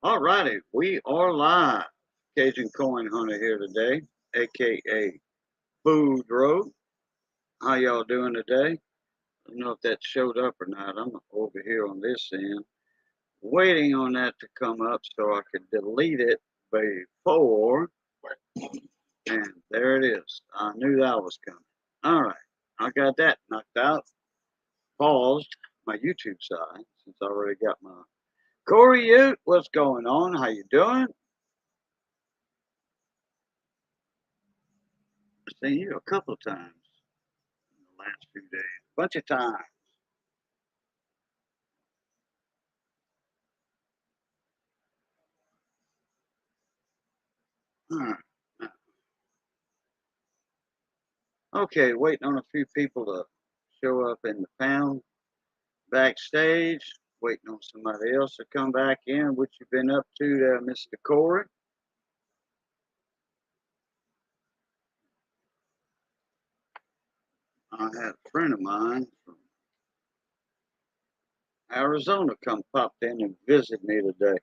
All righty, we are live. Cajun Coin Hunter here today, aka Boudreaux. How y'all doing today? I don't know if that showed up or not. I'm over here on this end, waiting on that to come up so I could delete it before. And there it is. I knew that was coming. All right, I got that knocked out. Paused my YouTube side since I already got my Corey Ute. What's going on? How you doing? I've seen you a couple of times in the last few days. Bunch of times. Huh. Okay, waiting on a few people to show up in the pound backstage. Waiting on somebody else to come back in. What you been up to there, Mr. Corey? I had a friend of mine from Arizona come popped in and visit me today.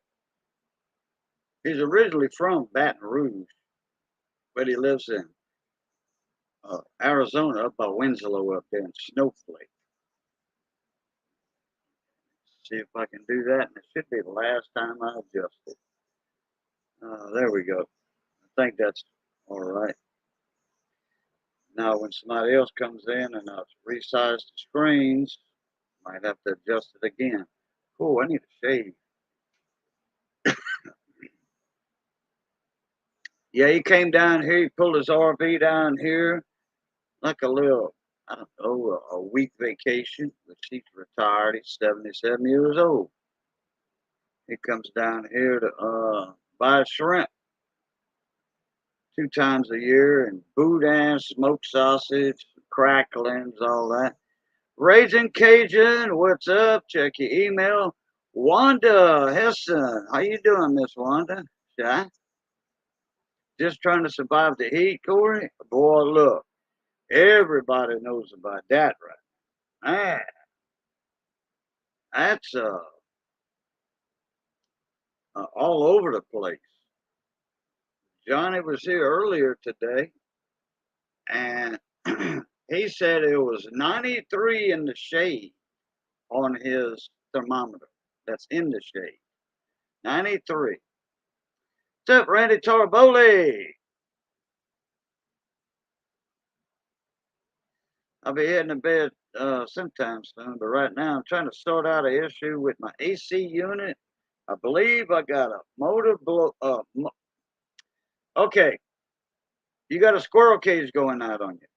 He's originally from Baton Rouge, but he lives in Arizona up by Winslow up there in Snowflake. See if I can do that, and it should be the last time I adjust it. There we go. I think that's all right. Now, when somebody else comes in and I've resized the screens, might have to adjust it again. Oh, I need a shave. Yeah, he came down here. He pulled his RV down here like a little, I don't know, a week vacation. But he's retired. He's 77 years old. He comes down here to buy shrimp 2 times a year and boudin, smoked sausage, cracklings, all that. Raising Cajun, what's up? Check your email. Wanda Hessen, how you doing, Miss Wanda? Yeah, just trying to survive the heat, Corey. Boy, look, everybody knows about that, right? Man, that's all over the place. Johnny was here earlier today, and he said it was 93 in the shade on his thermometer. That's in the shade. 93. What's up, Randy Torboli? I'll be heading to bed sometime soon, but right now I'm trying to sort out an issue with my AC unit. I believe I got a motor blow. Okay, you got a squirrel cage going out on you.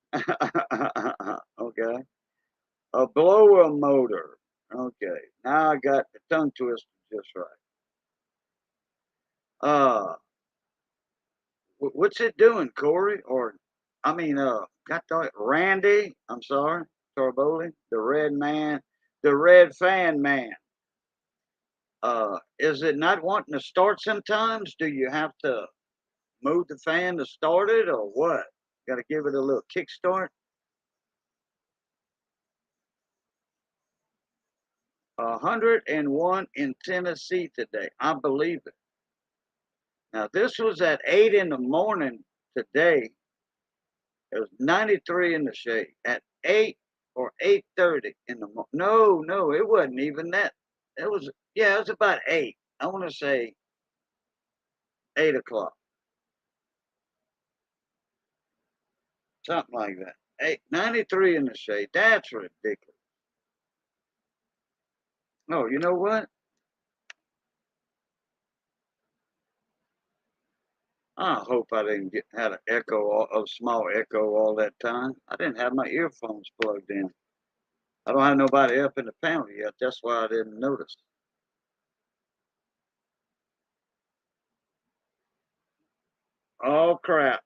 Okay, a blower motor. Okay, now I got the tongue twister just right. Uh, what's it doing, Corey? Or, I mean, got the Randy. I'm sorry, Torboli, the red man, the red fan man. Is it not wanting to start sometimes? Do you have to move the fan to start it or what? Got to give it a little kickstart. 101 in Tennessee today. I believe it. Now, this was at 8 in the morning today. It was 93 in the shade. At 8 or 8:30 in the morning. No, no, it wasn't even that. It was, yeah, it was about 8. I want to say 8 o'clock, something like that. 93 in the shade. That's ridiculous. Oh, you know what? I hope I didn't get had an echo, a small echo all that time. I didn't have my earphones plugged in. I don't have nobody up in the panel yet. That's why I didn't notice. Oh crap!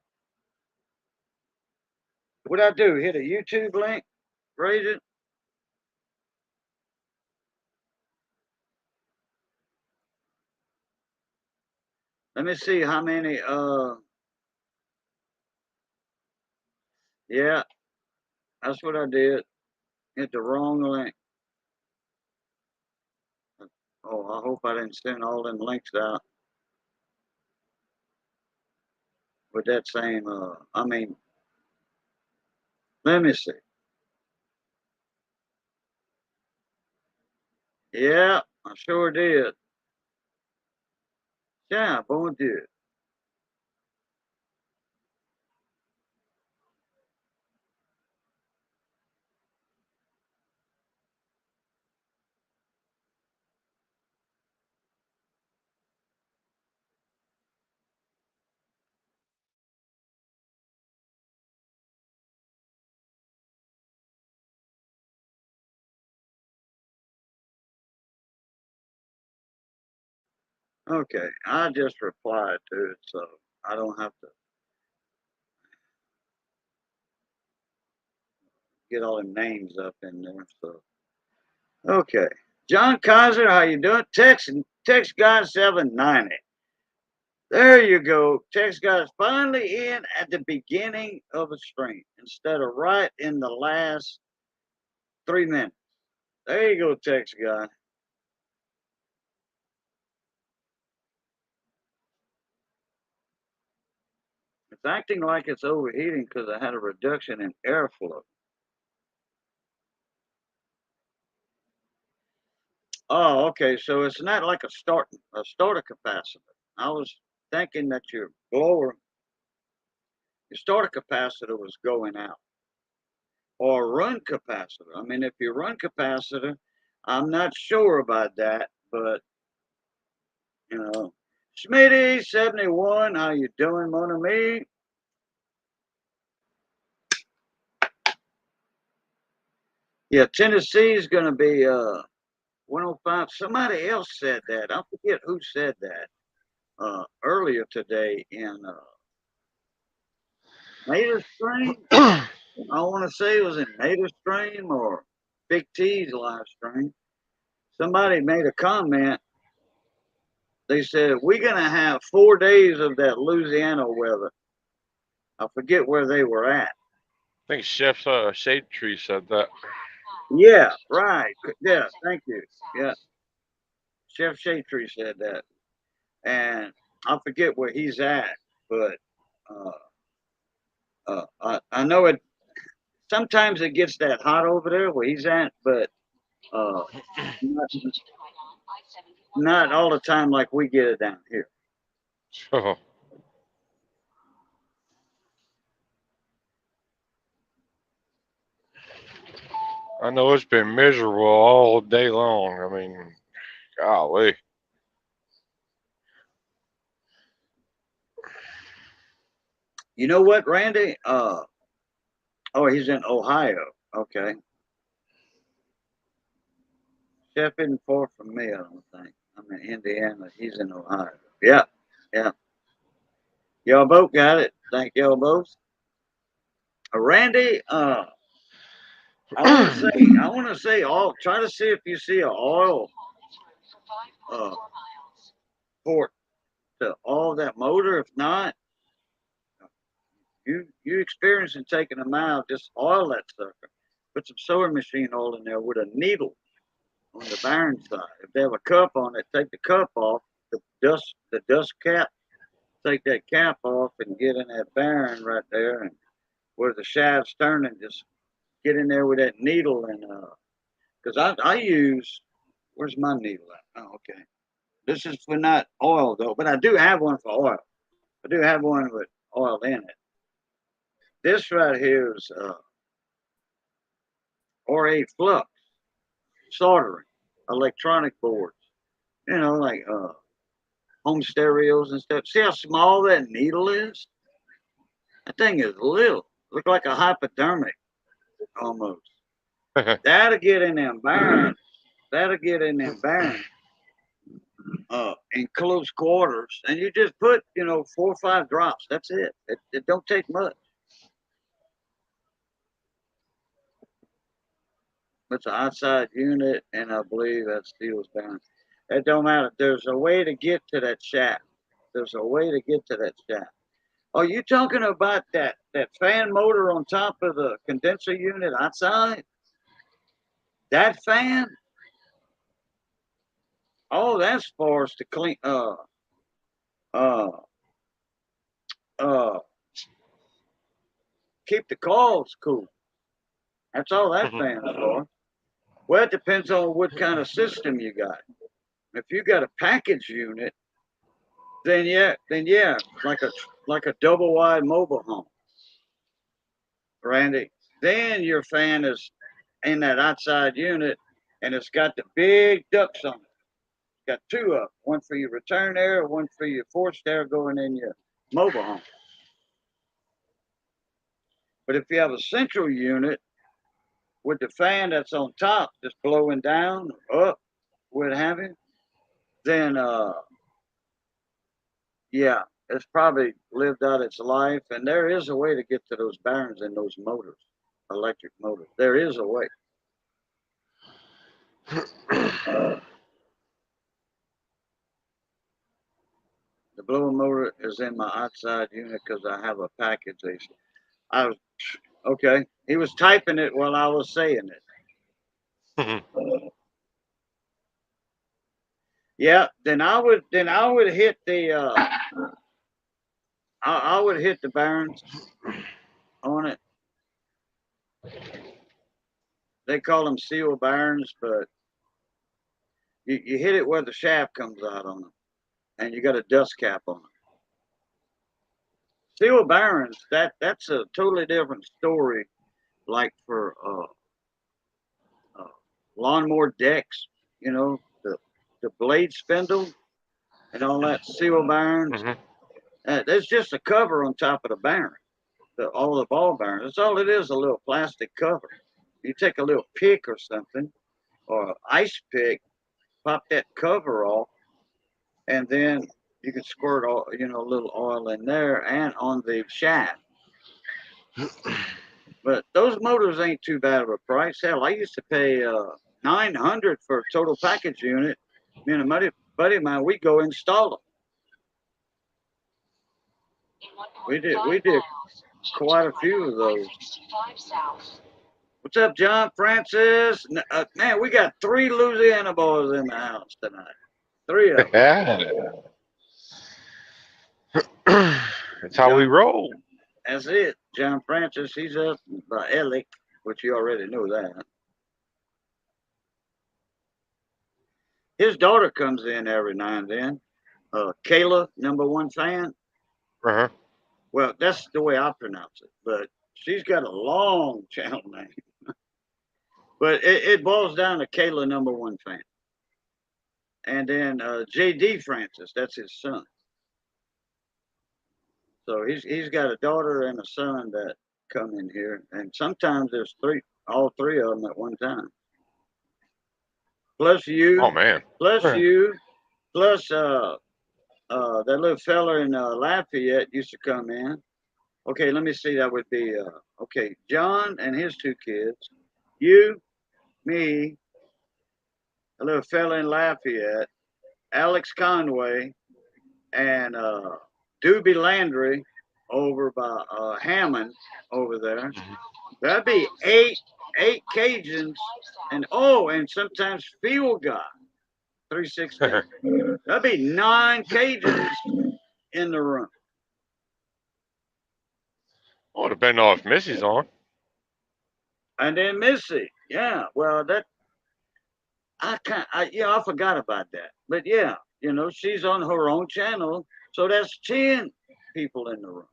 What I do? Hit a YouTube link? Raise it? Let me see how many. Yeah, that's what I did. Hit the wrong link. Oh, I hope I didn't send all them links out with that same, I mean, let me see. Yeah, I sure did. Yeah, bon Dieu. Okay, I just replied to it, so I don't have to get all the names up in there. So okay, John Kaiser, how you doing? Text guy 790. There you go. Text guy's finally in at the beginning of a stream instead of right in the last 3 minutes. There you go, text guy. It's acting like it's overheating because I had a reduction in airflow. Oh, okay. So it's not like a starter capacitor. I was thinking that your starter capacitor was going out, or run capacitor. I mean, if you run capacitor, I'm not sure about that, but you know, Smitty 71, how you doing, mon ami? Yeah, Tennessee is going to be 105. Somebody else said that. I forget who said that earlier today in Native Stream. I want to say it was in Native Stream or Big T's live stream. Somebody made a comment. They said we're going to have 4 days of that Louisiana weather. I forget where they were at. I think Chef Shade Tree said that. Yeah, right. Yeah, thank you. Yeah, Chef Shatree said that, and I forget where he's at, but uh, I know it. Sometimes it gets that hot over there where he's at, but uh, not, not all the time like we get it down here. Oh, I know it's been miserable all day long. I mean, golly. You know what, Randy? Oh, he's in Ohio. Okay, Chef isn't far from me. I don't think. I'm in Indiana. He's in Ohio. Yeah, yeah. Y'all both got it. Thank y'all both. Randy, I want to say all. Try to see if you see an oil uh, port to all that motor. If not, you experiencing taking them out, just oil that sucker. Put some sewing machine oil in there with a needle on the bearing side. If they have a cup on it, take the cup off. The dust cap. Take that cap off and get in that bearing right there, and where the shaft's turning, just get in there with that needle and because I use where's my needle at? Oh, okay. This is for not oil though, but I do have one for oil. I do have one with oil in it. This right here is RA Flux soldering electronic boards. You know, like home stereos and stuff. See how small that needle is? That thing is little. Look like a hypodermic almost. That'll get in them bearings. That'll get in them bearings in close quarters, and you just put 4 or 5 drops. That's it. It don't take much. It's an outside unit, and I believe that steel's down. It don't matter. There's a way to get to that shaft. There's a way to get to that shaft. Are you talking about that fan motor on top of the condenser unit outside? That fan? all that's for is to clean uh uh keep the coils cool. That's all that Mhm. fan's for. Well, it depends on what kind of system you got. If you got a package unit, then yeah, like a double wide mobile home, Randy. Then your fan is in that outside unit, and it's got the big ducts on it. It's got two of them, one for your return air, one for your forced air going in your mobile home. But if you have a central unit with the fan that's on top just blowing down, up, what have you, then yeah, it's probably lived out its life. And there is a way to get to those bearings in those motors, electric motors. There is a way. The blower motor is in my outside unit because I have a package. I was okay. He was typing it while I was saying it. Yeah. Then I would hit the I would hit the bearings on it. They call them seal bearings, but you hit it where the shaft comes out on them, and you got a dust cap on it. Seal bearings, that's a totally different story. Like for uh, lawnmower decks, you know, the blade spindle and all that seal bearings. Mhm. There's just a cover on top of the bearing, all the ball bearings. That's all it is, a little plastic cover. You take a little pick or something, or an ice pick, pop that cover off, and then you can squirt all, you know, a little oil in there and on the shaft. But those motors ain't too bad of a price. Hell, I used to pay $900 for a total package unit. Me and a buddy of mine, we go install them. We did quite a few of those. What's up, John Francis? Man, we got 3 Louisiana boys in the house tonight. 3 of them. That's how we John, roll. that's it. John Francis, he's up by Ellick, which you already know that. His daughter comes in every now and then. Kayla, number 1 fan. Uh-huh. Well, that's the way I pronounce it, but she's got a long channel name. But it boils down to Kayla, number 1 fan. And then JD Francis, that's his son. So he's got a daughter and a son that come in here, and sometimes there's all 3 of them at one time. Plus Oh you, man. plus you, plus that little fella in Lafayette used to come in. Okay, let me see. That would be okay. John and his 2 kids, you, me, a little fella in Lafayette, Alex Conway, and Doobie Landry over by Hammond over there. That'd be eight Cajuns, and sometimes Field Guy 316. That'd be 9 Cajuns in the room. Oh, depending on if Missy's on. And then Missy, yeah. Well, that I forgot about that. But yeah, you know, she's on her own channel, so that's 10 people in the room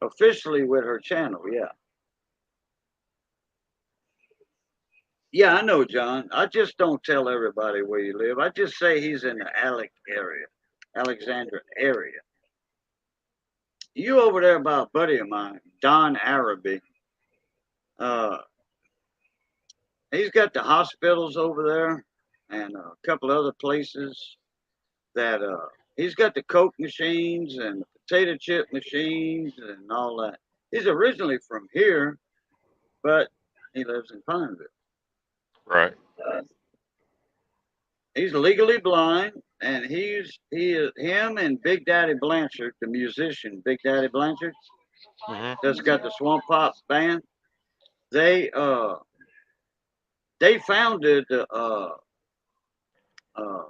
officially with her channel. Yeah. Yeah, I know, John. I just don't tell everybody where you live. I just say he's in the Alexandria area. You over there by a buddy of mine, Don Araby. Uh, he's got the hospitals over there and a couple other places that he's got the Coke machines and the potato chip machines and all that. He's originally from here, but he lives in Pineville. Right. He's legally blind, and him and Big Daddy Blanchard, the musician, Big Daddy Blanchard, that's got the Swamp Pop band. They founded Uh,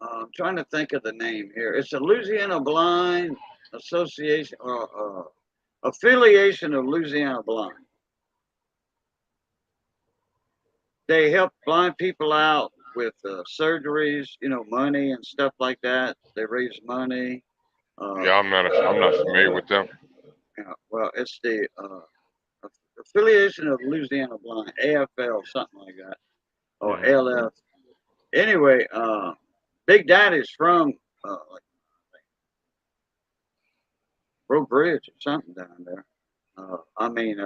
I'm trying to think of the name here. It's a Louisiana Blind Association or affiliation of Louisiana Blind. They help blind people out with surgeries, money and stuff like that. They raise money. Yeah, I'm not familiar with them. Well, it's the affiliation of Louisiana Blind, AFL, something like that, or Mhm. LF. Anyway, Big Daddy's from like Broke Bridge or something down there. I mean,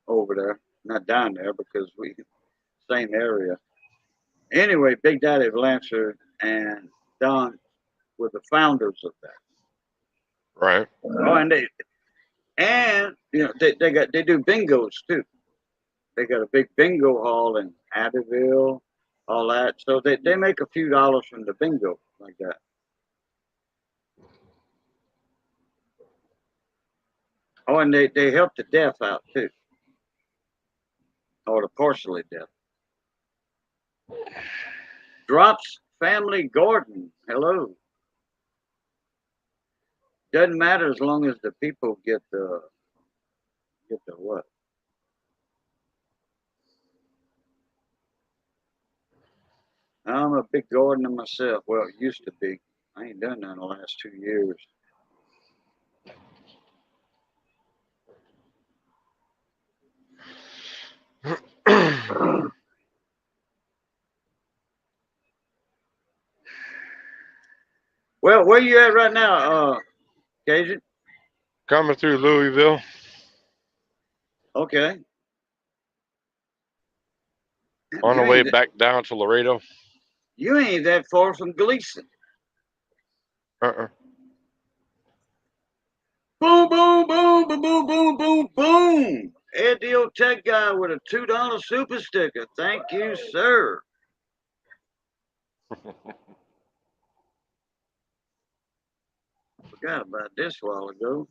over there, not down there because we same area. Anyway, Big Daddy Blanchard and Don were the founders of that. Right. Oh, and they do bingos too. They got a big bingo hall in Abbeville, all that. So they make a few dollars from the bingo like that. Oh, and they help the deaf out too, or the partially deaf. Drops Family Garden. Hello. Doesn't matter as long as the people get the what? I'm a big gardener myself. Well, it used to be. I ain't done that in the last 2 years. Well, where you at right now, Cajun? Coming through Louisville. Okay. On the You way ain't back down to Laredo. you ain't that far from Gleason. Uh-uh. Boom, boom, boom, boom, boom, boom, boom, boom. Ed the old tech guy with a $2 super sticker. Thank you, sir. Forgot about this a while ago.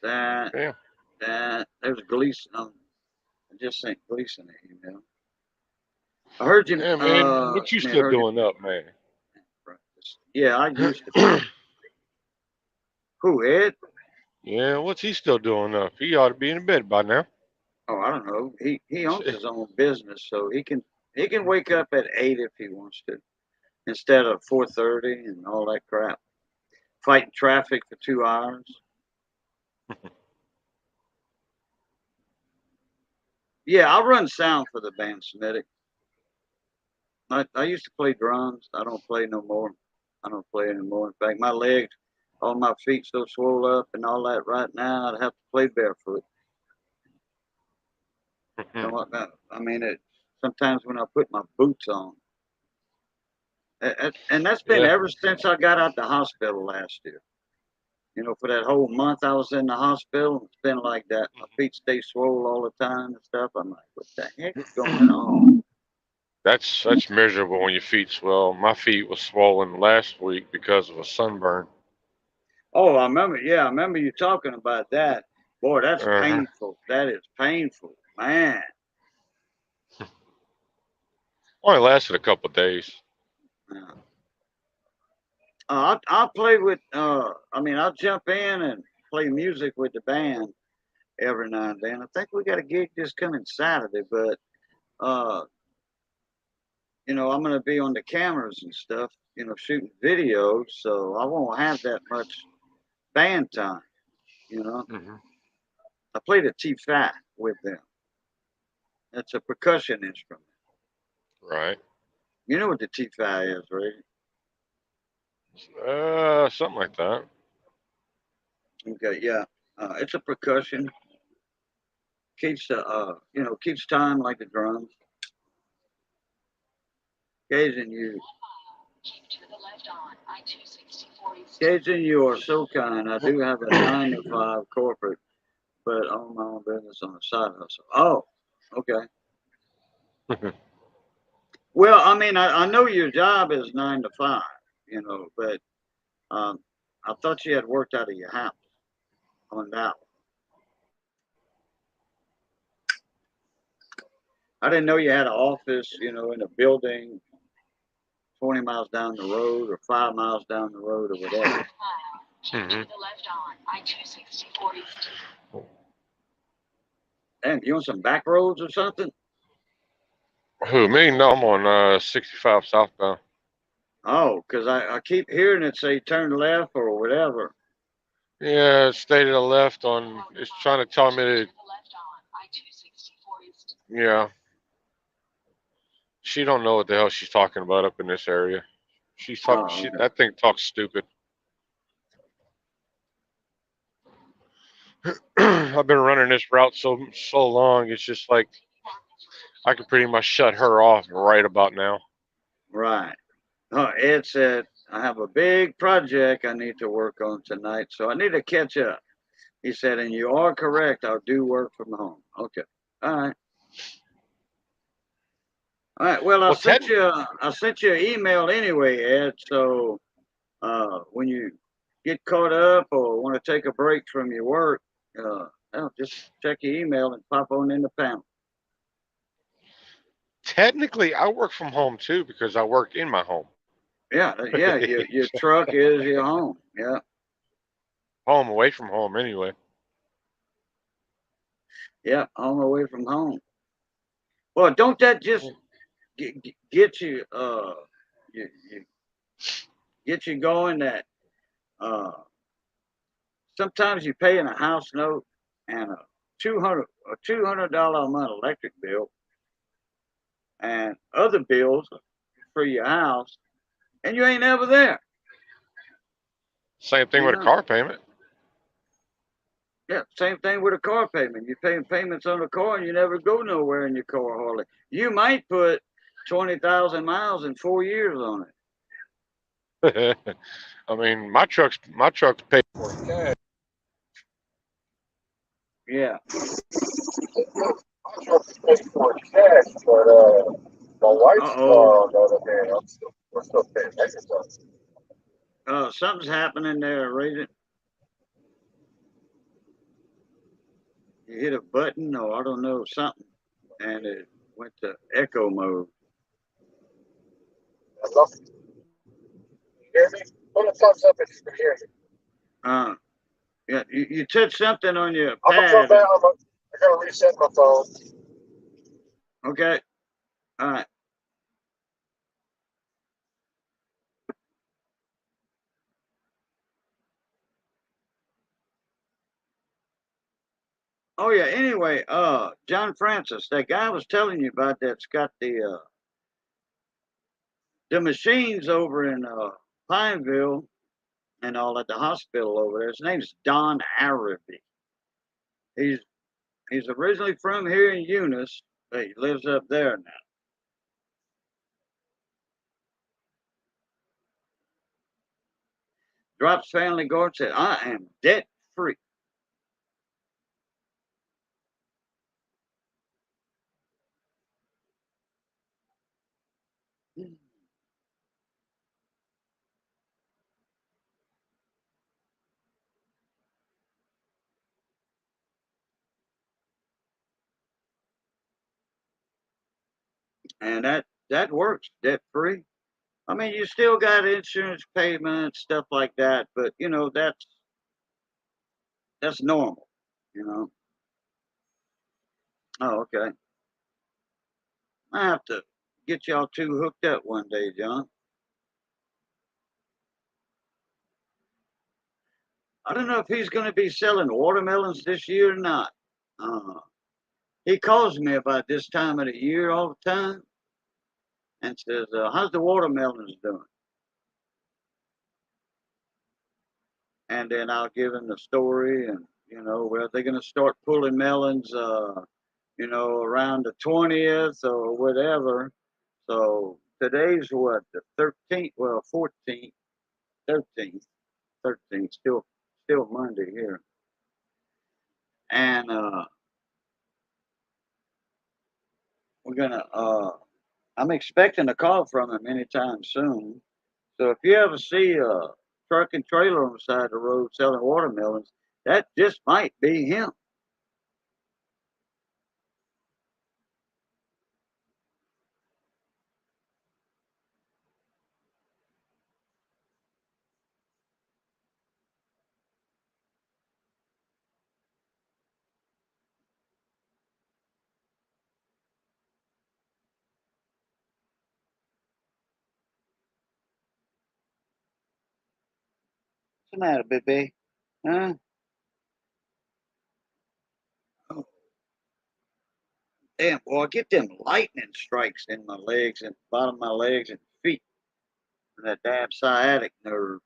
That, Yeah. there's Gleason. I just sent Gleason an email. I heard you, Yeah, man. What you still heard you. doing up, man? Yeah, I used to be. Who, Ed? Yeah, what's he still doing up? He ought to be in bed by now. Oh, I don't know. He owns his own business, so he can wake up at 8 if he wants to, instead of 4:30 and all that crap. Fighting traffic for 2 hours. Yeah, I run sound for the band Semitic. I used to play drums. I don't play no more. I don't play anymore. In fact, my legs, all my feet so swole up and all that right now, I'd have to play barefoot. I mean, sometimes when I put my boots on, and that's been Yeah. ever since I got out the hospital last year. For that whole month I was in the hospital, it's been like that. My feet stay swole all the time and stuff. I'm like, what the heck's going on? That's miserable when your feet swell. My feet was swollen last week because of a sunburn. Oh, I remember. Yeah, I remember you talking about that. Boy, that's Uh-huh. painful. That is painful, man. Only lasted a couple of days. Yeah. I'll play with. I mean, I'll jump in and play music with the band every now and then. I think we got a gig this coming Saturday, but uh, I'm gonna be on the cameras and stuff. Shooting videos, so I won't have that much band time. You know, Hmm. I play the T-Fat with them. It's a percussion instrument. Right. You know what the T-Fat is, right? Something like that. Okay, yeah. It's a percussion. Keeps time like the drums. Cajun, you are so kind. I do have a 9 to 5 corporate, but I own my own business on the side hustle. Oh, okay. Well, I mean, I know your job is 9 to 5, but um, I thought you had worked out of your house on that one. I didn't know you had an office, you know, in a building 20 miles down the road or 5 miles down the road or whatever. Mm-hmm. And you on some back roads or something? Who, me? No, I'm on 65 southbound. Oh, because I keep hearing it say turn left or whatever. Yeah, stay to the left on. It's trying to tell me to. Yeah, she don't know what the hell she's talking about up in this area. She's talk. Oh, She okay. that thing talks stupid. I've been running this route so long. It's just like I can pretty much shut her off right about now. Right. Oh, Ed said, I have a big project I need to work on tonight, so I need to catch up. He said, and you are correct. I'll do work from home. Okay. All right. All right. Well, Well, Ted, I sent you an email anyway, Ed. So when you get caught up or want to take a break from your work, just check your email and pop on in the panel. technically, I work from home too because I work in my home. Yeah, yeah. Your truck is your home. Yeah, Home away from home anyway. yeah. Home away from home. Well, don't that just get you you get you going that uh sometimes you paying a house note and a $200 a month electric bill and other bills for your house and you ain't ever there. Same thing You with a know? car payment. Yeah, same thing with a car payment. You're paying payments on a car and you never go nowhere in your car hardly. You might put 20,000 miles in 4 years on I mean, my truck's paid for in cash. it. Yeah. My truck is paid for in cash, but my wife's Uh-oh. car, on the other hand, we're still paying maintenance on. Something's happening there, Raven. You hit a button or I don't know, something, and it went to echo mode. Hello? You hear me? Put a thumbs up if you can hear me. Uh, yeah, you touched something on your I'm gonna come pad. back. I gotta reset my phone. Okay. All right. Oh yeah. Anyway, John Francis, that guy I was telling you about that's got the machines over in Pineville and all at the hospital over there. His name's Don Araby. He's he's originally from here in Eunice, but he lives up there now. Drops Family Guard said, I am debt free. And that works debt free. I mean, you still got insurance payments, stuff like that, but you know that's normal. You know. Oh, okay. I have to get y'all two hooked up one day, John. I don't know if he's going to be selling watermelons this year or not. Uh, he calls me about this time of the year all the time and says, "How's the watermelons doing?" And then I'll give him the story, and well, they're going to start pulling melons, around the 20th or whatever. So today's what, the 13th? Well, 14th, 13th, 13th, still Monday here. And we're gonna I'm expecting a call from him anytime soon. So if you ever see a truck and trailer on the side of the road selling watermelons, that just might be him. the matter, baby? Huh? Oh, damn, boy, I get them lightning strikes in my legs and bottom of my legs and feet. And that damn sciatic nerve.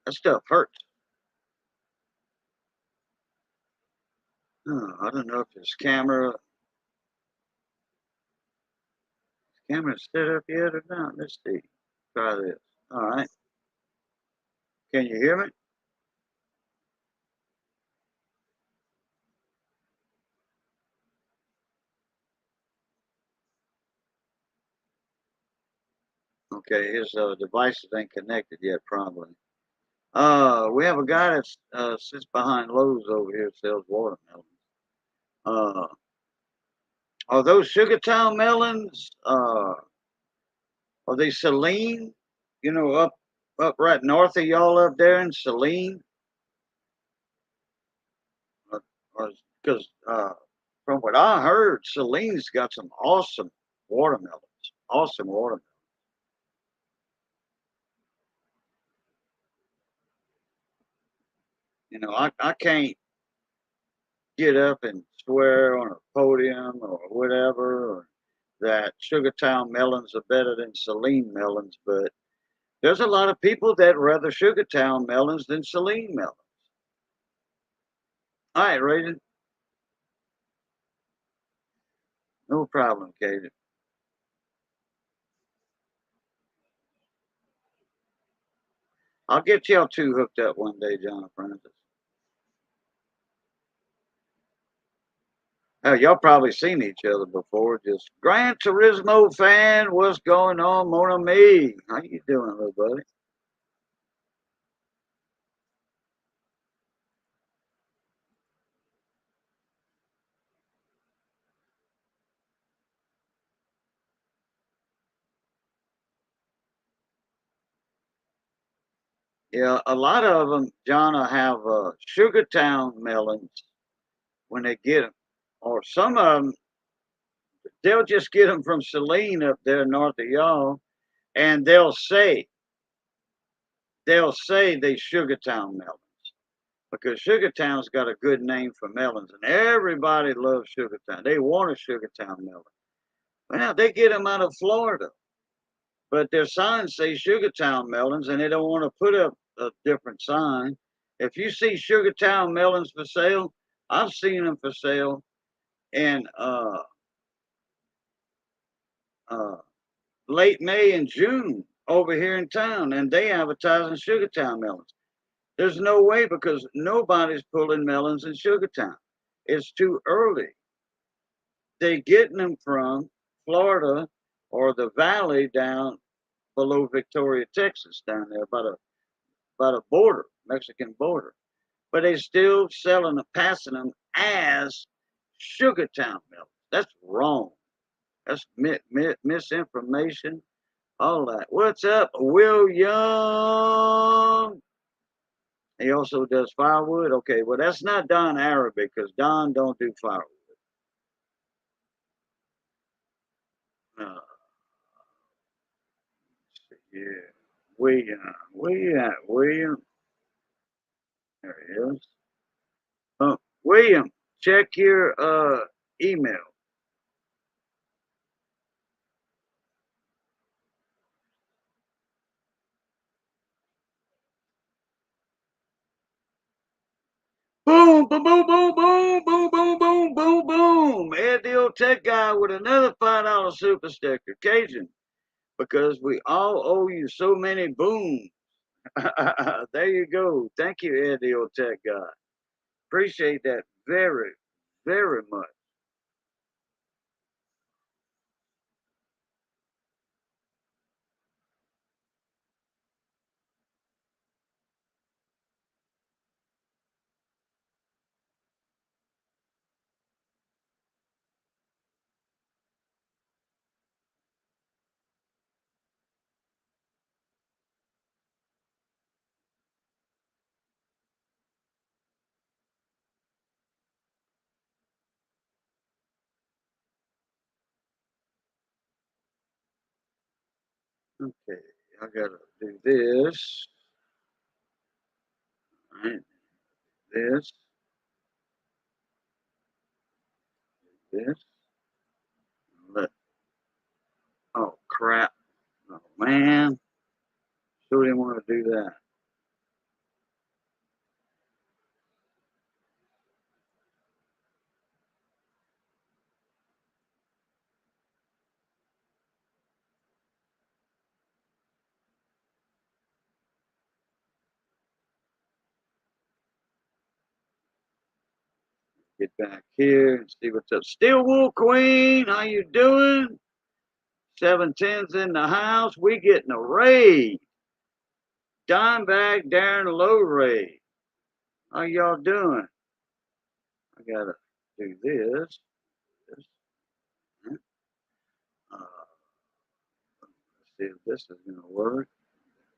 That stuff hurts. Oh, I don't know if this camera set up yet or not. Let's see. Try this. All right. Can you hear me? Okay, his devices ain't connected yet, probably. We have a guy that sits behind Lowe's over here, sells watermelons. Uh, are those Sugartown melons? Are they Saline? You know, up right north of y'all up there in Saline? Because from what I heard, Saline's got some awesome watermelons. Awesome watermelons. You know, I can't get up and swear on a podium or whatever or that Sugartown melons are better than Saline melons, but there's a lot of people that rather Sugartown melons than Saline melons. All right, Raiden, no problem, Katie. I'll get y'all two hooked up one day, John Francis. Hell, y'all probably seen each other before. Just Gran Turismo fan, what's going on, Mona Me? How you doing, little buddy? Yeah, a lot of them, John, will have Sugartown melons when they get them, or some of them they'll just get them from Saline up there north of y'all, and they'll say they Sugartown melons because Sugartown's got a good name for melons, and everybody loves Sugartown. They want a Sugartown melon. Well, they get them out of Florida, but their signs say Sugartown melons, and they don't want to put up a different sign. If you see Sugartown melons for sale, I've seen them for sale in uh, late May and June over here in town, and they advertising Sugartown melons. There's no way because nobody's pulling melons in Sugartown. It's too early. They getting them from Florida or the valley down below Victoria, Texas, down there by the border, Mexican border. But they still selling them, passing them as Sugartown melons. That's wrong. That's misinformation. All that. What's up, William? He also does firewood. Okay, well that's not Don Arabic because Don don't do firewood. Uh, yeah, William. There he is. William, check your email. Boom, boom, boom, boom, boom, boom, boom, boom, boom, boom. Ed the old tech guy with another $5 super sticker. Cajun, because we all owe you so many booms. There you go. Thank you, Ed the old tech guy. Appreciate that very, very much. Okay. I gotta do this. All right, this, this. Let. Oh crap! Oh man, sure didn't want to do that. Get back here and see what's up. Steel Wool Queen, how you doing? 710's in the house. We getting a raid. Dimebag Darren Low raid. How y'all doing? I gotta do this. This. Let's see if this is gonna work.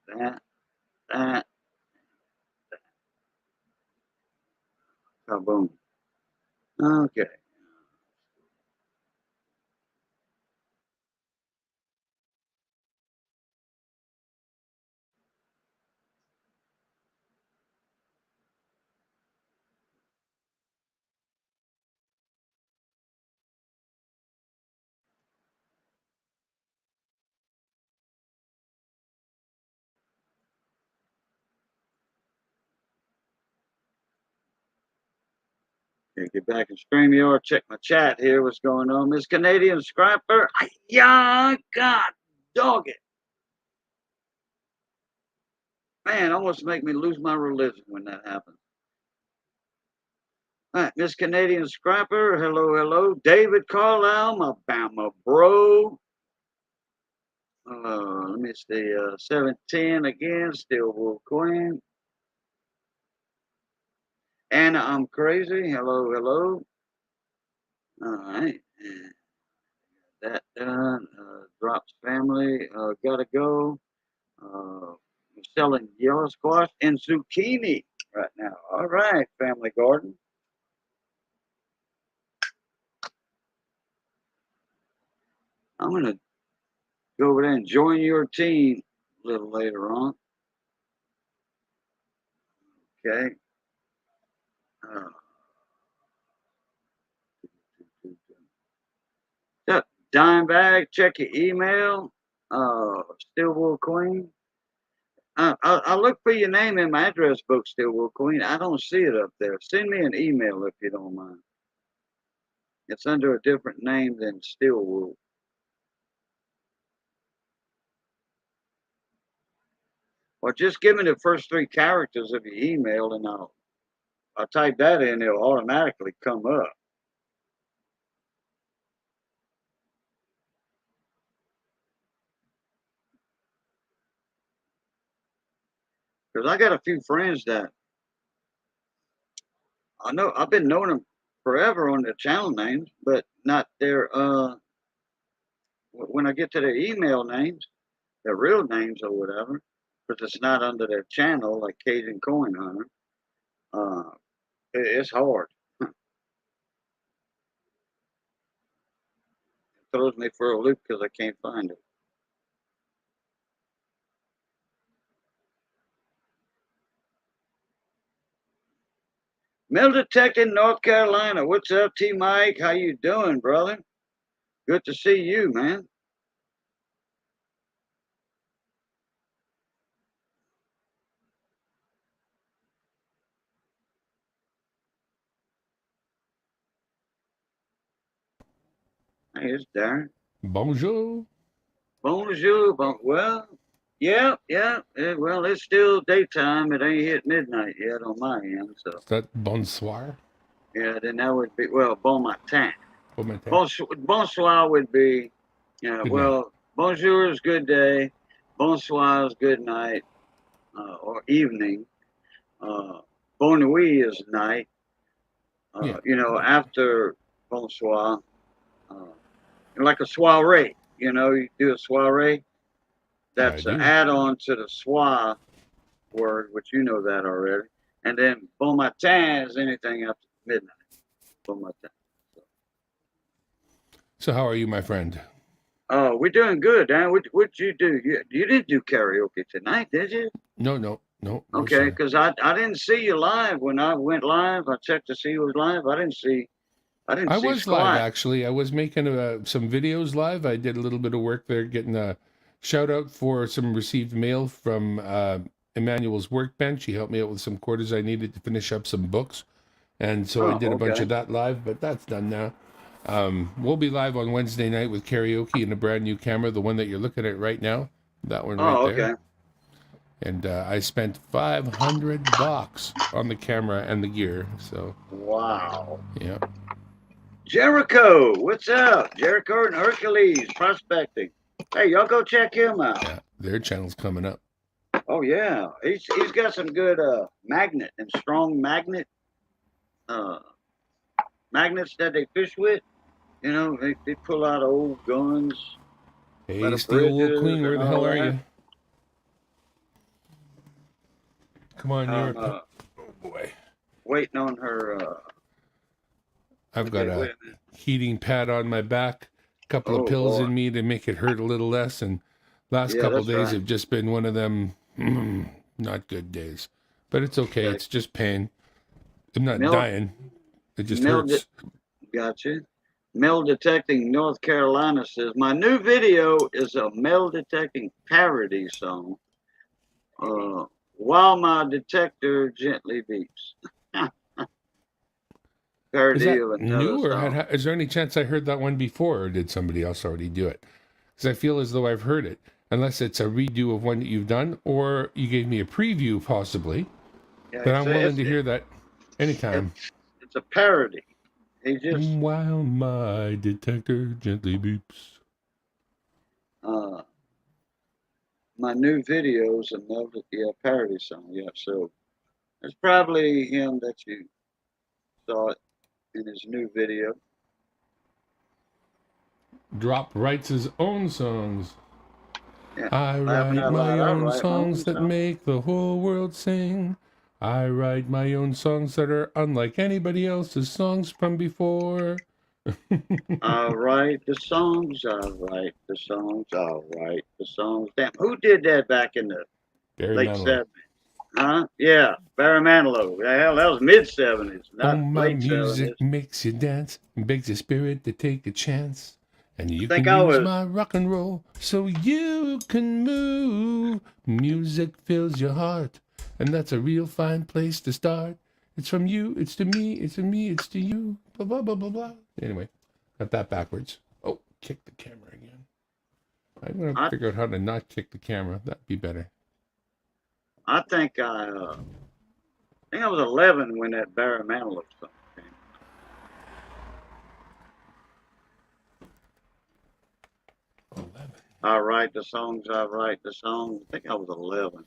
That, that, kaboom. Okay. Okay, get back in StreamYard, check my chat here. What's going on? Miss Canadian Scrapper. Yeah, God dog it. Man, almost make me lose my religion when that happens. All right, Miss Canadian Scrapper. Hello, hello. David Carlisle, my Bama bro. Let me see. 710 again. Steel Wool Queen. Anna, I'm crazy. Hello, hello. All right. That done. Drops family. Gotta go. We're selling yellow squash and zucchini right now. All right, family garden. I'm gonna go over there and join your team a little later on. Okay. Yep. Dime bag. Check your email. Steel Wool Queen. I look for your name in my address book, Steel Wool Queen. I don't see it up there. Send me an email if you don't mind. It's under a different name than Steel Wool. Or just give me the first three characters of your email and I'll type that in, it'll automatically come up. Because I got a few friends that I know I've been knowing them forever on their channel names, but not their when I get to their email names, their real names or whatever, because it's not under their channel like Cajun Coin Hunter. It's hard. It throws me for a loop because I can't find it. Metal detected North Carolina. What's up, T Mike? How you doing, brother? Good to see you, man. Hey, it's Darren. Bonjour. Bonjour. Well, yeah. Well, it's still daytime. It ain't hit midnight yet on my end. So Is that bonsoir? yeah, then that would be bon matin. Bon matin. Bonsoir would be, Good well, night. bonjour is good day. Bonsoir is good night or evening. Bon nuit is night. Yeah. After bonsoir, like a soiree. You do a soiree. That's an do. add-on to the soir word, which you know that already. And then bon matin is anything after midnight. Bon matin. So how are you, my friend? We're doing good, Dan. What'd you do? You didn't do karaoke tonight, did you? No, Okay, sir. because I didn't see you live when I went live. I checked to see who was live. I didn't see I was live Squat. actually. I was making some videos live. I did a little bit of work there, getting a shout out for some received mail from Emmanuel's workbench. He helped me out with some quarters I needed to finish up some books, and so I Oh, did a bunch okay. of that live. But that's done now. We'll be live on Wednesday night with karaoke and a brand new camera, the one that you're looking at right now. That one right Oh, there. okay. And I spent $500 on the camera and the gear. So Wow. yeah. Jericho, what's up? Jericho and Hercules prospecting. Hey, y'all go check him out. Yeah, their channel's coming up. Oh yeah, he's got some good magnet and strong magnets that they fish with. You know, they pull out old guns. Hey, Little Steel Wool bridges Queen, where and the all hell are that. you? Come on, you're I'm oh boy. waiting on her. I've got Okay, a wait a minute. heating pad on my back, a couple of Oh pills boy. in me to make it hurt a little less, and last Yeah, couple that's days right. have just been one of them not good days. But it's okay, Okay. it's just pain. I'm not Mel- dying. It just Mel hurts. Gotcha. Metal Detecting North Carolina says my new video is a metal detecting parody song. While my detector gently beeps. Parody Is that of another new, or song. is there any chance I heard that one before, or did somebody else already do it? Because I feel as though I've heard it, unless it's a redo of one that you've done, or you gave me a preview, possibly. Yeah, But I'm willing to hear that anytime. it's a parody. He just While my detector gently beeps. my new video is another parody song. Yeah, so it's probably him that you saw it in his new video. Drop writes his own songs. Yeah. I Laughing write out my loud, I own write my own songs that song. make the whole world sing. I write my own songs that are unlike anybody else's songs from before. I write the songs, I write the songs, I write the songs. Damn, who did that back in the Barry late Manilow. 70s? Huh? Yeah, Barry Manilow. Hell, that was mid 70s, Oh, not my late 70s. music makes you dance, begs your spirit to take a chance. And you think can I use was, my rock and roll so you can move. Music fills your heart, and that's a real fine place to start. It's from you, it's to me, it's from me, it's to you. Blah, blah, blah, blah, blah. Anyway, got that backwards. Oh, kick the camera again. I'm going to figure out how to not kick the camera. That'd be better. I think I was 11 when that Barry Manilow song came. 11. I write the songs, I write the songs. I think I was 11.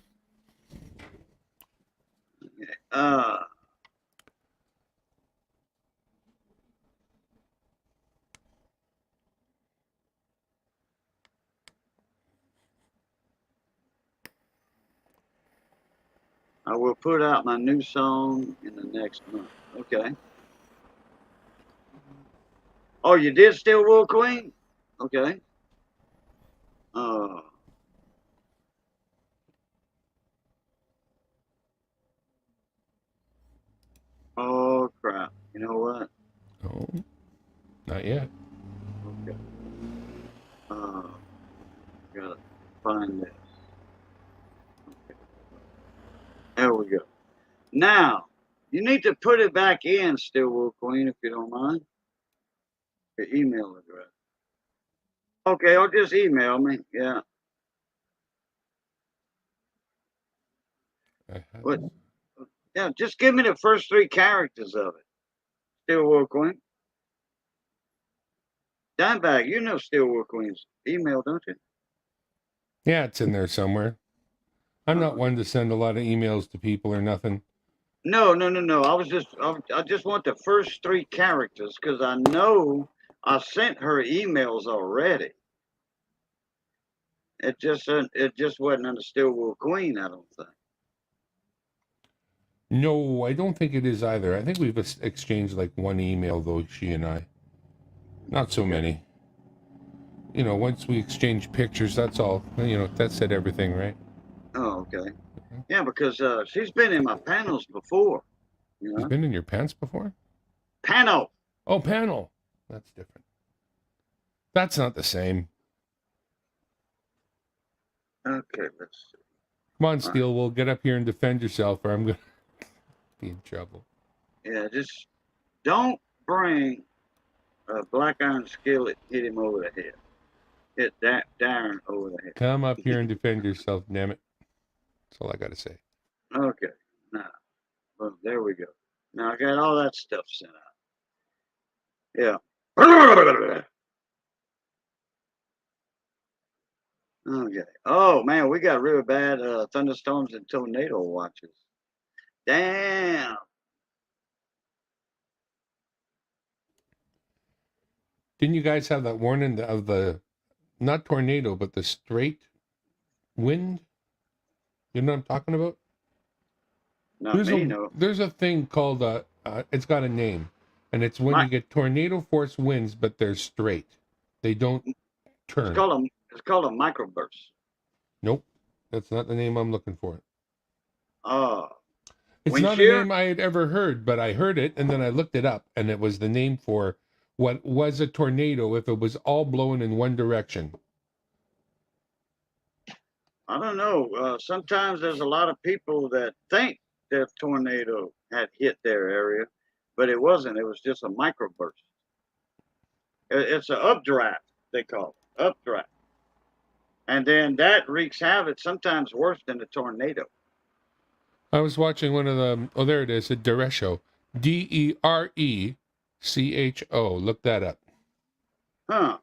I will put out my new song in the next month. Okay. Oh, you did Still Wool Queen? Okay. Oh crap. You know what? Oh, not yet. Okay. Gotta find this. Okay. There we go. Now, you need to put it back in, Still Wool Queen, if you don't mind. Your email address. Okay, or just email me. Yeah. What? Yeah, just give me the first 3 characters of it. Still Wool Queen. Dimebag, you know Still Wool Queen's email, don't you? Yeah, it's in there somewhere. I'm not one to send a lot of emails to people or nothing. No. I just want the first 3 characters because I know I sent her emails already. It just wasn't under Still Wool Queen, I don't think. No, I don't think it is either. I think we've exchanged like one email though, she and I. Not so many. once we exchanged pictures, that's all. That said everything, right? Oh, okay. Yeah, because she's been in my panels before. You She's know, been in your pants before? panel. Oh, panel. That's different. That's not the same. Okay, let's see. Come on, All right. Steele. We'll get up here and defend yourself, or I'm going to be in trouble. Yeah, just don't bring a black iron skillet. Hit him over the head. Hit that Darren over the head. Come up here and defend yourself, damn it. That's all I got to say. Okay. Now, well, there we go. Now I got all that stuff sent out. Yeah. Okay. Oh man, we got really bad thunderstorms and tornado watches. Damn. Didn't you guys have that warning of the, not tornado, but the straight wind? You know what I'm talking about? Not me, no. There's a thing called, it's got a name, and it's when you get tornado force winds, but they're straight. They don't turn. It's called a microburst. Nope. That's not the name I'm looking for. It's wind not shear? a name I had ever heard, but I heard it, and then I looked it up, and it was the name for what was a tornado if it was all blowing in one direction. I don't know. Sometimes there's a lot of people that think that tornado had hit their area, but it wasn't. It was just a microburst. It's an updraft, they call it. Updraft. And then that wreaks havoc, sometimes worse than a tornado. I was watching one of the, oh, there it is, a derecho. Derecho. Look that up. Huh.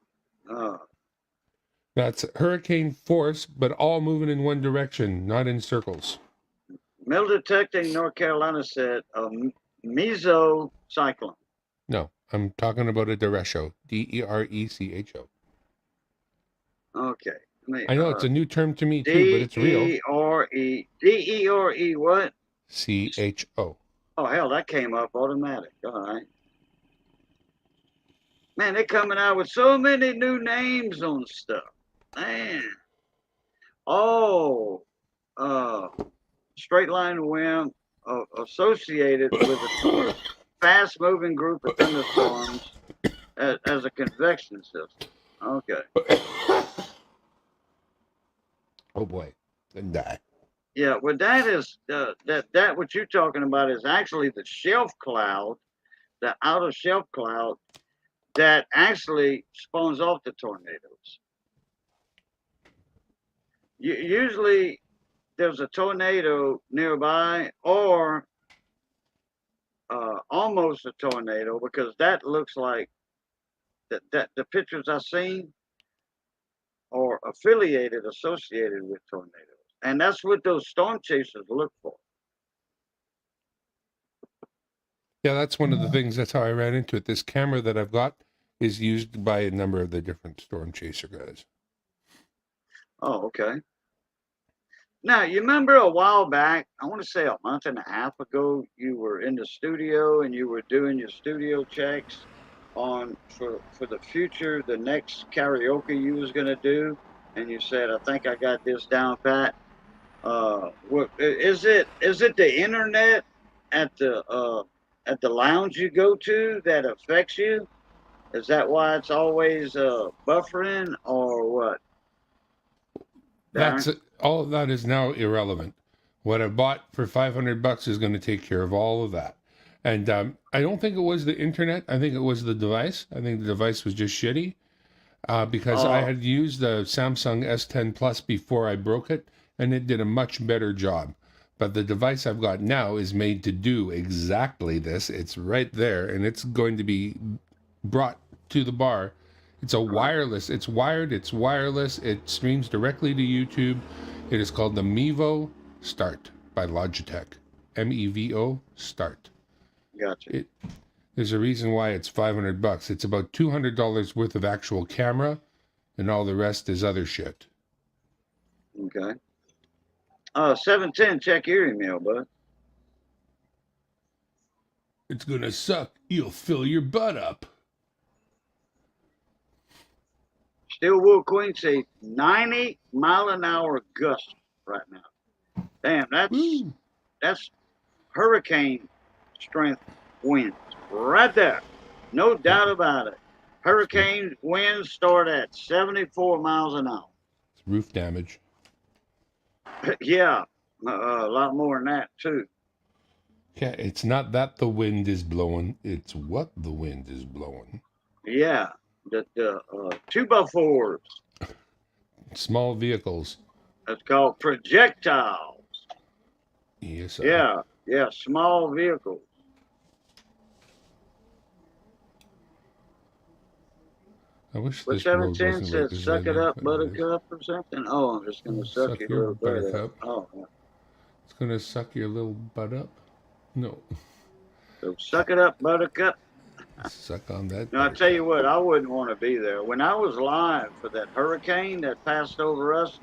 That's hurricane force, but all moving in one direction, not in circles. Metal Detecting North Carolina said a mesocyclone. No, I'm talking about a derecho. Derecho. Okay. I know it's a new term to me too, but it's real. D-E-R-E what? Cho. Oh, hell, that came up automatic. All right. Man, they're coming out with so many new names on stuff. Man. Oh, straight line wind associated with a fast-moving group of thunderstorms as a convection system. Okay. Oh boy, didn't die. Yeah, well, that is that what you're talking about is actually the shelf cloud, the outer shelf cloud that actually spawns off the tornadoes. Usually, there's a tornado nearby, or almost a tornado, because that looks like that the pictures I've seen are affiliated, associated with tornadoes. And that's what those storm chasers look for. Yeah, that's one of the things. That's how I ran into it. This camera that I've got is used by a number of the different storm chaser guys. Oh, okay. Now, you remember a while back, I want to say a month and a half ago, you were in the studio and you were doing your studio checks on for the future, the next karaoke you was going to do. And you said, I think I got this down pat. Is it the internet at the lounge you go to that affects you? Is that why it's always buffering, or what? That's all of that is now irrelevant. What I bought for $500 is going to take care of all of that. And I don't think it was the internet. I think it was the device. I think the device was just shitty because I had used the Samsung S10 Plus before I broke it, and it did a much better job. But the device I've got now is made to do exactly this. It's right there, and it's going to be brought to the bar. It's a wireless. It's wired. It's wireless. It streams directly to YouTube. It is called the Mevo Start by Logitech. MEVO Start. Gotcha. There's a reason why it's $500. It's about $200 worth of actual camera, and all the rest is other shit. Okay. 710, check your email, bud. It's gonna suck. You'll fill your butt up. Steel Wool Queen say 90-mile-an-hour gusts right now. Damn, Woo. that's hurricane strength winds right there. No doubt about it. Hurricane winds start at 74 miles an hour. It's roof damage. Yeah, a lot more than that too. Yeah, it's not that the wind is blowing, it's what the wind is blowing. Yeah, the 2x4s. Small vehicles. That's called projectiles. Yes, sir. Yeah, small vehicles. I wish What this road 710 wasn't like says, this. suck it up, But it is. buttercup, or something? Oh, I'm just going to suck your little butt up. buttercup. Oh, yeah. It's gonna suck your little butt up. No, So suck it up, buttercup. suck on that. Now, I tell you what, I wouldn't want to be there. When I was live for that hurricane that passed over us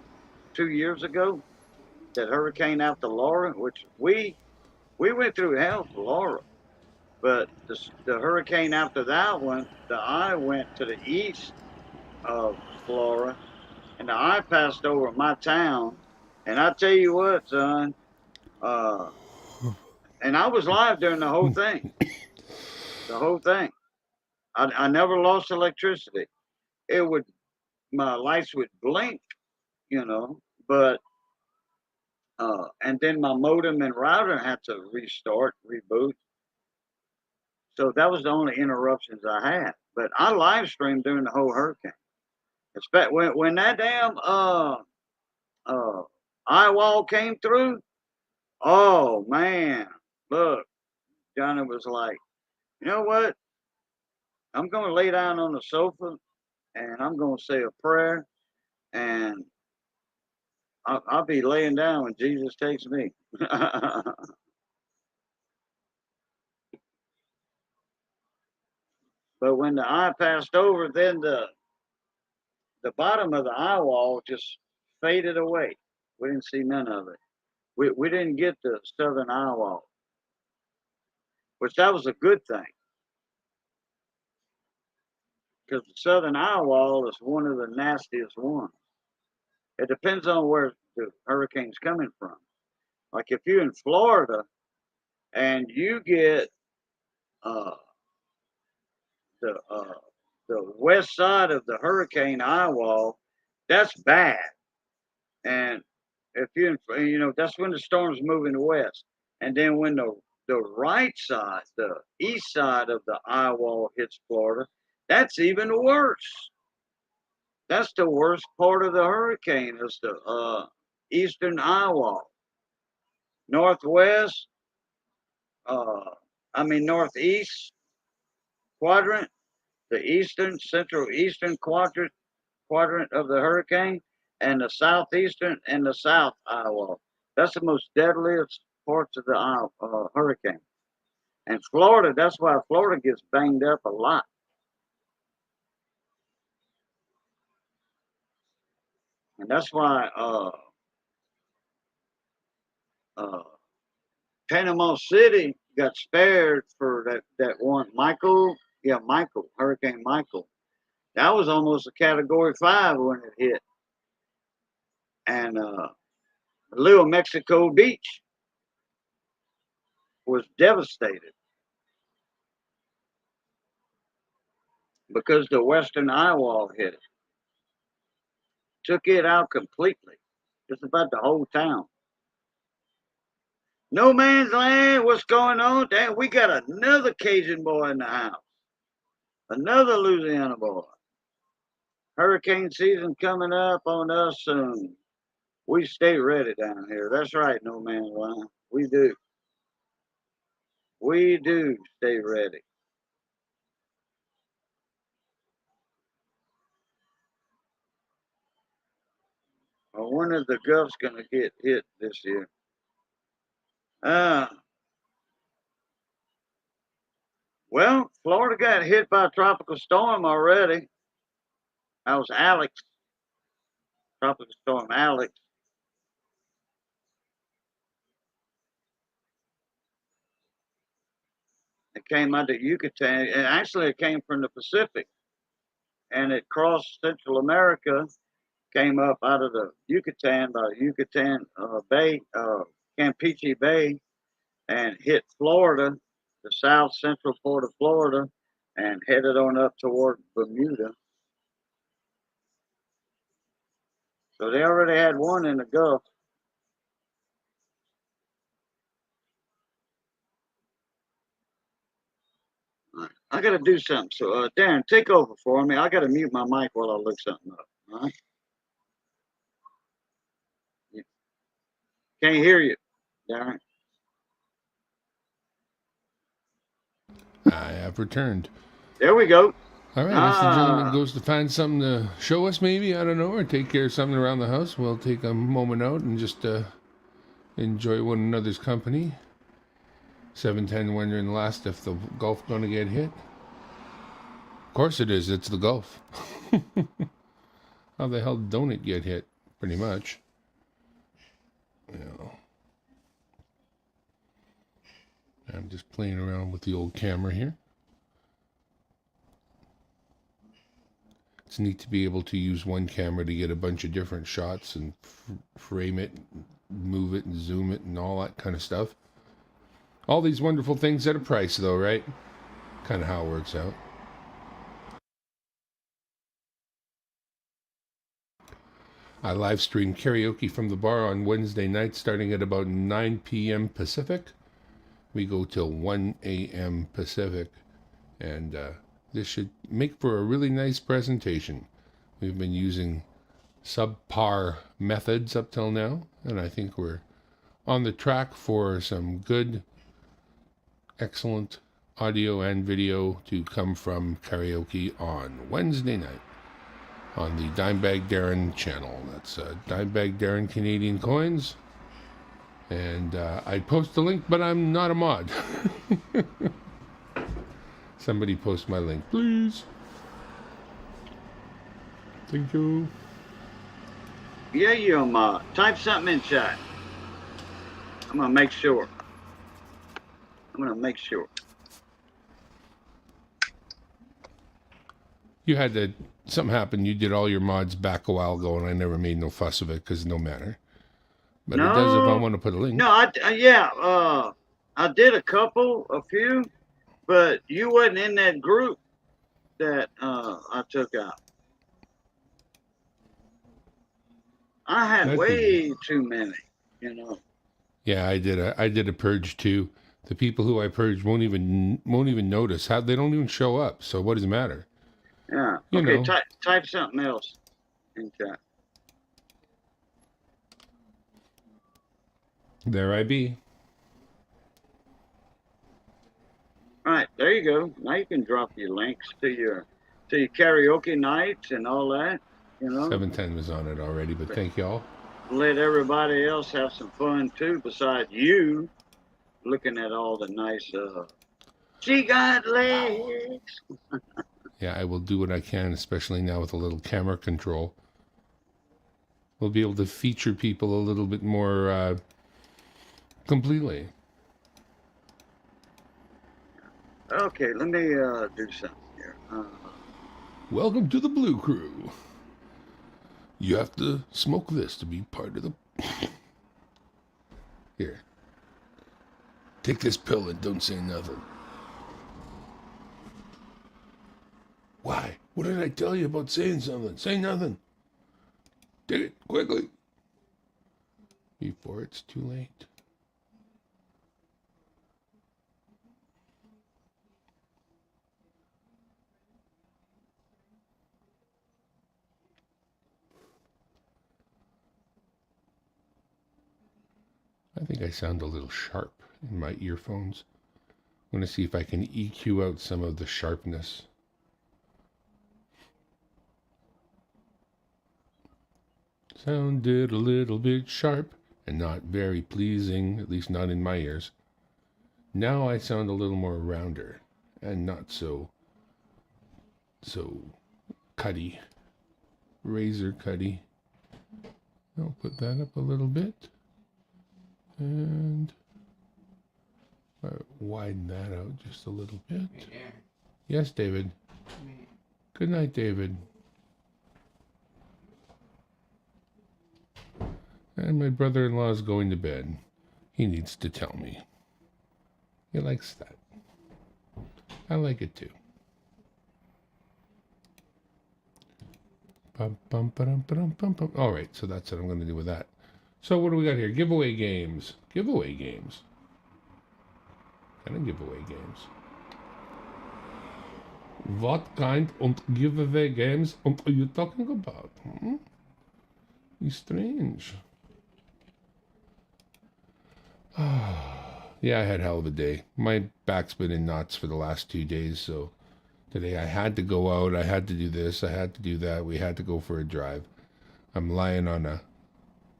2 years ago, that hurricane after Laura, which we went through hell for Laura. But the hurricane after that one, the eye went to the east of Florida, and the eye passed over my town. And I tell you what, son, and I was live during the whole thing. The whole thing. I never lost electricity. My lights would blink, but and then my modem and router had to reboot. So that was the only interruptions I had. But I live streamed during the whole hurricane. When that damn eye wall came through, oh man, look, Johnny was like, you know what? I'm gonna lay down on the sofa and I'm gonna say a prayer and I'll be laying down when Jesus takes me. But when the eye passed over, then the bottom of the eye wall just faded away. We didn't see none of it. We didn't get the southern eye wall, which that was a good thing. Because the southern eye wall is one of the nastiest ones. It depends on where the hurricane's coming from. Like if you're in Florida and you get uh, the west side of the hurricane eye wall, that's bad. And if that's when the storm's moving west. And then when the right side, the east side of the eye wall hits Florida, that's even worse. That's the worst part of the hurricane is the eastern eye wall. Northwest, northeast quadrant, the central eastern quadrant of the hurricane, and the southeastern and the south eye wall. That's the most deadliest parts of the hurricane. And Florida, that's why Florida gets banged up a lot. And that's why Panama City got spared for that one Hurricane Michael. That was almost a Category 5 when it hit. And Little Mexico Beach was devastated because the western eye wall hit it. Took it out completely. Just about the whole town. No man's land, what's going on? Damn, we got another Cajun boy in the house. Another Louisiana boy. Hurricane season coming up on us soon. We stay ready down here. That's right, no man's land. We do. We do stay ready. I wonder if the Gulf's going to get hit this year. Well, Florida got hit by a tropical storm already. That was Alex. Tropical storm Alex. It came out of Yucatan. And actually, it came from the Pacific. and it crossed Central America, came up out of the Yucatan by Yucatan Bay, Campeche Bay, and hit Florida, the south central port of Florida, and headed on up toward Bermuda. So they already had one in the Gulf. I got to do something. So, Darren, take over for me. I got to mute my mic while I look something up. All right? Can't hear you, Darren. I have returned. There we go. All right, as the gentleman goes to find something to show us, maybe, I don't know, or take care of something around the house, we'll take a moment out and just enjoy one another's company. 7:10 wondering last if the Gulf going to get hit. Of course it is. It's the Gulf. How the hell don't it get hit? Pretty much. You know. I'm just playing around with the old camera here. It's neat to be able to use one camera to get a bunch of different shots and frame it, move it and zoom it and all that kind of stuff. All these wonderful things at a price though, right? Kind of how it works out. I live stream karaoke from the bar on Wednesday night starting at about 9 p.m. Pacific. We go till 1 a.m. Pacific. And this should make for a really nice presentation. We've been using subpar methods up till now, and I think we're on the track for some good, excellent audio and video to come from karaoke on Wednesday night on the Dimebag Darren channel. That's Dimebag Darren Canadian Coins. And I post the link, but I'm not a mod. Somebody post my link, please. Thank you. Yeah, you're a mod. Type something in chat. I'm going to make sure. You had that, something happened, you did all your mods back a while ago, and I never made no fuss of it, because no matter. But no, it does if I want to put a link. No, I did a few, but you wasn't in that group that I took out. I had way too many, you know. Yeah, I did a purge too. The people who I purged won't even notice. They don't even show up. So what does it matter? Yeah. You okay. Know. Type something else in chat. There I be. All right, there you go. Now you can drop your links to your karaoke nights and all that. You know. 710 was on it already, but thank y'all. Let everybody else have some fun too, besides you looking at all the nice. She got legs. Yeah, I will do what I can, especially now with a little camera control. We'll be able to feature people a little bit more completely. Okay, let me do something here. Welcome to the Blue Crew. You have to smoke this to be part of the... Here. Take this pill and don't say nothing. Why? What did I tell you about saying something? Say nothing. Take it quickly. Before it's too late. I think I sound a little sharp in my earphones. I'm going to see if I can EQ out some of the sharpness. Sounded a little bit sharp and not very pleasing, at least not in my ears. Now I sound a little more rounder and not so cutty, razor cutty. I'll put that up a little bit and widen that out just a little bit. Hey, Yes, David. Good night, David. And my brother-in-law is going to bed. He needs to tell me. He likes that. I like it too. Bum, bum, ba-dum, ba-dum, bum, bum. All right, so that's what I'm going to do with that. So what do we got here? Giveaway games. Giveaway games. Kind of giveaway games. What kind of giveaway games are you talking about? It's strange. Yeah, I had a hell of a day. My back's been in knots for the last 2 days, so today I had to go out. I had to do this. I had to do that. We had to go for a drive. I'm lying on a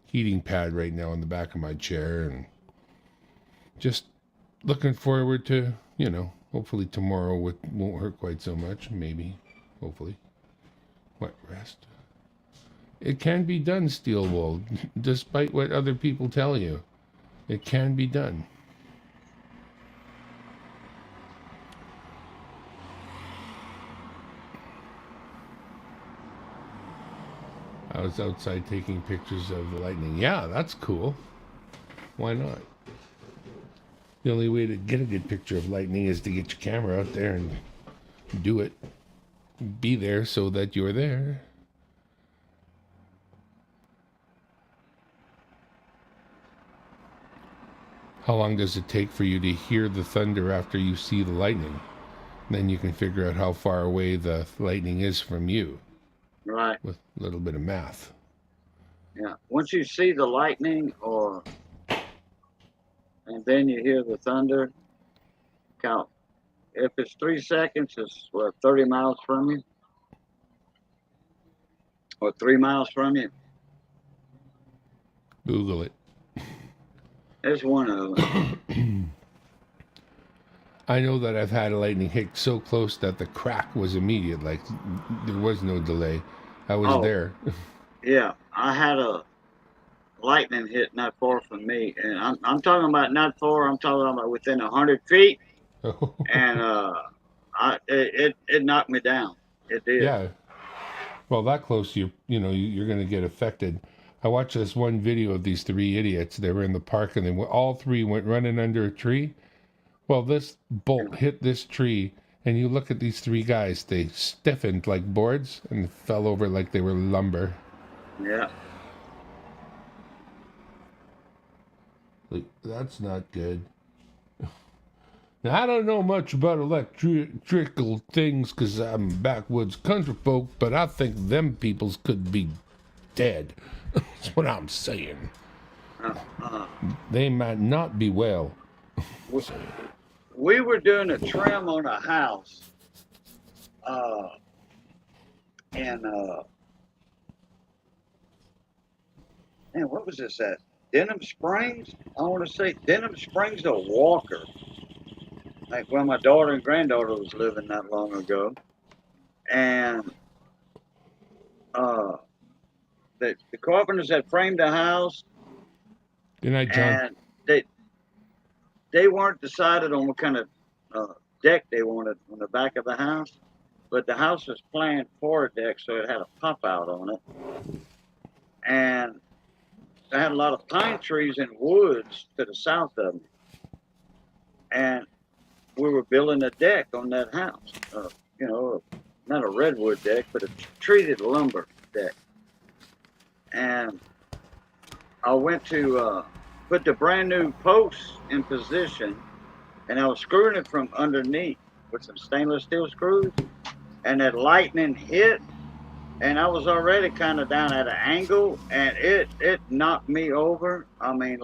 heating pad right now in the back of my chair and just looking forward to, hopefully tomorrow won't hurt quite so much. Maybe. Hopefully. What, rest? It can be done, Steelwool, despite what other people tell you. It can be done. I was outside taking pictures of the lightning. Yeah, that's cool. Why not? The only way to get a good picture of lightning is to get your camera out there and do it. Be there so that you're there. How long does it take for you to hear the thunder after you see the lightning? Then you can figure out how far away the lightning is from you. Right. With a little bit of math. Yeah. Once you see the lightning and then you hear the thunder, count. If it's 3 seconds, it's 30 miles from you? Or 3 miles from you? Google it. There's one of them. I know that I've had a lightning hit so close that the crack was immediate. Like, there was no delay. I was there. Yeah, I had a lightning hit not far from me. And I'm talking about not far, I'm talking about within 100 feet. And it knocked me down. It did. Yeah. Well, that close, you're going to get affected. I watched this one video of these 3 idiots. They were in the park, and all 3 went running under a tree. Well, this bolt hit this tree, and you look at these 3 guys. They stiffened like boards and fell over like they were lumber. Yeah. Like, that's not good. Now, I don't know much about electrical things because I'm backwoods country folk, but I think them peoples could be dead. That's what I'm saying. They might not be well. We were doing a trim on a house and man, what was this at? Denham Springs? I want to say Denham Springs or Walker. Like where my daughter and granddaughter was living not long ago. And the carpenters had framed the house. Good night, John. And they weren't decided on what kind of deck they wanted on the back of the house, but the house was planned for a deck, so it had a pop out on it. And they had a lot of pine trees and woods to the south of me. And we were building a deck on that house. Not a redwood deck, but a treated lumber deck. And I went to put the brand new posts in position, and I was screwing it from underneath with some stainless steel screws, and that lightning hit, and I was already kind of down at an angle, and it knocked me over. I mean,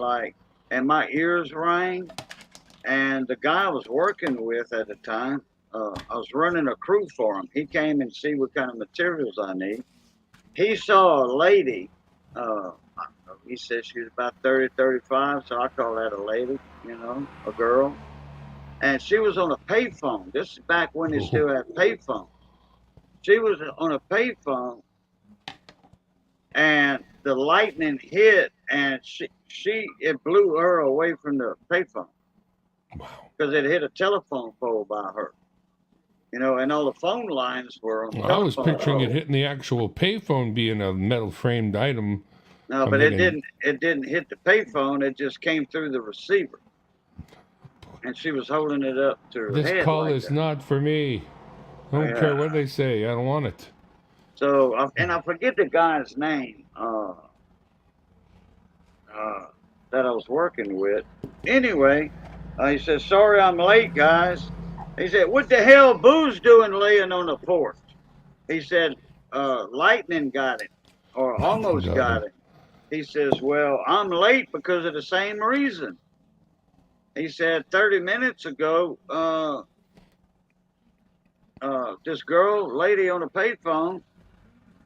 and my ears rang, and the guy I was working with at the time, I was running a crew for him. He came and see what kind of materials I need. He saw a lady, he said she was about 30, 35, so I call that a lady, a girl. And she was on a payphone. This is back when they still had payphones. She was on a payphone, and the lightning hit, and it blew her away from the payphone. Wow. Because it hit a telephone pole by her. You know, and all the phone lines were on the I was telephone picturing it pole. hitting the actual payphone being a metal framed item. No, I'm but it thinking- didn't hit the payphone. It just came through the receiver. And she was holding it up to her This head call like is that. not for me. I don't care what they say. I don't want it. So, and I forget the guy's name that I was working with. Anyway, he said, "Sorry, I'm late, guys." He said, "What the hell, Boo's doing laying on the porch?" He said, "Lightning got him, or almost got him." He says, "Well, I'm late because of the same reason." He said, 30 minutes ago, this lady on a payphone,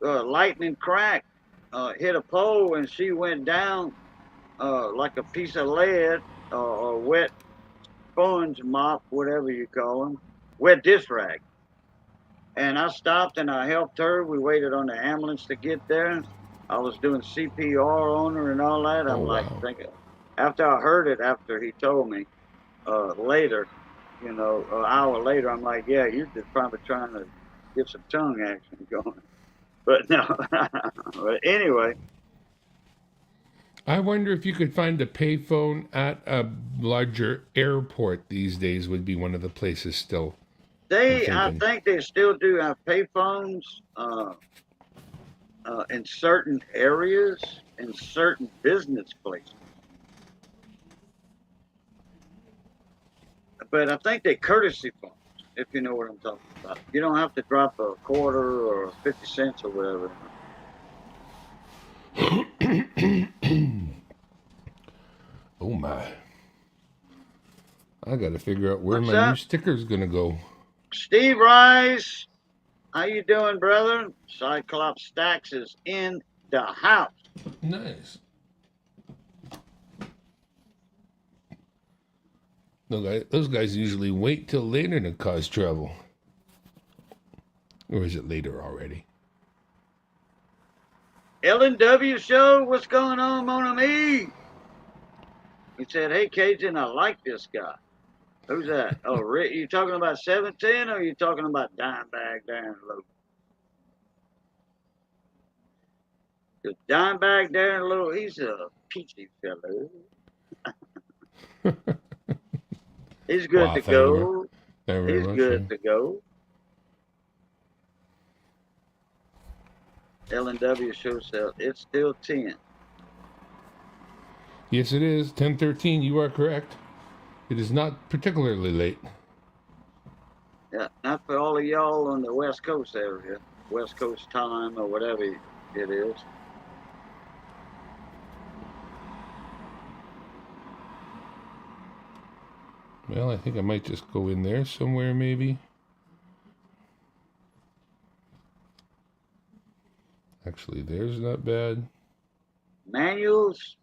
lightning crack, hit a pole and she went down like a piece of lead or wet sponge mop, whatever you call them, wet dish rag. And I stopped and I helped her. We waited on the ambulance to get there. I was doing CPR on her and all that. I'm like, thinking, after I heard it, after he told me later, you know, an hour later, I'm like, yeah, you're just probably trying to get some tongue action going. But no, but anyway. I wonder if you could find a payphone at a larger airport these days would be one of the places still. I think they still do have payphones in certain areas, in certain business places. But I think they courtesy phones, if you know what I'm talking about. You don't have to drop a quarter or 50 cents or whatever. Oh my. I gotta figure out where What's my up? new sticker's gonna go. Steve Rice, how you doing, brother? Cyclops Stacks is in the house. Nice. Those guys usually wait till later to cause trouble. Or is it later already? LNW show, what's going on, Mon ami? He said, "Hey, Cajun, I like this guy." Who's that? Oh, Rick, you talking about 710 or you talking about Dimebag Darren Lowe? Because Dimebag Darren Lowe, he's a peachy fellow. He's good Wow, to thank you go. very He's much, good yeah. to go. LNW show self, it's still 10. Yes, it is. 10:13. You are correct. It is not particularly late. Yeah, not for all of y'all on the West Coast area, West Coast time or whatever it is. Well, I think I might just go in there somewhere, maybe. Actually, there's not bad. Manuals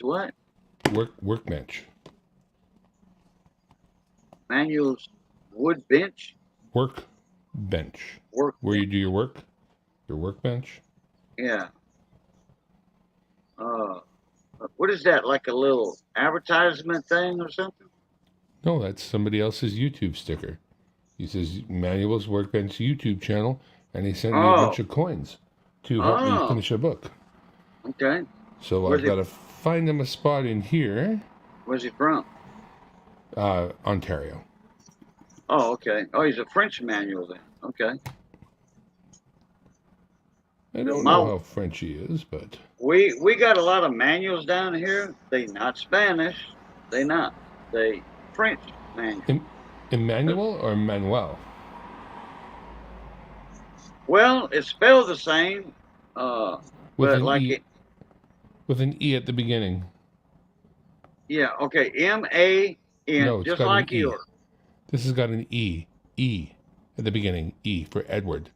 what? Workbench. Manuals wood bench? Workbench. Work. Where you do your work? Your workbench? Yeah. What is that? Like a little advertisement thing or something? No, that's somebody else's YouTube sticker. He says Manual's Workbench YouTube channel, and he sent me a bunch of coins to help me finish a book. Okay. So I've got to find him a spot in here. Where's he from? Ontario. Oh, okay. Oh, he's a French manual then. Okay. I don't know how French he is, but... We got a lot of manuals down here. They not Spanish. They not. They French manual. Emmanuel or Manuel? Well, it's spelled the same. With but an like E. it, With an E at the beginning. yeah, okay. M-A-N, No, it's just got like an E. yours. This has got an E. E at the beginning. E for Edward.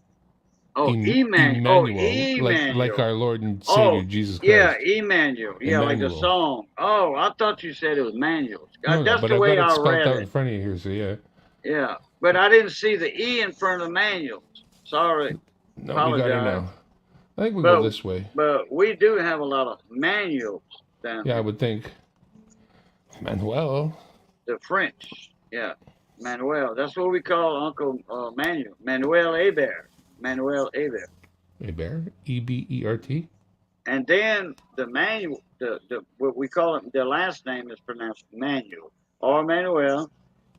Oh, Emmanuel. Oh, Emmanuel. Like our Lord and Savior, Jesus Christ. Yeah, Emmanuel. Yeah, like a Emmanuel. song. Oh, I thought you said it was manuals. No, That's but the I've way got it I spelled read out it. in front of you here, so yeah. Yeah, but I didn't see the E in front of manuals. Sorry. No, we got it Apologize. now. I think we'll go this way. But we do have a lot of manuals down Yeah, I here. would think. Manuel. The French. Yeah. Manuel. That's what we call Uncle Manuel. Manuel Hebert. Manuel Hebert. A bear? Ebert? And then the manual, the what we call it, the last name is pronounced Manuel or Manuel,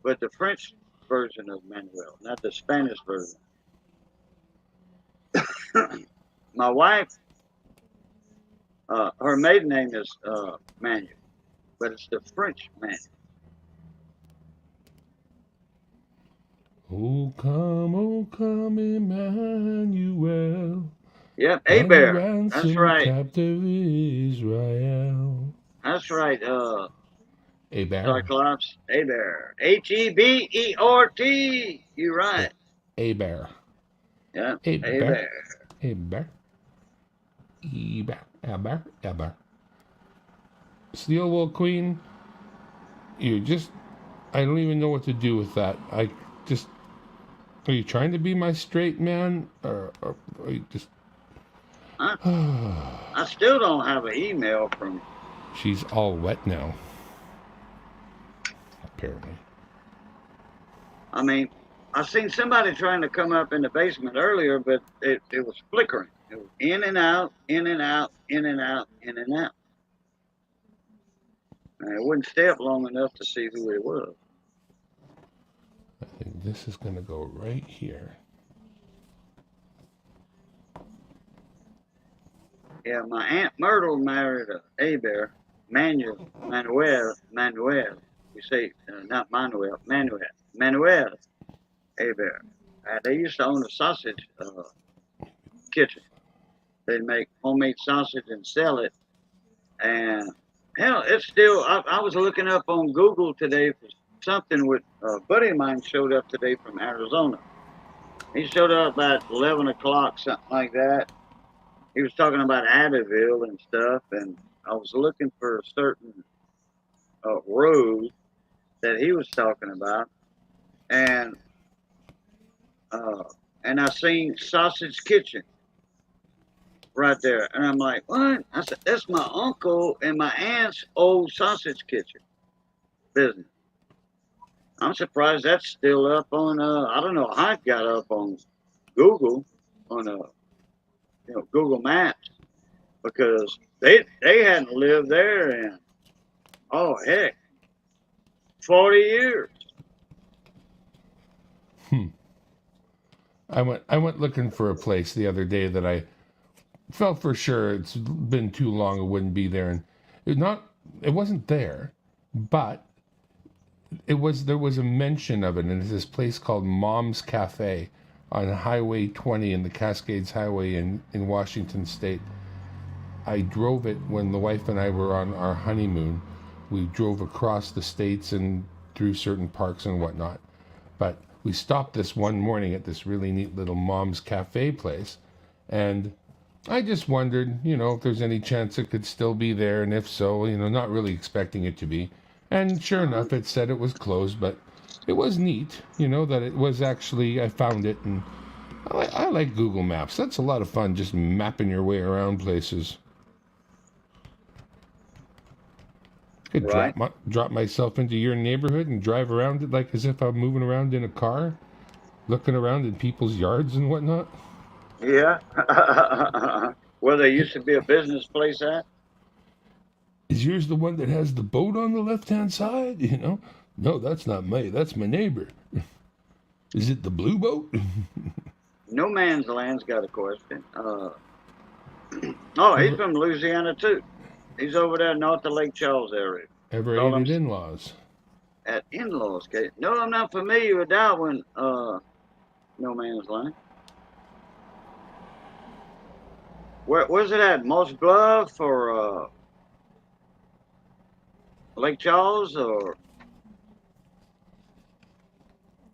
but the French version of Manuel, not the Spanish version. My wife, her maiden name is Manuel, but it's the French Manuel. Oh, come, Emmanuel. Yep, Thou Hebert. That's ransomed right. captive Israel. That's right. A bear. Cyclops Hebert. Hebert. You're right. A bear. Yeah, A bear. Hebert. A bear. A bear. Steel Wool Queen, you just, I don't even know what to do with that. Are you trying to be my straight man? Or are you just. I still don't have an email from. She's all wet now. Apparently. I mean, I seen somebody trying to come up in the basement earlier, but it was flickering. It was in and out, in and out, in and out, in and out. And it wouldn't stay up long enough to see who it was. I think this is going to go right here. Yeah, my Aunt Myrtle married a Hebert, Manuel. We say, not Manuel, Manuel Hebert. They used to own a sausage kitchen. They'd make homemade sausage and sell it. And hell, it's still, I was looking up on Google today for something with a buddy of mine showed up today from Arizona. He showed up about 11 o'clock, something like that. He was talking about Abbeville and stuff, and I was looking for a certain road that he was talking about, and I seen Sausage Kitchen right there, and I'm like, what? I said, that's my uncle and my aunt's old sausage kitchen business. I'm surprised that's still up on. I don't know how it got up on Google, on Google Maps, because they hadn't lived there in, oh heck, 40 years. I went looking for a place the other day that I felt for sure it's been too long it wouldn't be there, and it wasn't there, but there was a mention of it, and it's this place called Mom's Cafe on Highway 20 in the Cascades Highway in Washington State. I drove it when the wife and I were on our honeymoon. We drove across the states and through certain parks and whatnot. But we stopped this one morning at this really neat little Mom's Cafe place. And I just wondered, if there's any chance it could still be there. And if so, not really expecting it to be. And sure enough, it said it was closed, but it was neat, that it was actually, I found it. And I like Google Maps. That's a lot of fun, just mapping your way around places. I could drop myself into your neighborhood and drive around it like as if I'm moving around in a car, looking around in people's yards and whatnot. Yeah. Where there used to be a business place at. Is yours the one that has the boat on the left-hand side? No, that's not that's my neighbor. Is it the blue boat? No Man's Land's got a question. Oh, he's from Louisiana too. He's over there north of Lake Charles area. Ever ate at in-laws? At in-laws, okay. No, I'm not familiar with that one. No Man's Land. Where's it at? Moss Bluff or Lake Charles or?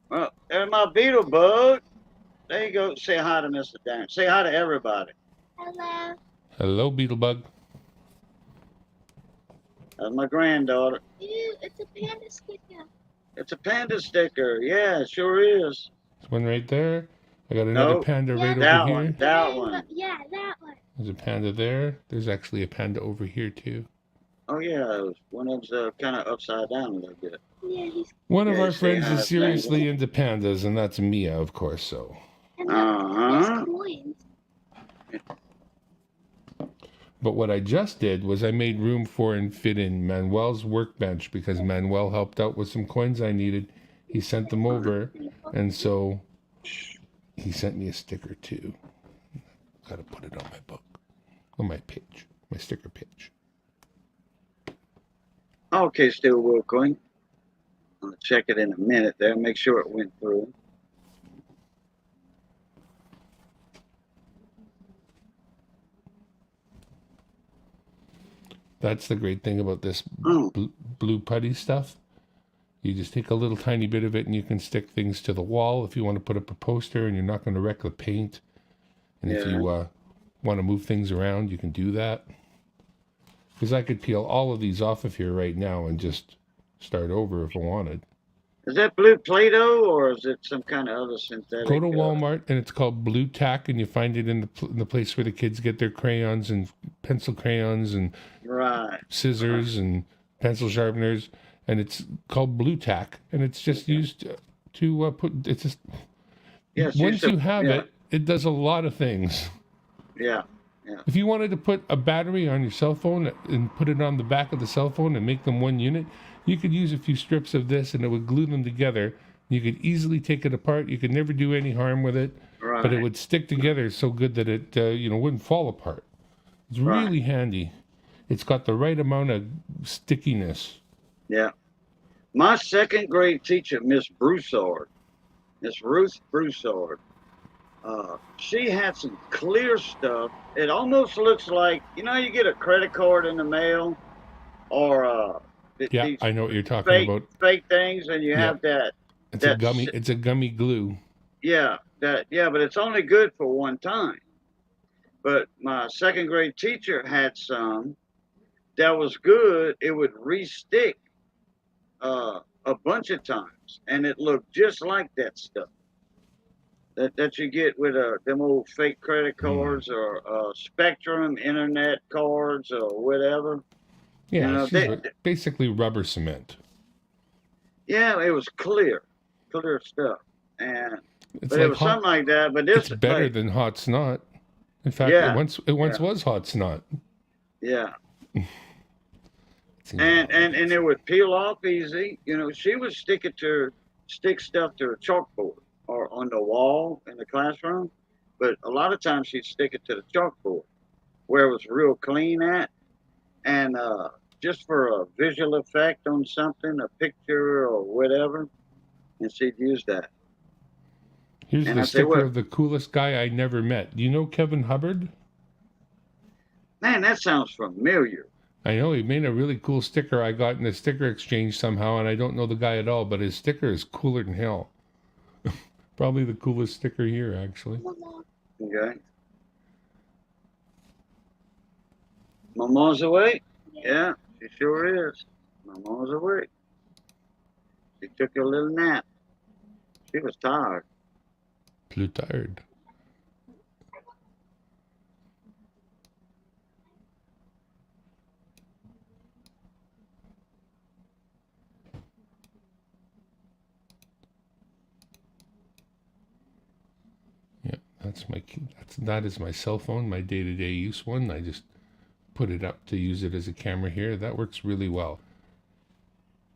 Well, there's my beetle bug. There you go. Say hi to Mr. Dan. Say hi to everybody. Hello. Hello, Beetlebug. That's my granddaughter. Ew, it's a panda sticker. It's a panda sticker. Yeah, it sure is. This one right there. I got another panda right that over one, here. That one. Yeah, that one. There's a panda there. There's actually a panda over here too. Oh yeah, it was, one of them's kind of upside down a little bit. Yeah, he's One of Yeah, our you see friends how is it's seriously into pandas, and that's Mia, of course. So, and Uh-huh. there's coins. but what I just did was I made room for and fit in Manuel's workbench because Manuel helped out with some coins I needed. He sent them over, and so he sent me a sticker too. Got to put it on my book, on my page, my sticker page. Okay, still working. I'll check it in a minute there. Make sure it went through. That's the great thing about this Oh, blue putty stuff. You just take a little tiny bit of it and you can stick things to the wall if you want to put up a poster and you're not going to wreck the paint. And if Yeah. you want to move things around, you can do that. Because I could peel all of these off of here right now and just start over if I wanted. is that blue Play-Doh or is it some kind of other synthetic? Go to Walmart and it's called Blue Tack, and you find it in the place where the kids get their crayons and pencil crayons and Right. scissors and pencil sharpeners, and it's called Blue Tack, and it's just used to put. It's just Yes. once you have it does a lot of things. Yeah. If you wanted to put a battery on your cell phone and put it on the back of the cell phone and make them one unit, you could use a few strips of this and it would glue them together. You could easily take it apart. You could never do any harm with it, Right. but it would stick together so good that it wouldn't fall apart. It's Right. really handy. It's got the right amount of stickiness. Yeah. My second grade teacher, Miss Broussard, Miss Ruth Broussard, she had some clear stuff. It almost looks like, you get a credit card in the mail or Yeah, these I know what you're talking about. fake things, and you Yeah. have that. It's a that's- gummy. It's a gummy glue. Yeah, but it's only good for one time. But my second grade teacher had some that was good. It would re-stick a bunch of times, and it looked just like that stuff that you get with them old fake credit cards or Spectrum internet cards or whatever. Yeah, You know, it's basically rubber cement. Yeah, it was clear stuff, and It's but it like was hot. something like that. But this It's better like, than hot snot. In fact, Yeah, it once was hot snot. yeah. It's And it would peel off easy. She would stick stuff to a chalkboard or on the wall in the classroom, but a lot of times she'd stick it to the chalkboard where it was real clean at, and just for a visual effect on something, a picture or whatever, and she'd use that. Here's and the I tell you sticker what- of the coolest guy I never met. Do you know Kevin Hubbard? Man, that sounds familiar. I know he made a really cool sticker I got in a sticker exchange somehow, and I don't know the guy at all, but his sticker is cooler than hell. Probably the coolest sticker here, actually. Mama. Okay. Mama's awake? Yeah, she sure is. Mama's awake. She took a little nap. She was tired. Too tired. Yeah, that is my cell phone, my day-to-day use one. I just put it up to use it as a camera here. That works really well.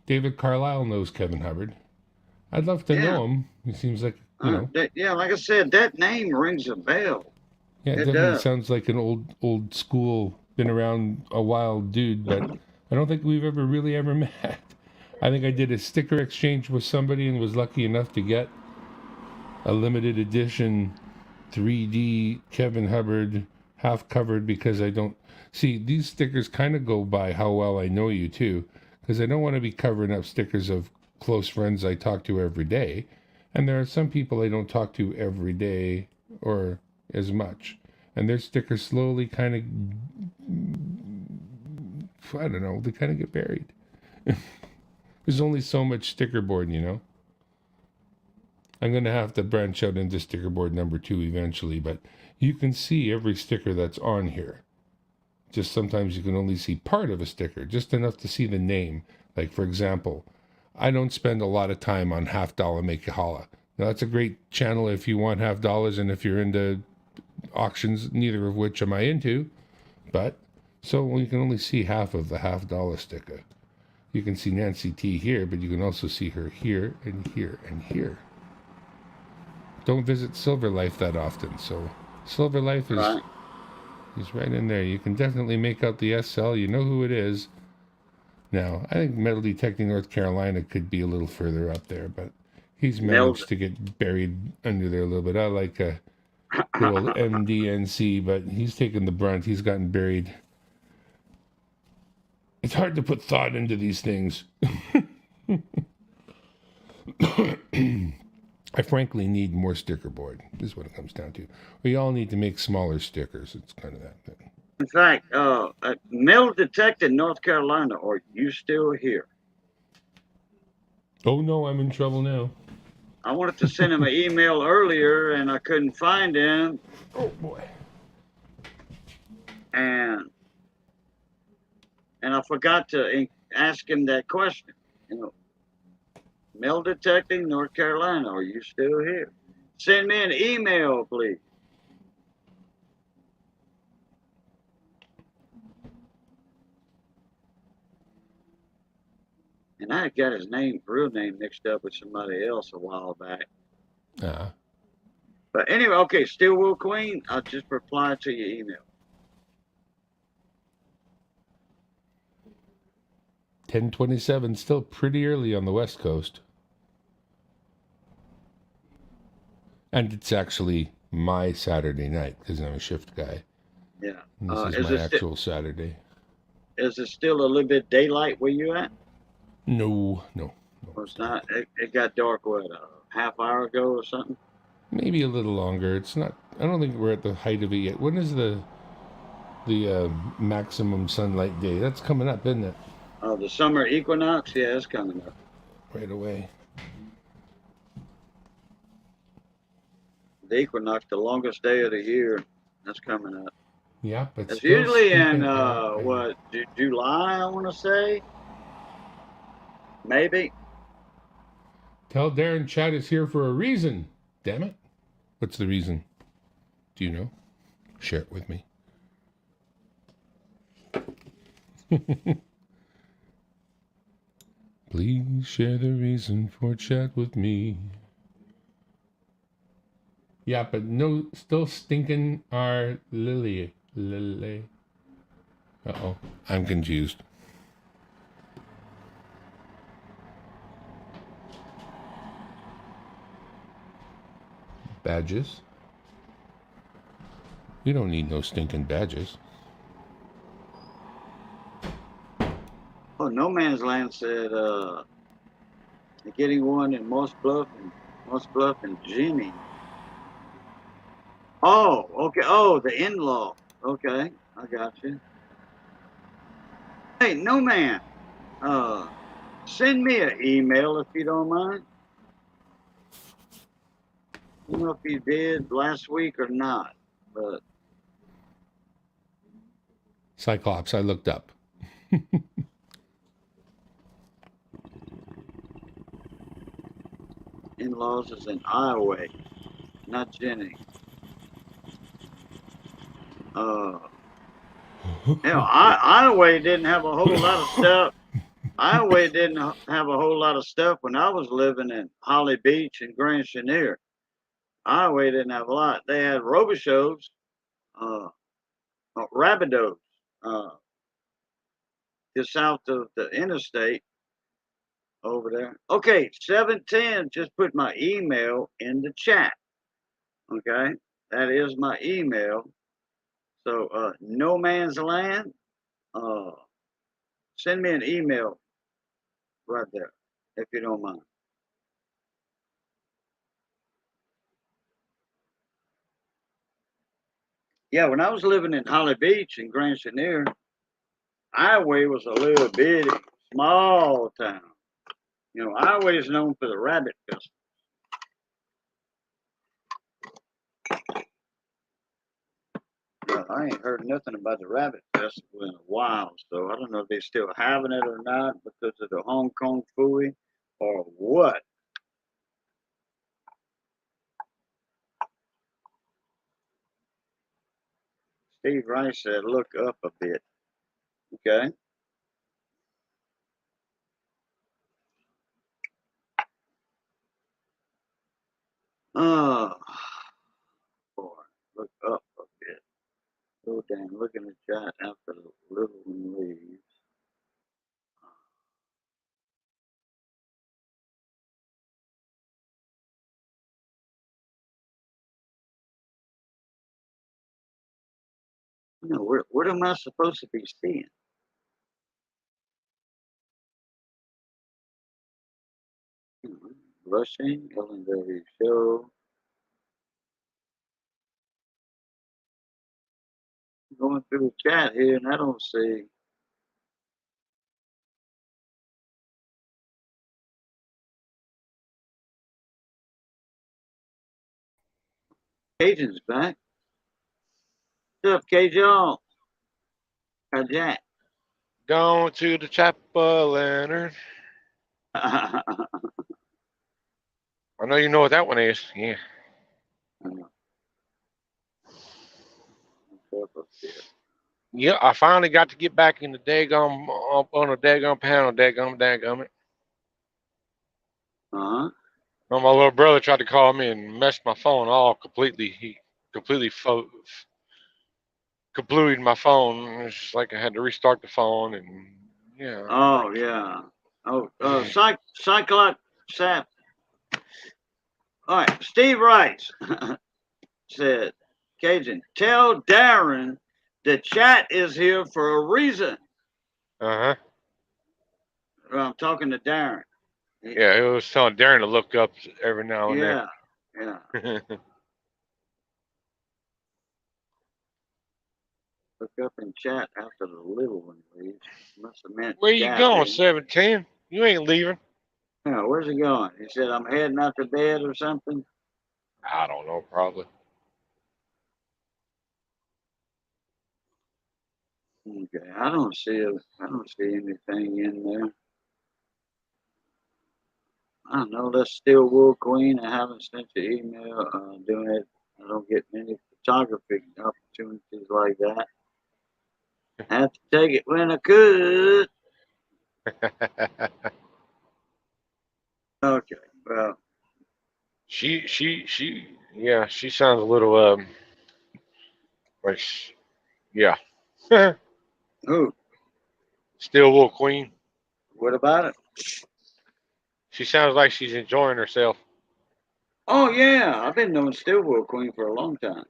David Carlisle knows Kevin Hubbard. I'd love to Yeah. know him. He seems like, Yeah, like I said, that name rings a bell. yeah, It definitely does. sounds like an old school, been around a while dude, but I don't think we've ever met. I think I did a sticker exchange with somebody and was lucky enough to get a limited edition 3D Kevin Hubbard half covered because I don't see these stickers kind of go by how well I know you too, because I don't want to be covering up stickers of close friends I talk to every day. And there are some people I don't talk to every day or as much. And their stickers slowly kind of, I don't know, they kind of get buried. There's only so much sticker board, I'm going to have to branch out into sticker board number 2 eventually, but you can see every sticker that's on here. Just sometimes you can only see part of a sticker, just enough to see the name. Like, for example, I don't spend a lot of time on Half Dollar Make You Holla. Now, that's a great channel if you want $half, and if you're into auctions, neither of which am I into. But, so you can only see half of the $half sticker. You can see Nancy T here, but you can also see her here and here and here. Don't visit Silver Life that often, so Silver Life is Right. He's right in there. You can definitely make out the SL. You know who it is. Now, I think Metal Detecting North Carolina could be a little further up there, but he's managed to get buried under there a little bit. I like the old MDNC, but he's taken the brunt. He's gotten buried. It's hard to put thought into these things. I frankly need more sticker board, is what it comes down to. We all need to make smaller stickers. It's kind of that thing. In fact, Metal Detected North Carolina, are you still here? Oh no, I'm in trouble now. I wanted to send him an email earlier and I couldn't find him. Oh boy. And I forgot to ask him that question. You know, Metal Detecting North Carolina, are you still here? Send me an email, please. And I got his real name mixed up with somebody else a while back. But anyway, okay, Stillwell Queen, I'll just reply to your email. 10:27, still pretty early on the West Coast. And it's actually my Saturday night because I'm a shift guy. Yeah. And this is my actual Saturday. Is it still a little bit daylight where you at? No. Or it's not. It got dark, what, a half hour ago or something? Maybe a little longer. It's not. I don't think we're at the height of it yet. When is the maximum sunlight day? That's coming up, isn't it? The summer equinox, yeah, it's coming up. Right away. The equinox, the longest day of the year, that's coming up. Yeah, but It's still usually in stinking July, I want to say. Maybe. Tell Darren Chad is here for a reason. Damn it. What's the reason? Do you know? Share it with me. Please share the reason for chat with me. Yeah, but no, still stinking our Lily. Uh-oh, I'm confused. Badges? We don't need no stinking badges. Oh, No Man's Land said they're getting one in Moss Bluff and Jimmy. Oh, okay. Oh, the in-law. Okay, I got you. Hey, No Man, send me an email if you don't mind. I don't know if you did last week or not, but Cyclops, I looked up. in-laws is in Iowa, not Jenny. Iowa didn't have a whole lot of stuff. Iowa didn't have a whole lot of stuff when I was living in Holly Beach and Grand Chenier. Iowa didn't have a lot. They had Robichaux, Rabideaux, just south of the interstate over there. Okay, 710, just put my email in the chat. Okay, that is my email. So, No Man's Land, send me an email right there, if you don't mind. Yeah, when I was living in Holly Beach in Grand Chenier, Iowa was a little bitty, small town. You know, Iowa is known for the rabbit festival. I ain't heard nothing about the Rabbit Festival in a while, so I don't know if they still having it or not because of the Hong Kong Phooey or what. Steve Rice said, look up a bit. Okay. Oh, boy, look up a bit. Go down, look in the chat after the little one leaves. You know, what am I supposed to be seeing? Rushing, Ellen Berry Show. Going through the chat here, and I don't see. Cajun's back. What's up, Cajun? Jack. Going to the chapel, Leonard. I know you know what that one is. Yeah. Yeah, I finally got to get back in the daggum on a daggum panel, daggum it. Uh-huh. Well, my little brother tried to call me and messed my phone all completely. He completely completed my phone. It's just like I had to restart the phone, and yeah. Oh, yeah. Oh, Cyclops Sap. All right, Steve Rice said, Cajun, tell Darren the chat is here for a reason. Uh-huh. Well, I'm talking to Darren. Yeah, it was telling Darren to look up every now and Yeah. then. Look up in chat after the little one leaves. Must have meant Where you chat, going, didn't 17? You ain't leaving. he? Yeah, where's he going? He said, I'm heading out to bed or something. I don't know, probably. Okay, I don't see anything in there. I don't know. That's still Wool Queen. I haven't sent you email doing it. I don't get many photography opportunities like that. I have to take it when I could. Okay, well, yeah, she sounds a little, like, yeah. who? Steel Wool Queen. What about it? She sounds like she's enjoying herself. Oh yeah, I've been knowing Still Wool Queen for a long time.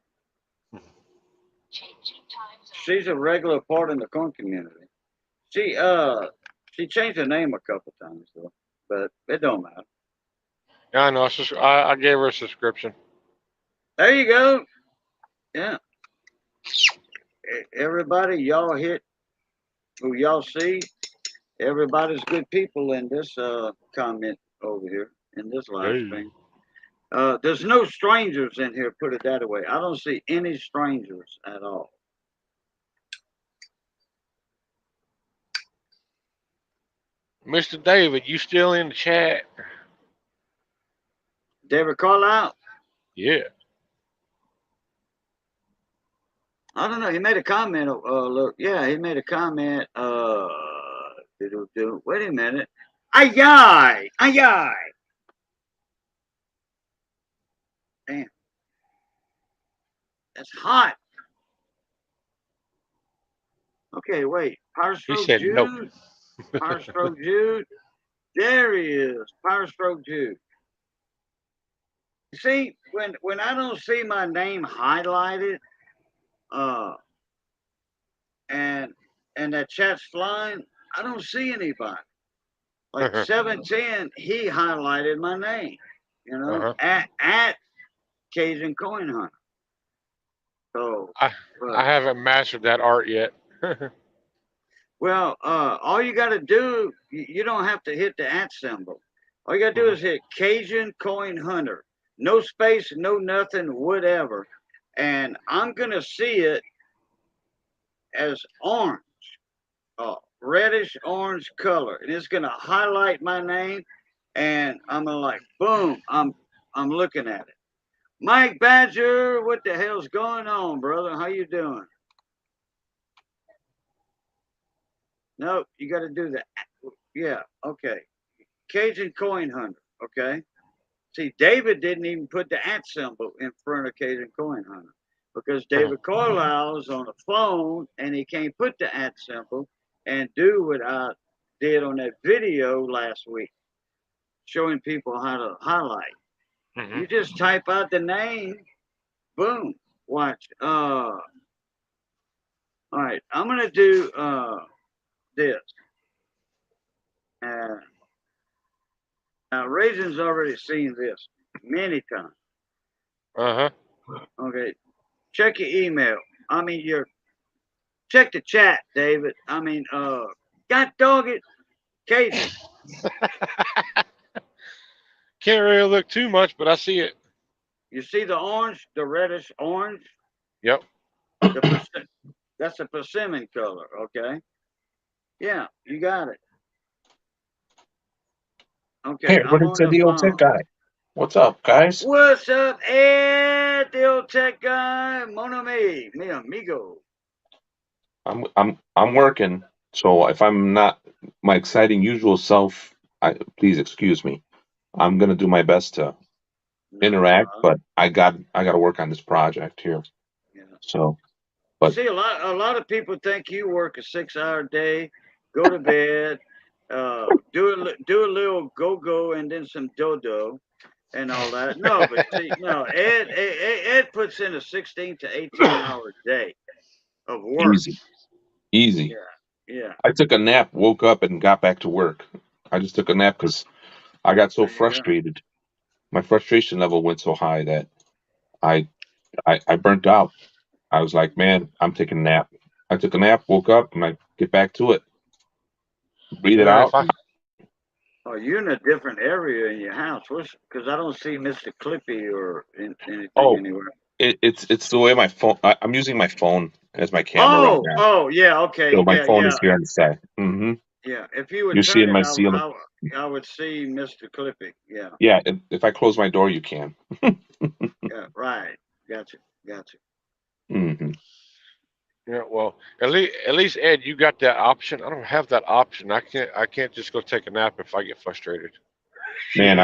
She's a regular part in the corn community. She changed her name a couple times though, but it don't matter. Yeah, I know. I gave her a subscription. There you go. Yeah. Everybody, y'all hit who y'all see. Everybody's good people in this comment over here in this live stream. There's no strangers in here, put it that way. I don't see any strangers at all. Mr. David, you still in the chat? David Carlisle? Yeah. I don't know. He made a comment. Look, yeah, he made a comment. Wait a minute. Ay, ay. Damn. That's hot. Okay, wait. Power He Stroke said Jude. nope. Power Stroke Jude. There he is. Power Stroke Jude. See, when I don't see my name highlighted, and that chat's flying, I don't see anybody. Like 710, he highlighted my name, you know, at Cajun Coin Hunter. So I haven't mastered that art yet. well, all you got to do, you don't have to hit the @ symbol. All you got to do is hit Cajun Coin Hunter. No space, no nothing, whatever. And I'm going to see it as orange, reddish orange color, and it's gonna highlight my name, and I'm gonna like boom. I'm looking at it. Mike Badger, what the hell's going on, brother? How you doing? No, you got to do that. Yeah, okay. Cajun Coin Hunter, okay. See, David didn't even put the @ symbol in front of Cajun Coin Hunter because David Carlisle's on the phone and he can't put the @ symbol and do what I did on that video last week, showing people how to highlight. Mhm. You just type out the name, boom. Watch. All right, I'm gonna do this. Now, Raisin's already seen this many times. Uh-huh. Okay, check your email. I mean, check the chat, David. I mean, God dog it, Casey. Can't really look too much, but I see it. You see the orange, the reddish orange? Yep. That's a persimmon color, okay? Yeah, you got it. Okay, Hey, I'm what on is the the old phone. tech guy? What's up, guys? What's up, Ed, the old tech guy? Mon ami, mi amigo. I'm working, so if I'm not my exciting usual self, please excuse me. I'm gonna do my best to interact, but I gotta work on this project here. Yeah. So, You but see, a lot of people think you work a 6-hour day, go to bed, do a little go, and then some dodo and all that. No, but see, no, Ed puts in a 16 to 18-hour day of work. easy. Yeah. I took a nap, woke up, and got back to work. I just took a nap because I got so There you go. frustrated. My frustration level went so high that I I burnt out. I was like, man, I'm taking a nap. I took a nap, woke up, and I get back to it. Breathe it Yeah, out. if I Oh, you're in a different area in your house. Because I don't see Mr. Clippy or anything Oh, anywhere. it's the way my phone. I'm using my phone as my camera right now. Oh, yeah, okay, So my phone yeah. is here on the side. Yeah, if you would You're turn seeing it, my ceiling. I would see Mr. Clippy. Yeah, Yeah, if I close my door, you can. yeah, right. Gotcha. Hmm. Yeah, well, at least Ed, you got that option. I don't have that option. I can't just go take a nap if I get frustrated. Man,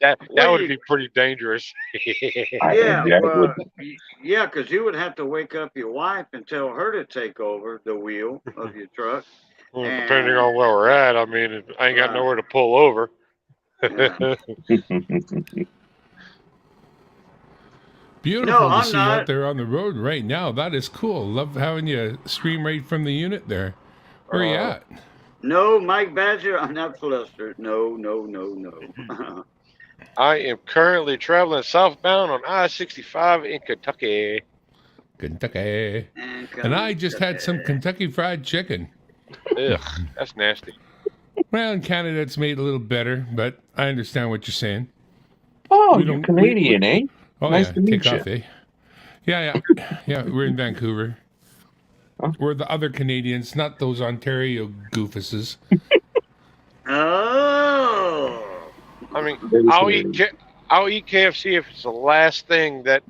that Well, would be pretty dangerous. yeah, yeah, it well, would. yeah, because you would have to wake up your wife and tell her to take over the wheel of your truck. Well, depending And on where we're at, I mean, I ain't got right, nowhere to pull over. yeah. Beautiful to I'm see you out not. there on the road right now. That is cool. Love having you stream right from the unit there. Where are you at? No, Mike Badger, I'm not flustered. No. I am currently traveling southbound on I-65 in Kentucky. Kentucky. And And I just had some Kentucky Fried Chicken. Ugh, that's nasty. Well, in Canada, it's made a little better, but I understand what you're saying. Oh, We you're don't- Canadian, eh? Oh, Nice yeah. to meet Take you. off, eh? Yeah. Yeah, we're in Vancouver. Huh? We're the other Canadians, not those Ontario goofuses. Oh. I mean, That is I'll hilarious. eat KFC if it's the last thing that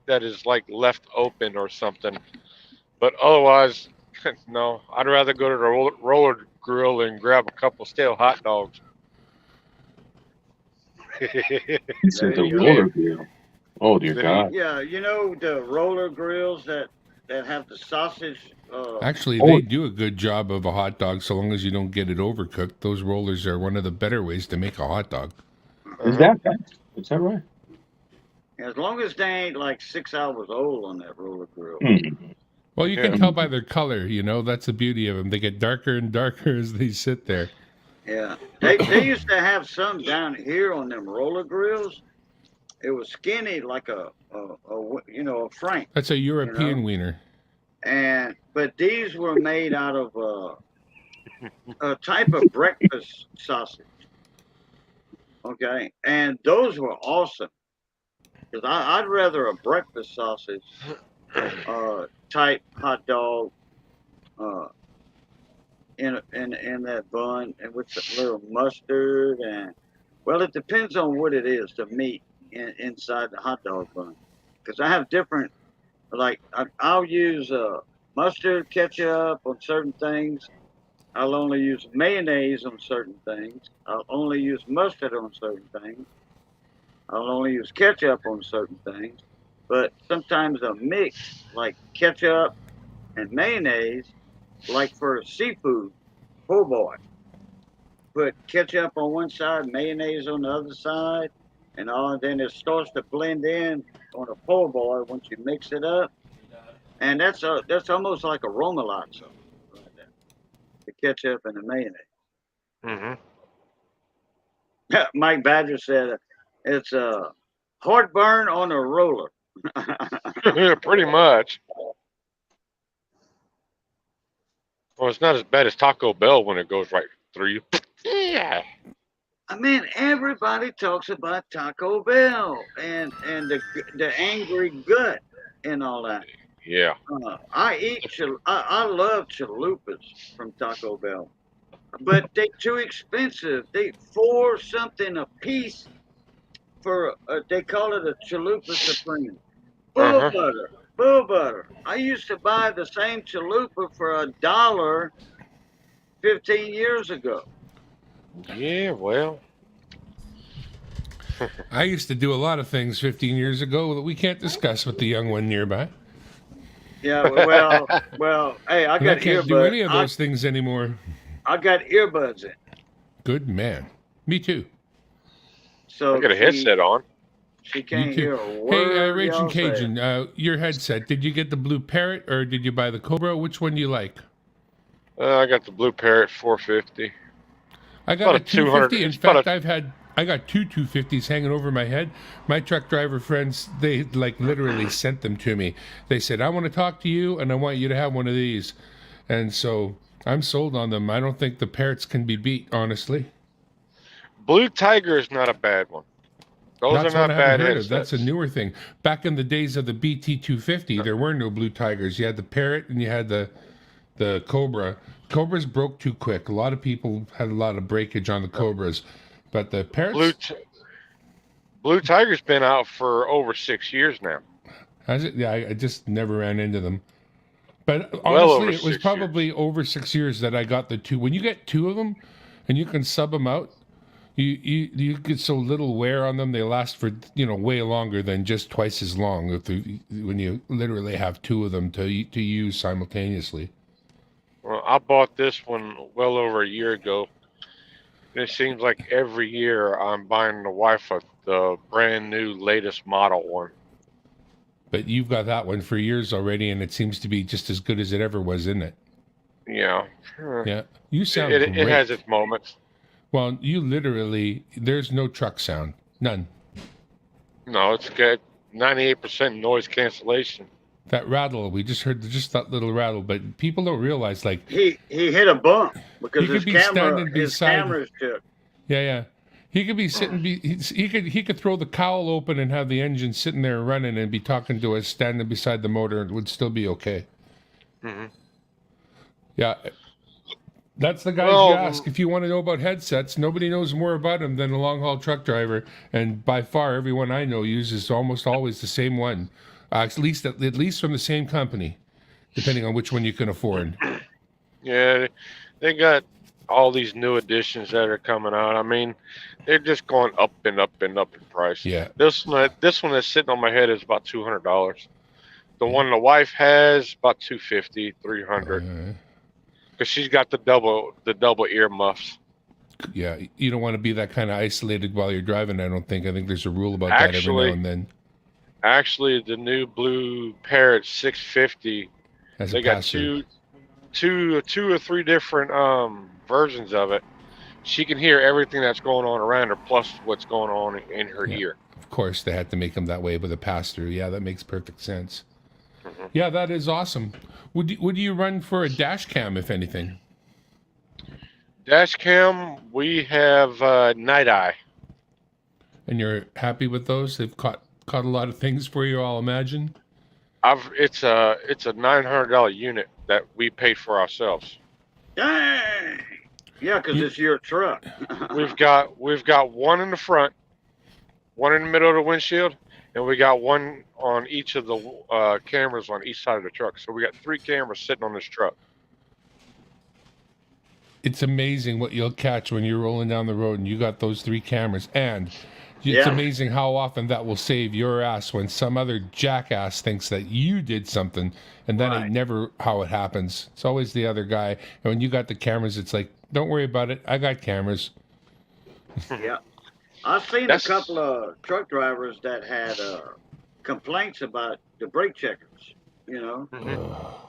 is like left open or something. But otherwise, no. I'd rather go to the roller grill and grab a couple stale hot dogs. He said There the you go. roller grill. Oh dear Yeah. God. Yeah, you know the roller grills that have the sausage. Actually, Oh. they do a good job of a hot dog so long as you don't get it overcooked. Those rollers are one of the better ways to make a hot dog. Is that right? As long as they ain't like 6 hours old on that roller grill. Well, you Yeah. can tell by their color, that's the beauty of them. They get darker and darker as they sit there. Yeah, they used to have some down here on them roller grills. It was skinny like a frank, That's a European wiener. but these were made out of a type of breakfast sausage. Okay, and those were awesome because I'd rather a breakfast sausage type hot dog in that bun, and with a little mustard, and well, it depends on what it is, the meat inside the hot dog bun, because I have different, like I'll use mustard, ketchup on certain things. I'll only use mayonnaise on certain things. I'll only use mustard on certain things. I'll only use ketchup on certain things. But sometimes a mix like ketchup and mayonnaise, like for seafood, po' boy, put ketchup on one side, mayonnaise on the other side, and all. Then it starts to blend in on a po' boy once you mix it up, and that's almost like a romalazo, right there. The ketchup and the mayonnaise. Hmm. Mike Badger said it's a heartburn on a roller. Pretty much. Well, it's not as bad as Taco Bell when it goes right through you. Yeah. I mean, everybody talks about Taco Bell and the angry gut and all that. Yeah. I love chalupas from Taco Bell, but they too expensive. They four something a piece for they call it a chalupa supreme. Bull Uh-huh. butter, bull butter. I used to buy the same chalupa for $1 15 years ago. Yeah, well. I used to do a lot of things 15 years ago that we can't discuss with the young one nearby. Yeah, well. Hey, I And I got can't do any of earbuds. those things anymore. I got earbuds in, Good man. Me too. so I got a headset on. She Me can't hear too. a Hey, word Raging y'all say. Cajun, your headset, did you get the Blue Parrot or did you buy the Cobra? Which one do you like? I got the Blue Parrot 450. I About got a a 250. 200 In it's about fact, I got two 250s hanging over my head. My truck driver friends, they like literally sent them to me. They said, I want to talk to you and I want you to have one of these. And so I'm sold on them. I don't think the Parrots can be beat, honestly. Blue Tiger is not a bad one. Those That's are one not I bad haven't heard of. headsets. That's a newer thing. Back in the days of the BT 250, there were no Blue Tigers. You had the Parrot and you had the Cobra. Cobras broke too quick. A lot of people had a lot of breakage on the Cobras. But the Parrots, Blue Tiger's been out for over 6 years now. has it? Yeah, I just never ran into them. But Well over honestly, it was 6 probably years. over 6 years that I got the two. When you get two of them and you can sub them out, you get so little wear on them. They last for way longer than just twice as long when you literally have two of them to use simultaneously. Well, I bought this one well over a year ago. And it seems like every year I'm buying the wife the brand new latest model one. But you've got that one for years already, and it seems to be just as good as it ever was, isn't it? Yeah. Yeah, you sound It great. has its moments. Well, you literally, there's no truck sound, none. No, it's got 98% noise cancellation. That rattle, we just heard just that little rattle, but people don't realize, like, He hit a bump because He could be standing his beside- camera's shook. yeah, he could be sitting, he could throw the cowl open and have the engine sitting there running and be talking to us standing beside the motor, and it would still be okay. Hmm. Yeah. That's the guys Well, you ask if you want to know about headsets. Nobody knows more about them than a long haul truck driver, and by far everyone I know uses almost always the same one, at least from the same company, depending on which one you can afford. Yeah, they got all these new editions that are coming out. I mean, they're just going up and up and up in price. Yeah, This one that's sitting on my head is about $200. The one the wife has about 250, 300. Because she's got the double ear muffs. yeah. You don't want to be that kind of isolated while you're driving. I don't think. I think there's a rule about that every Actually- now and then. Actually, the new Blue Parrot 650, As a they got passer. two or three different versions of it. She can hear everything that's going on around her, plus what's going on in her Yeah. ear. Of course, they had to make them that way with a pass-through. Yeah, that makes perfect sense. Mhm. Yeah, that is awesome. Would you run for a dash cam, if anything? Dash cam, we have Night Eye. And you're happy with those? They've caught a lot of things for you, I'll imagine. It's a $900 unit that we paid for ourselves. Dang. Yeah, because You- it's your truck. We've got one in the front, one in the middle of the windshield, and we got one on each of the cameras on each side of the truck. So we got 3 cameras sitting on this truck. It's amazing what you'll catch when you're rolling down the road and you got those 3 cameras. And it's Yeah. amazing how often that will save your ass when some other jackass thinks that you did something, and that Right. ain't never how it happens. It's always the other guy. And when you got the cameras, it's like, don't worry about it. I got cameras. Yeah. I've seen That's- a couple of truck drivers that had complaints about the brake checkers. You know,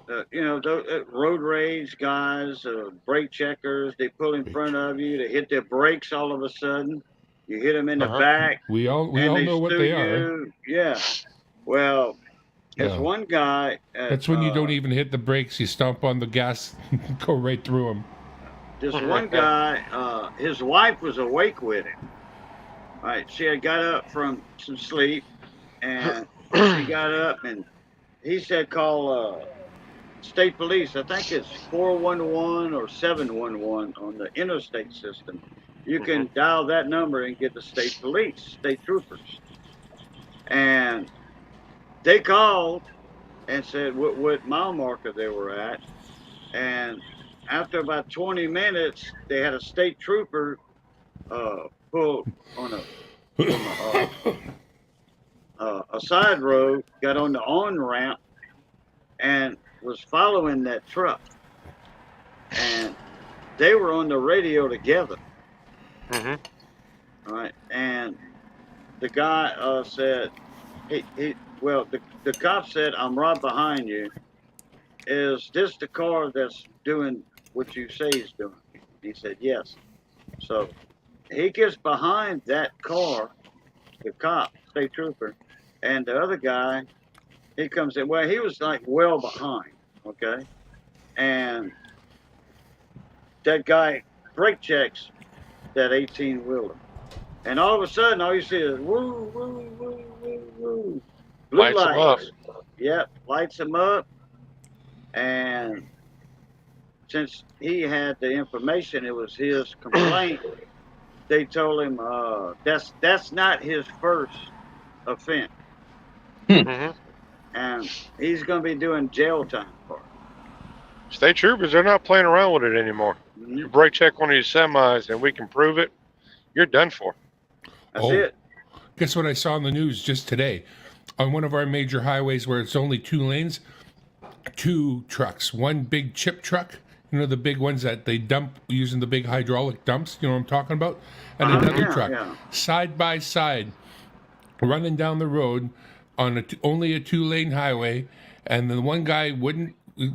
the road rage guys, brake checkers. They pull in front of you. They hit their brakes all of a sudden. You hit them in the Uh-huh. back. We all and know what stew they are. you. Yeah. Well, there's Yeah. one guy. That's when you don't even hit the brakes. You stomp on the gas, go right through them. This one guy, his wife was awake with him. Right, she had got up from some sleep, and she got up, and he said, "Call state police." I think it's 411 or 711 on the interstate system. You can dial that number and get the state police, state troopers. And they called and said what mile marker they were at, and after about 20 minutes, they had a state trooper pull on a side road, got on the on ramp, and was following that truck. And they were on the radio together, right? And the guy said, the cop said, "I'm right behind you. Is this the car that's doing what you say he's doing?" He said, "Yes." So he gets behind that car, the cop, state trooper, and the other guy, he comes in. Well, he was like well behind, okay? And that guy brake checks that 18-wheeler. And all of a sudden, all you see is woo, woo, woo, woo, woo. Blue Lights 'em up. Yep, lights him up. And since he had the information, it was his complaint. They told him that's not his first offense, and he's going to be doing jail time for it. State troopers, they're not playing around with it anymore. You brake check one of these semis and we can prove it, you're done for. That's Oh. it. Guess what I saw on the news just today? On one of our major highways where it's only 2 lanes, 2 trucks. One big chip truck, you know, the big ones that they dump using the big hydraulic dumps, you know what I'm talking about? And another Yeah, truck, yeah. side by side, running down the road on only a 2-lane highway. And the one guy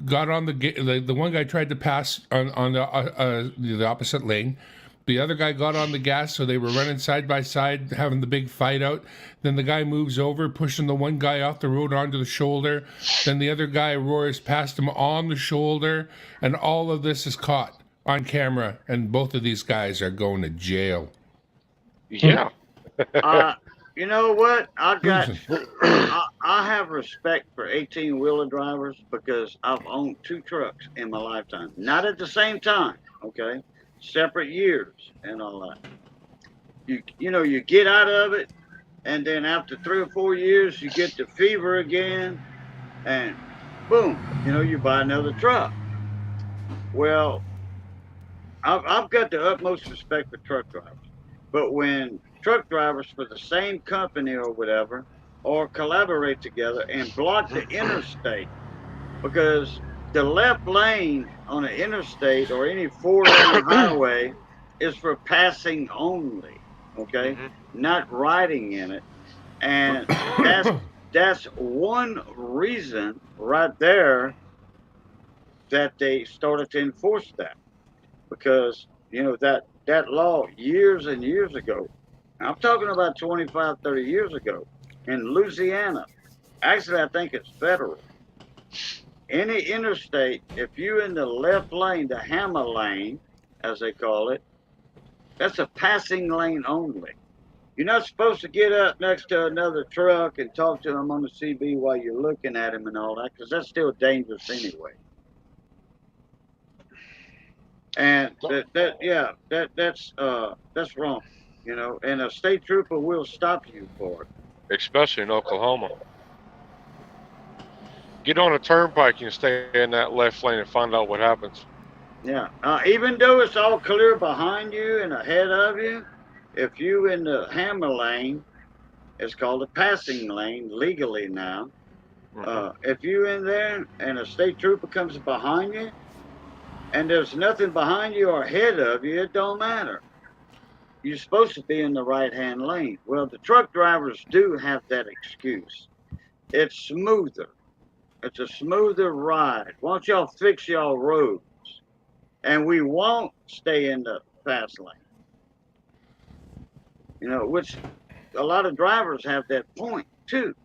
got on the one guy tried to pass on the opposite lane. The other guy got on the gas, so they were running side by side, having the big fight out. Then the guy moves over, pushing the one guy off the road onto the shoulder. Then the other guy roars past him on the shoulder, and all of this is caught on camera, and both of these guys are going to jail. Yeah. You know what? Listen. I have respect for 18-wheeler drivers because I've owned 2 trucks in my lifetime. Not at the same time, okay? Separate years and all that. You get out of it, and then after 3 or 4 years, you get the fever again, and boom, you buy another truck. Well, I've got the utmost respect for truck drivers, but when truck drivers for the same company or whatever, or collaborate together and block the interstate, because the left lane on an interstate or any 4-lane highway is for passing only, okay? Not riding in it. And that's one reason right there that they started to enforce that. Because, that law years and years ago, I'm talking about 25, 30 years ago, in Louisiana, actually I think it's federal. Any interstate, if you're in the left lane, the hammer lane, as they call it, that's a passing lane only. You're not supposed to get up next to another truck and talk to them on the CB while you're looking at him and all that, because that's still dangerous anyway. And that's wrong, you know. And a state trooper will stop you for it. Especially in Oklahoma. Get on a turnpike and stay in that left lane and find out what happens. Yeah. Even though it's all clear behind you and ahead of you, if you in the hammer lane, it's called a passing lane legally now. If you in there and a state trooper comes behind you, and there's nothing behind you or ahead of you, it don't matter. You're supposed to be in the right-hand lane. Well, the truck drivers do have that excuse. It's smoother. It's a smoother ride. Why don't y'all fix y'all roads? And we won't stay in the fast lane. You know, which a lot of drivers have that point too.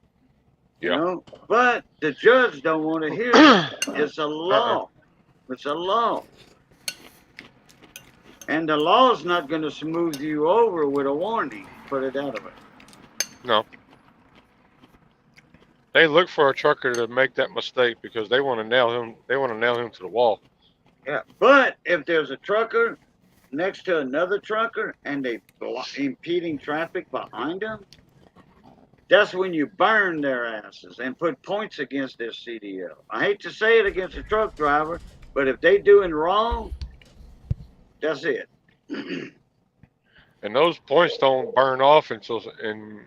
You know, but the judge don't want to hear it. It's a law. It's a law. And the law's not going to smooth you over with a warning. Put it that way. No. They look for a trucker to make that mistake because they want to nail him. They want to nail him to the wall. Yeah, but if there's a trucker next to another trucker and they impeding traffic behind them, that's when you burn their asses and put points against their CDL. I hate to say it against a truck driver, but if they doing wrong, that's it. And those points don't burn off until in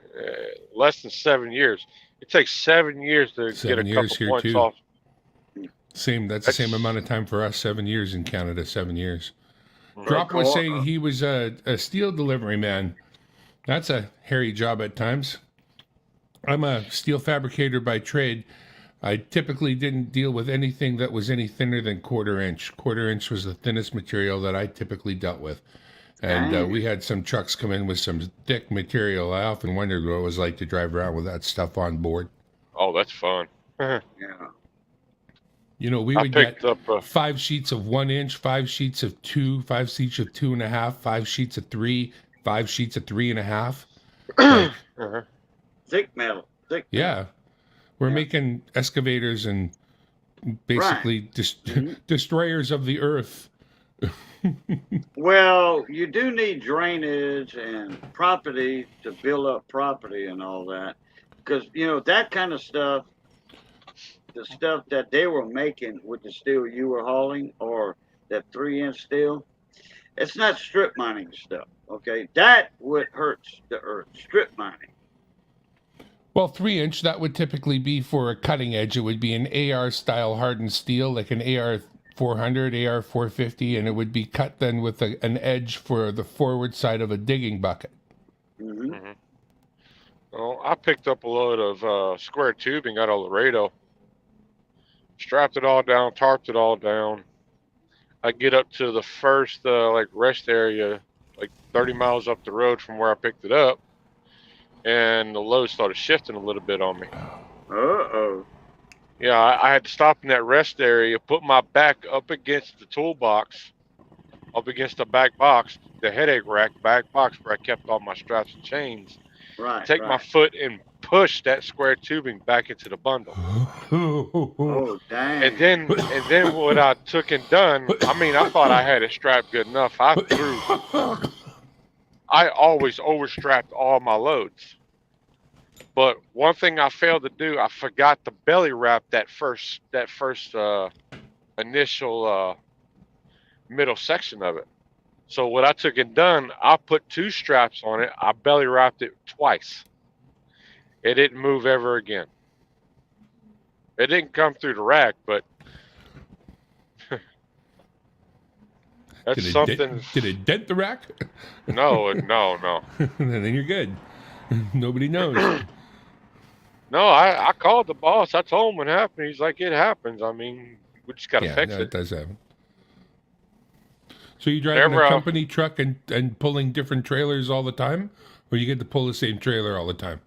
less than 7 years. It takes 7 years to get a couple points off. That's the same amount of time for us. 7 years in Canada. 7 years. Drop was saying he was a steel delivery man. That's a hairy job at times. I'm a steel fabricator by trade. I typically didn't deal with anything that was any thinner than quarter inch. Quarter inch was the thinnest material that I typically dealt with. And we had some trucks come in with some thick material. I often wondered what it was like to drive around with that stuff on board. Oh, that's fun. Yeah. You know, we would get 5 sheets of 1 inch, 5 sheets of 2, 5 sheets of 2.5, 5 sheets of 3, 5 sheets of 3.5. Like, Thick metal. Yeah. We're making excavators and basically destroyers of the earth. Well, you do need drainage and property to build up property and all that. Because, you know, that kind of stuff, the stuff that they were making with the steel you were hauling or that 3-inch steel, it's not strip mining stuff, okay? That would hurt the earth, strip mining. Well, 3-inch, that would typically be for a cutting edge. It would be an AR style hardened steel, like an AR 400, AR 450, and it would be cut then with an edge for the forward side of a digging bucket. Well, I picked up a load of square tubing out of Laredo, strapped it all down, tarped it all down. I get up to the first rest area, like 30 miles up the road from where I picked it up, and the load started shifting a little bit on me. Uh-oh. Yeah, I had to stop in that rest area, put my back up against the toolbox, up against the back box, the headache rack back box where I kept all my straps and chains. Take my foot and push that square tubing back into the bundle. Oh, dang. And then what I took and done, I mean, I thought I had it strapped good enough. I always overstrapped all my loads. But one thing I failed to do, I forgot to belly wrap that first initial middle section of it. So what I took and done, I put 2 straps on it. I belly wrapped it twice. It didn't move ever again. It didn't come through the rack, but that's something. Did it dent the rack? No. Then you're good. Nobody knows. No, I called the boss. I told him what happened. He's like, it happens. I mean, we just got to fix it. It does happen. So you driving a company truck and pulling different trailers all the time? Or you get to pull the same trailer all the time?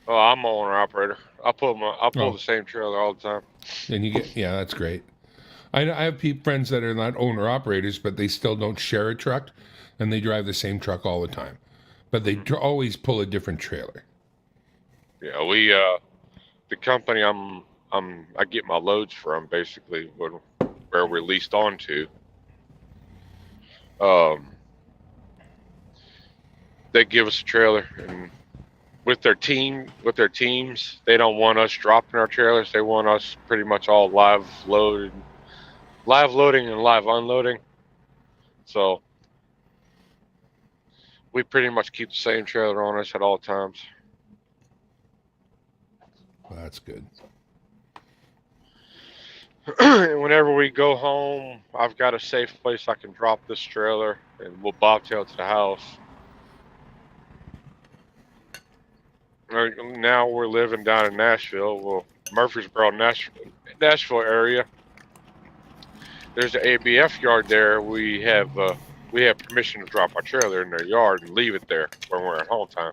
Oh, I'm an owner-operator. I pull the same trailer all the time. And you get, that's great. I have friends that are not owner-operators, but they still don't share a truck, and they drive the same truck all the time. but they always pull a different trailer. Yeah, we the company I get my loads from basically where we're leased onto. They give us a trailer, and with their teams, they don't want us dropping our trailers. They want us pretty much all live loading and live unloading. So we pretty much keep the same trailer on us at all times. Well, that's good. And whenever we go home, I've got a safe place I can drop this trailer, and we'll bobtail to the house. Now we're living down in Nashville, well, Murfreesboro, Nashville area. There's an ABF yard there. We have permission to drop our trailer in their yard and leave it there when we're at home time.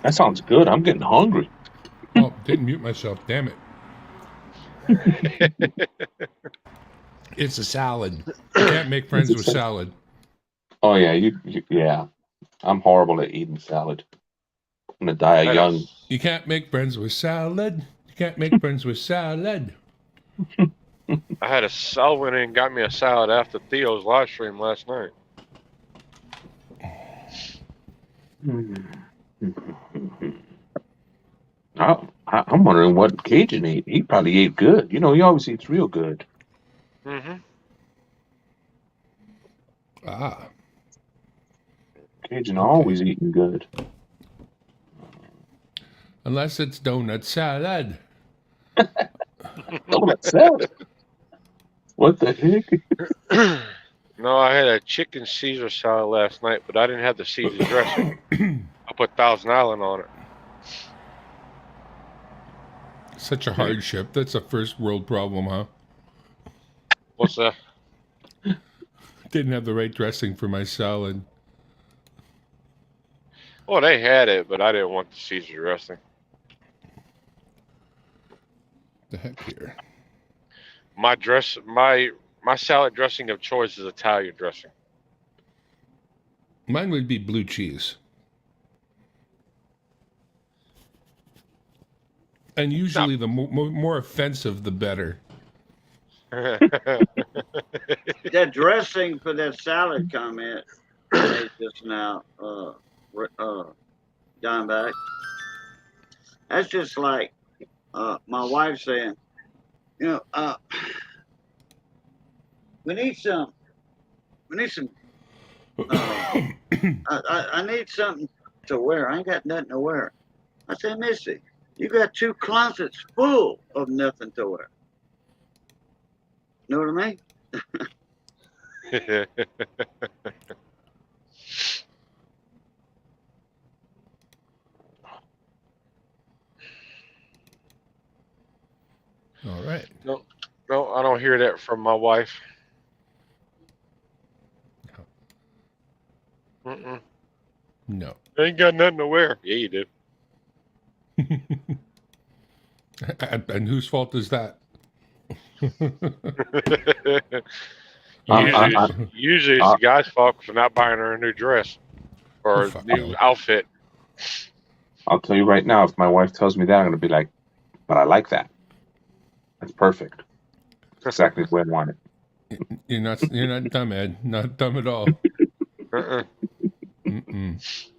That sounds good. I'm getting hungry. Oh, didn't mute myself. Damn it. It's a salad. You can't make friends with salad. Oh yeah, yeah. I'm horrible at eating salad. I'm gonna die a young. You can't make friends with salad. You can't make friends with salad. I went in and got me a salad after Theo's live stream last night. I'm wondering what Cajun ate. He probably ate good. You know, he always eats real good. Mm-hmm. Ah. Cajun always eating good. Unless it's donut salad. Donut salad? What the heck? No, I had a chicken Caesar salad last night, but I didn't have the Caesar dressing. I put Thousand Island on it. Such a hardship. That's a first world problem, huh? What's that? Didn't have the right dressing for my salad. Well, they had it, but I didn't want the Caesar dressing. The heck here. My salad dressing of choice is Italian dressing. Mine would be blue cheese. And usually the more offensive, the better. That dressing for that salad comment made just now, John back. That's just like my wife saying, you know, we need some. I need something to wear. I ain't got nothing to wear. I said, Missy, you got 2 closets full of nothing to wear. Know what I mean? All right. No, I don't hear that from my wife. Mm-mm. No. Ain't got nothing to wear. Yeah, you do. And whose fault is that? Usually it's the guy's fault for not buying her a new dress or a new outfit. I'll tell you right now, if my wife tells me that, I'm going to be like, but I like that. That's perfect. Exactly the way I want it. You're not dumb, Ed. Not dumb at all. Uh-uh. Mm-mm.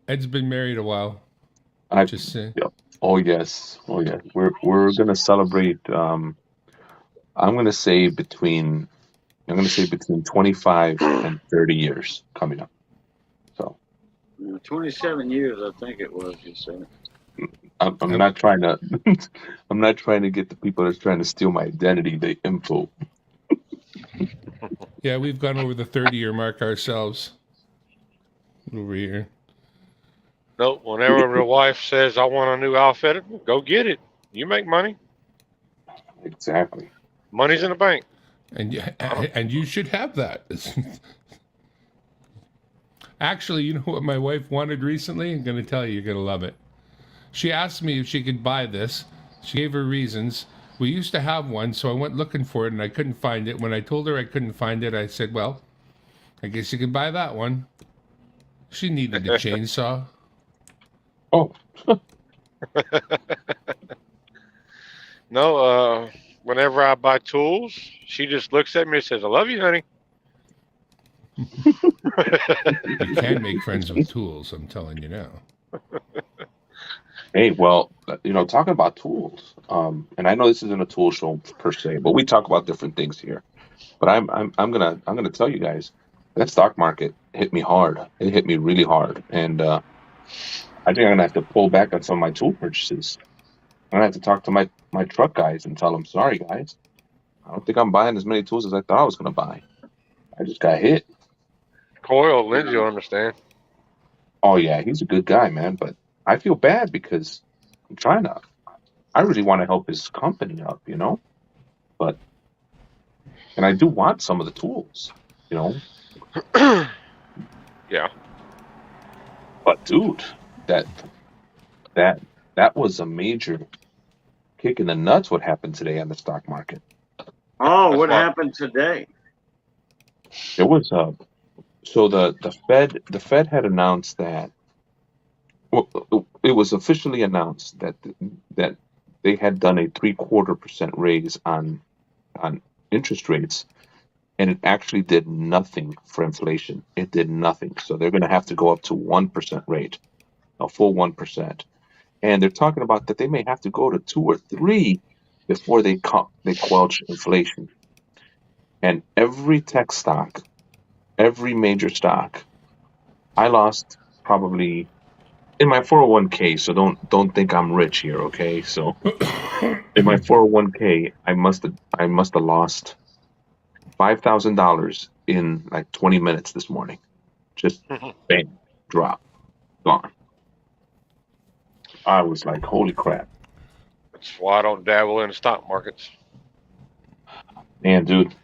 Ed's been married a while. Just saying. Yep. Oh yes. We're gonna celebrate. I'm gonna say between 25 and 30 years coming up. So 27 years, I think it was. You said. I'm not trying to. I'm not trying to get the people that's trying to steal my identity the info. Yeah, we've gone over the 30-year mark ourselves. Over here. Nope. Whenever the wife says, I want a new outfit, go get it. You make money. Exactly. Money's in the bank. And you should have that. Actually, you know what my wife wanted recently? I'm going to tell you, you're going to love it. She asked me if she could buy this. She gave her reasons. We used to have one, so I went looking for it and I couldn't find it. When I told her I couldn't find it, I said, well, I guess you could buy that one. She needed a chainsaw. Oh, No, whenever I buy tools, she just looks at me and says, "I love you, honey." You can make friends with tools, I'm telling you now. hey, well, talking about tools, and I know this isn't a tool show per se, but we talk about different things here. But I'm gonna tell you guys that stock market hit me hard. It hit me really hard, and I think I'm gonna have to pull back on some of my tool purchases. I'm gonna have to talk to my truck guys and tell them, sorry guys, I don't think I'm buying as many tools as I thought I was gonna buy. I just got hit. Coyle, Lindsay will understand. Oh yeah, he's a good guy, man, but I feel bad because I'm trying to. I really want to help his company up, but and I do want some of the tools, you know. Yeah. But dude, that that that was a major kick in the nuts. What happened today on the stock market? Oh, That's what why- happened today? There was so the Fed had announced that. Well, it was officially announced that they had done a 0.75% raise on interest rates, and it actually did nothing for inflation. It did nothing. So they're going to have to go up to 1% rate, a full 1%. And they're talking about that they may have to go to 2 or 3 before they quelch inflation. And every tech stock, every major stock, I lost probably in my 401k. So don't think I'm rich here, okay? So in my 401k, I must have lost $5,000 in like 20 minutes this morning. Just bam, drop, gone. I was like, holy crap. That's why I don't dabble in the stock markets. Man, dude,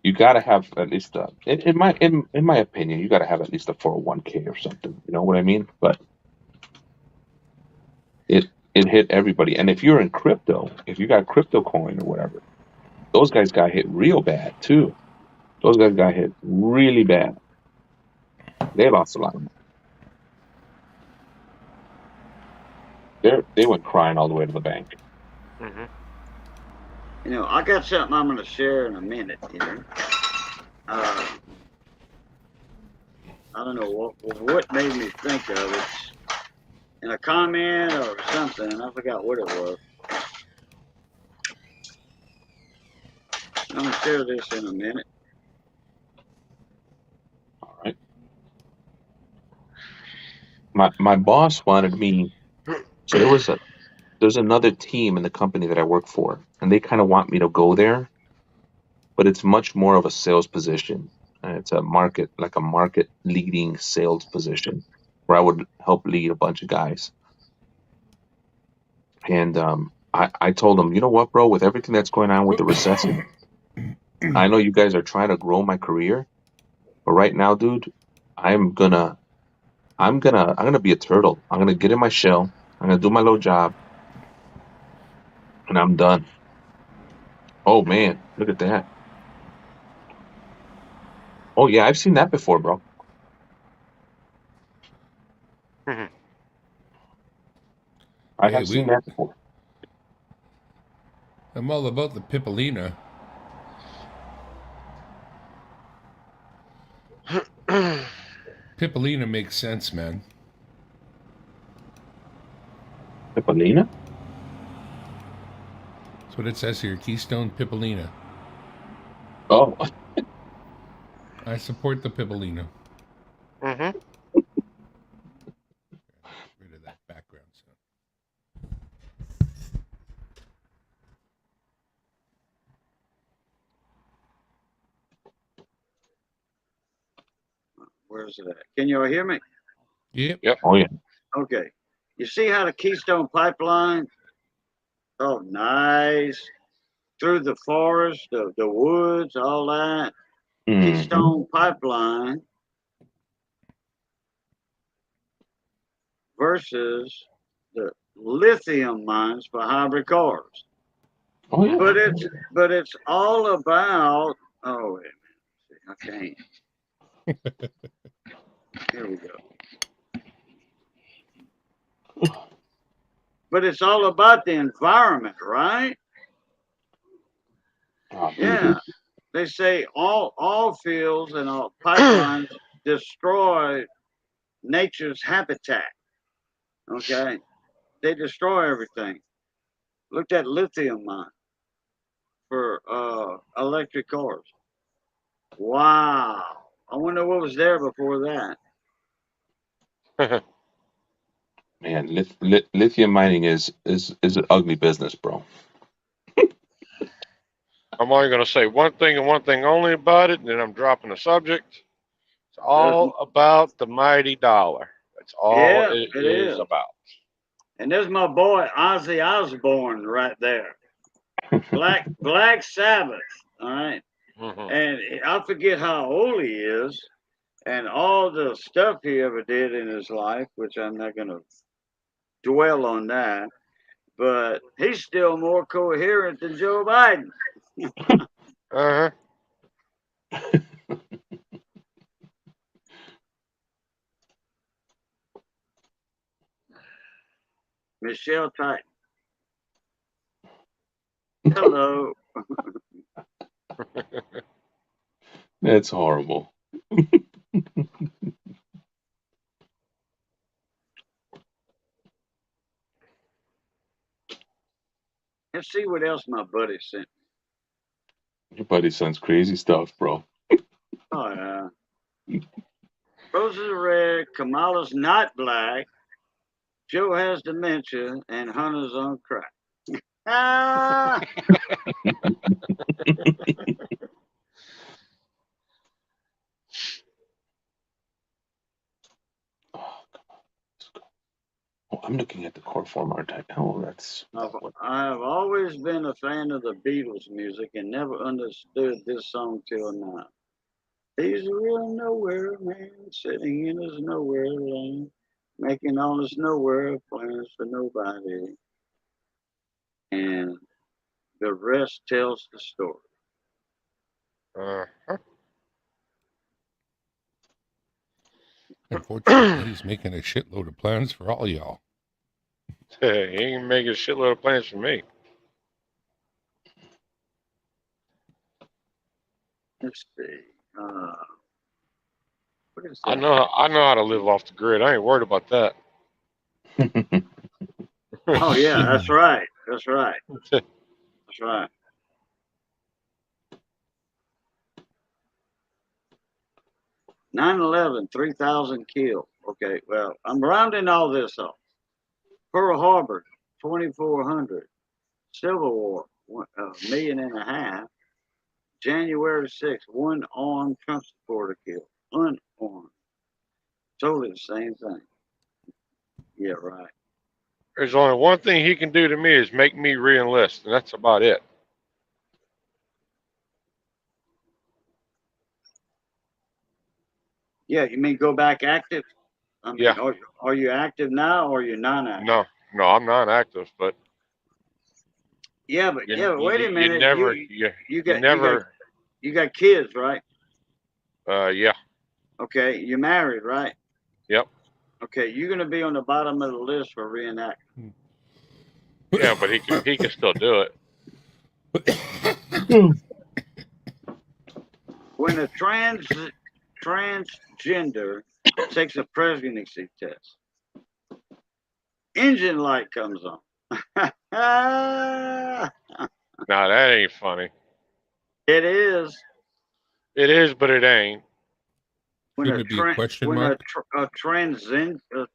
you got to have at least in my opinion, you got to have at least a 401k or something. You know what I mean? But it hit everybody. And if you're in crypto, if you got crypto coin or whatever, those guys got hit real bad too. Those guys got hit really bad. They lost a lot of money. They went crying all the way to the bank. Hmm. I got something I'm going to share in a minute here. I don't know what made me think of it. In a comment or something, I forgot what it was. I'm going to share this in a minute. All right. My boss wanted me. So there's another team in the company that I work for, and they kind of want me to go there, but it's much more of a sales position. And it's a market leading sales position where I would help lead a bunch of guys. And I told them, you know what, bro, with everything that's going on with the recession, I know you guys are trying to grow my career, but right now, dude, I'm gonna be a turtle. I'm gonna get in my shell. I'm gonna do my little job, and I'm done. Oh man, look at that. Oh yeah, I've seen that before, bro. Mhm. I Hey, have seen that before. I'm all about the Pipolina. Pipolina makes sense, man. Pipolina? That's what it says here. Keystone Pipolina. Oh, I support the Pipolina. Hmm. Rid of that background sound. Where's it at? Can you all hear me? Yep. oh yeah. Okay. You see how the Keystone Pipeline? Oh, nice. Through the forest, the woods, all that. Mhm. Keystone Pipeline versus the lithium mines for hybrid cars. Oh yeah. But it's all about. Oh wait a minute. I can't. Here we go. But it's all about the environment, right? Yeah. They say all fields and all pipelines destroy nature's habitat. Okay. They destroy everything. Look at lithium mine for electric cars. Wow. I wonder what was there before that. Man, lithium mining is an ugly business, bro. I'm only going to say one thing and one thing only about it, and then I'm dropping the subject. It's all about the mighty dollar. That's all Yeah, it it is is. about. And there's my boy Ozzy Osbourne right there. Black Sabbath. All right. Mhm. And I forget how old he is and all the stuff he ever did in his life, which I'm not going to dwell on that. But he's still more coherent than Joe Biden. Uh-huh. Michelle Titan. Hello. That's horrible. Let's see what else my buddy sent. Your buddy sends crazy stuff, bro. Oh, yeah. Roses are red, Kamala's not black, Joe has dementia, and Hunter's on crack. Ah! Oh, I'm looking at the core form, aren't I? Oh, that's I have always been a fan of the Beatles music and never understood this song till now. He's a real nowhere man, sitting in his nowhere land, making all his nowhere plans for nobody. And the rest tells the story. Uh-huh. Unfortunately, he's making a shitload of plans for all y'all. He ain't making a shitload of plans for me. Let's see. What is I that? know how to live off the grid. I ain't worried about that. Oh yeah, that's right. That's right. That's right. "9/11, 3,000 killed." Okay, well, I'm rounding all this off. Pearl Harbor, 2,400. Civil War, 1.5 million. January 6th, one armed Trump supporter killed. Unarmed. Totally the same thing. Yeah, right. There's only one thing he can do to me is make me re-enlist, and that's about it. Yeah, you mean go back active? I mean, Yeah. Are you active now or are you non-active? No, I'm not active, but Yeah, but wait a minute. you You got kids, right? yeah, Okay, you're married, right? yep, Okay, you're gonna be on the bottom of the list for reenactment. yeah, but he can still do it. When a transgender takes a pregnancy test, engine light comes on. Nah, that ain't funny. It is. It is, but it ain't. When Shouldn't it be a question when mark? a transgender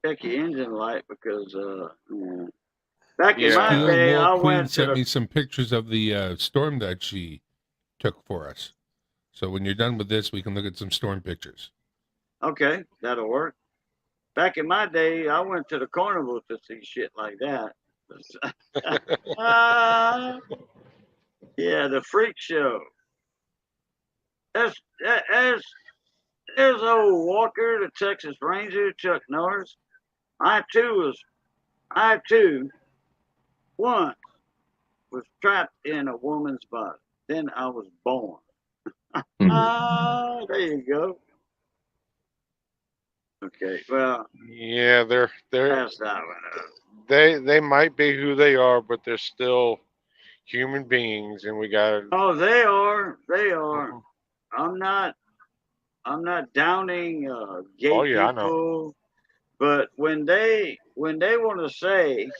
check your engine light because back in my Yeah. day I Queen went to sent the me some pictures of the storm that she took for us. So when you're done with this, we can look at some storm pictures. okay, that'll work. Back in my day, I went to the carnival to see shit like that. Yeah, the freak show. That's there's old Walker, the Texas Ranger, Chuck Norris. I too once was trapped in a woman's body. Then I was born. Hmm. Ah, there you go. Okay, well, Yeah, they're that's that one. they might be who they are, but they're still human beings, and we got. Oh, they are. They are. I'm not. I'm not downing gay Oh yeah, I know. people, but when they want to say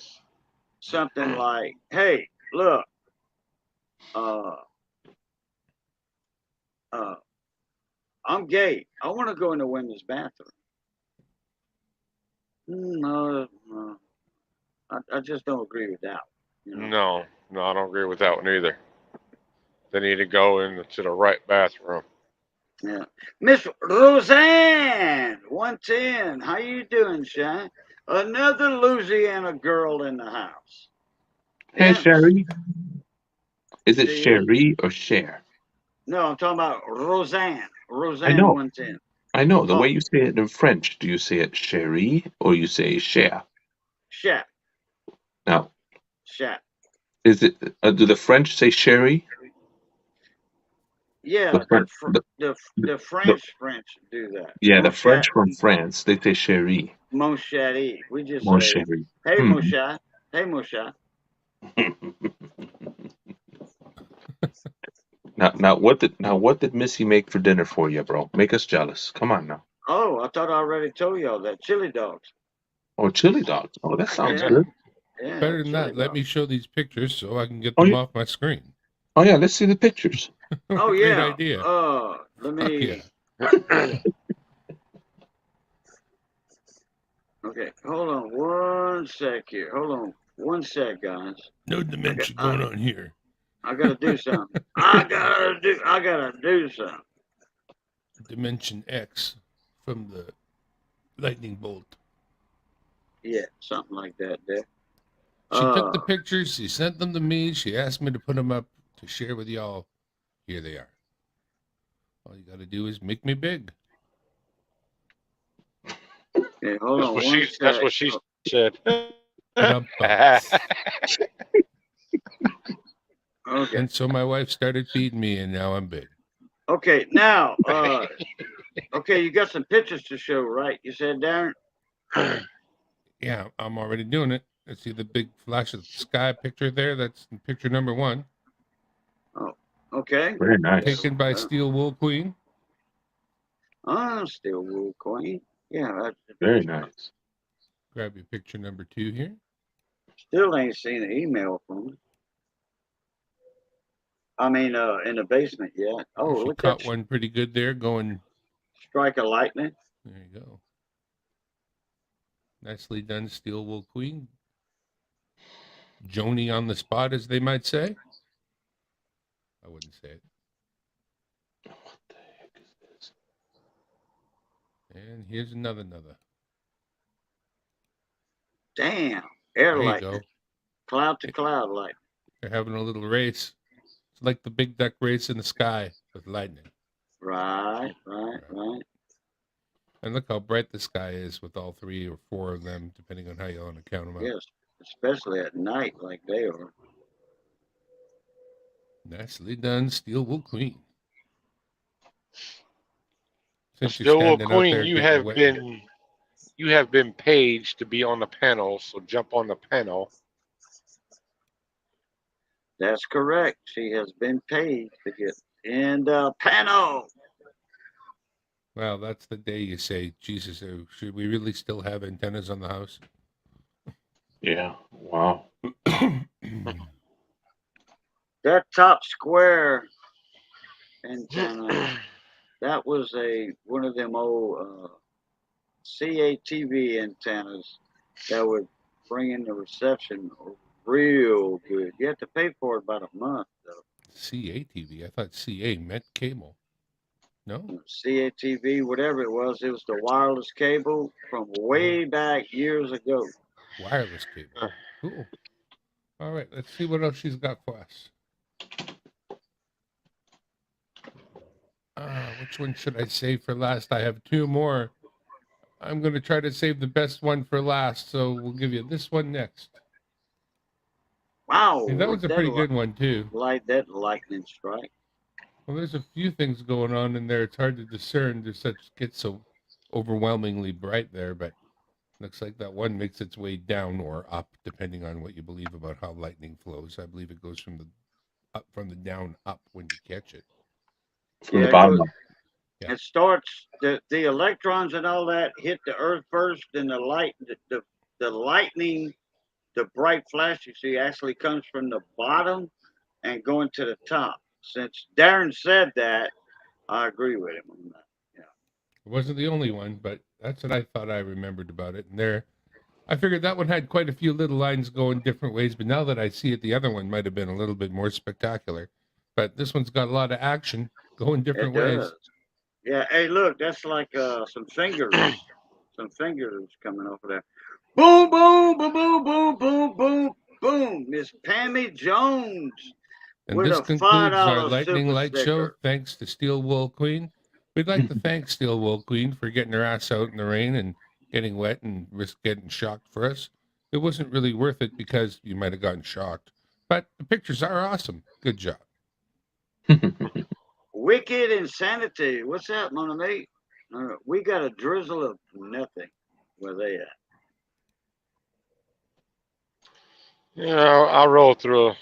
something like, "Hey, look, uh, uh, I'm gay. I want to go in the women's bathroom." No, no, I just don't agree with that. You know. No, I don't agree with that one either. They need to go into the right bathroom. Yeah. Miss Roseanne, 110. How you doing, Shine? Another Louisiana girl in the house. Hey, Yeah. Sherry. Is it See? Sherry or Cher? No, I'm talking about Roseanne. I Roseanne know. 110. I know. The Oh, way you say it in French, do you say it Sherry or you say Cher? Shat. Now, Shat. is it? Do the French say Sherry? Yeah, The French. the The French do that. yeah, Mon the chat, French from France, they say Sherry. mon chatty. We just Mon say, Sherry. hey, Hmm. mon chat. Hey, mon chat. Now what did Missy make for dinner for you, bro? Make us jealous. Come on now. Oh, I thought I already told y'all that. Chili dogs. Oh, chili dogs. Oh, that sounds Yeah, good. yeah, Better than chili that, let dogs. me show these pictures so I can get Oh them yeah. off my screen. Oh yeah. Let's see the pictures. Oh, Great yeah. idea. Let Fuck me. yeah. Okay, hold on one sec here. Hold on one sec, guys. No I got, dimension I, going on here. I gotta do something. I gotta do something. Dimension X from the lightning bolt. Yeah, something like that there. She took the pictures, she sent them to me, she asked me to put them up to share with y'all. Here they are. All you gotta do is make me big. Okay, hold on one That's sec. what she said. Ba-dum-bum. Okay, And so my wife started feeding me, and now I'm big. okay, now, okay, you got some pictures to show, right? You said, Darren? Yeah, I'm already doing it. Let's see the big flash of the sky picture there. That's picture number 1. Oh, okay. Very nice. Taken by Steel Wool Queen. Still Wool Queen. Yeah, Very nice. Grab your picture number 2 here. still ain't seen an email from her. I mean, in the basement yet. Oh, She look caught at one pretty good there going. Strike of Lightning. There you go. Nicely done, Steel Wool Queen. Joni on the spot, as they might say. I wouldn't say it. What the heck is this? And here's another. Damn. Air There you lightning. go. Cloud to cloud lightning. They're having a little race. It's like the big duck race in the sky with lightning. Right. And look how bright the sky is with all 3 or 4 of them, depending on how you want to count them up. Yes, especially at night like they are. Nicely done, Steel Wool Queen. Since you're Still, standing out Queen, there you getting have wet. been paged to be on the panel, so jump on the panel. That's correct. She has been paid to get in the panel. Well, that's the day you say, Jesus, should we really still have antennas on the house? Yeah. Wow. That top square antenna, that was one of them old CATV antennas that would bring in the reception real good. You have to pay for it about a month though. CATV. I thought CA meant cable. No? CATV, whatever it was the wireless cable from way back years ago. Wireless cable. Cool. All right, let's see what else she's got for us. Which one should I save for last? I have two more. I'm going to try to save the best one for last, so we'll give you this one next. Wow, Hey, that was a pretty good one, too. Like that lightning strike. Well, there's a few things going on in there. It's hard to discern. Gets so overwhelmingly bright there, but looks like that one makes its way down or up, depending on what you believe about how lightning flows. I believe it goes from the down up when you catch it. From the it bottom goes- up. Yeah. It starts the electrons and all that hit the earth first, and the lightning, the bright flash you see actually comes from the bottom and going to the top. Since Darren said that, I agree with him on that. It wasn't the only one, but that's what I thought I remembered about it. And there, I figured that one had quite a few little lines going different ways, but now that I see it, the other one might have been a little bit more spectacular. But this one's got a lot of action going different It ways. does. Yeah. Hey, look, that's like some fingers coming off of there. Boom, boom, boom, boom, boom, boom, boom, boom. Miss Pammy Jones. And with this a concludes our $5 Lightning super Light Show. sticker. Thanks to Steel Wool Queen. We'd like to thank Steel Wool Queen for getting her ass out in the rain and getting wet and risk getting shocked for us. It wasn't really worth it because you might have gotten shocked. But the pictures are awesome. Good job. Wicked Insanity. What's that, mon ami? We got a drizzle of nothing. Where they at? Yeah, I rolled through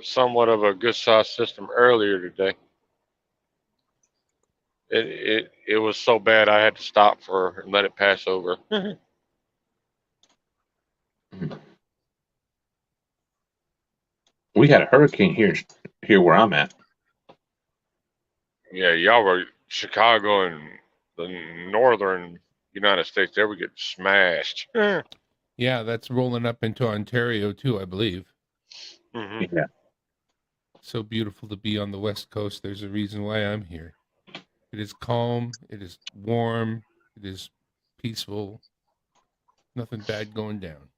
somewhat of a good size system earlier today. It was so bad I had to stop and let it pass over. We had a hurricane here where I'm at. Yeah, y'all were Chicago and the northern United States. There we get smashed. Yeah, that's rolling up into Ontario too, I believe. Mhm. Yeah. So beautiful to be on the West Coast. There's a reason why I'm here. It is calm. It is warm. It is peaceful. Nothing bad going down.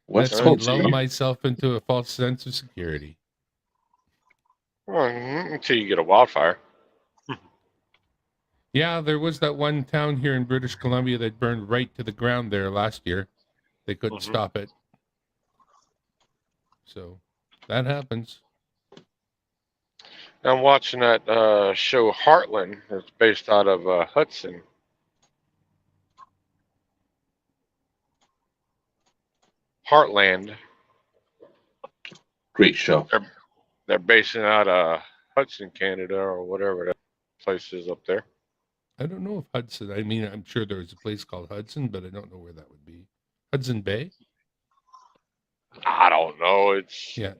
West Lets me Coast. lull huh? myself into a false sense of security. Well, until you get a wildfire. Yeah, there was that one town here in British Columbia that burned right to the ground there last year. They couldn't Mhm. stop it. So that happens. I'm watching that show Heartland. It's based out of Hudson. Heartland. Great show. They're basing out of Hudson, Canada, or whatever that place is up there. I don't know if Hudson, I mean, I'm sure there's a place called Hudson, but I don't know where that would be. Hudson Bay? I don't know. It's Yeah.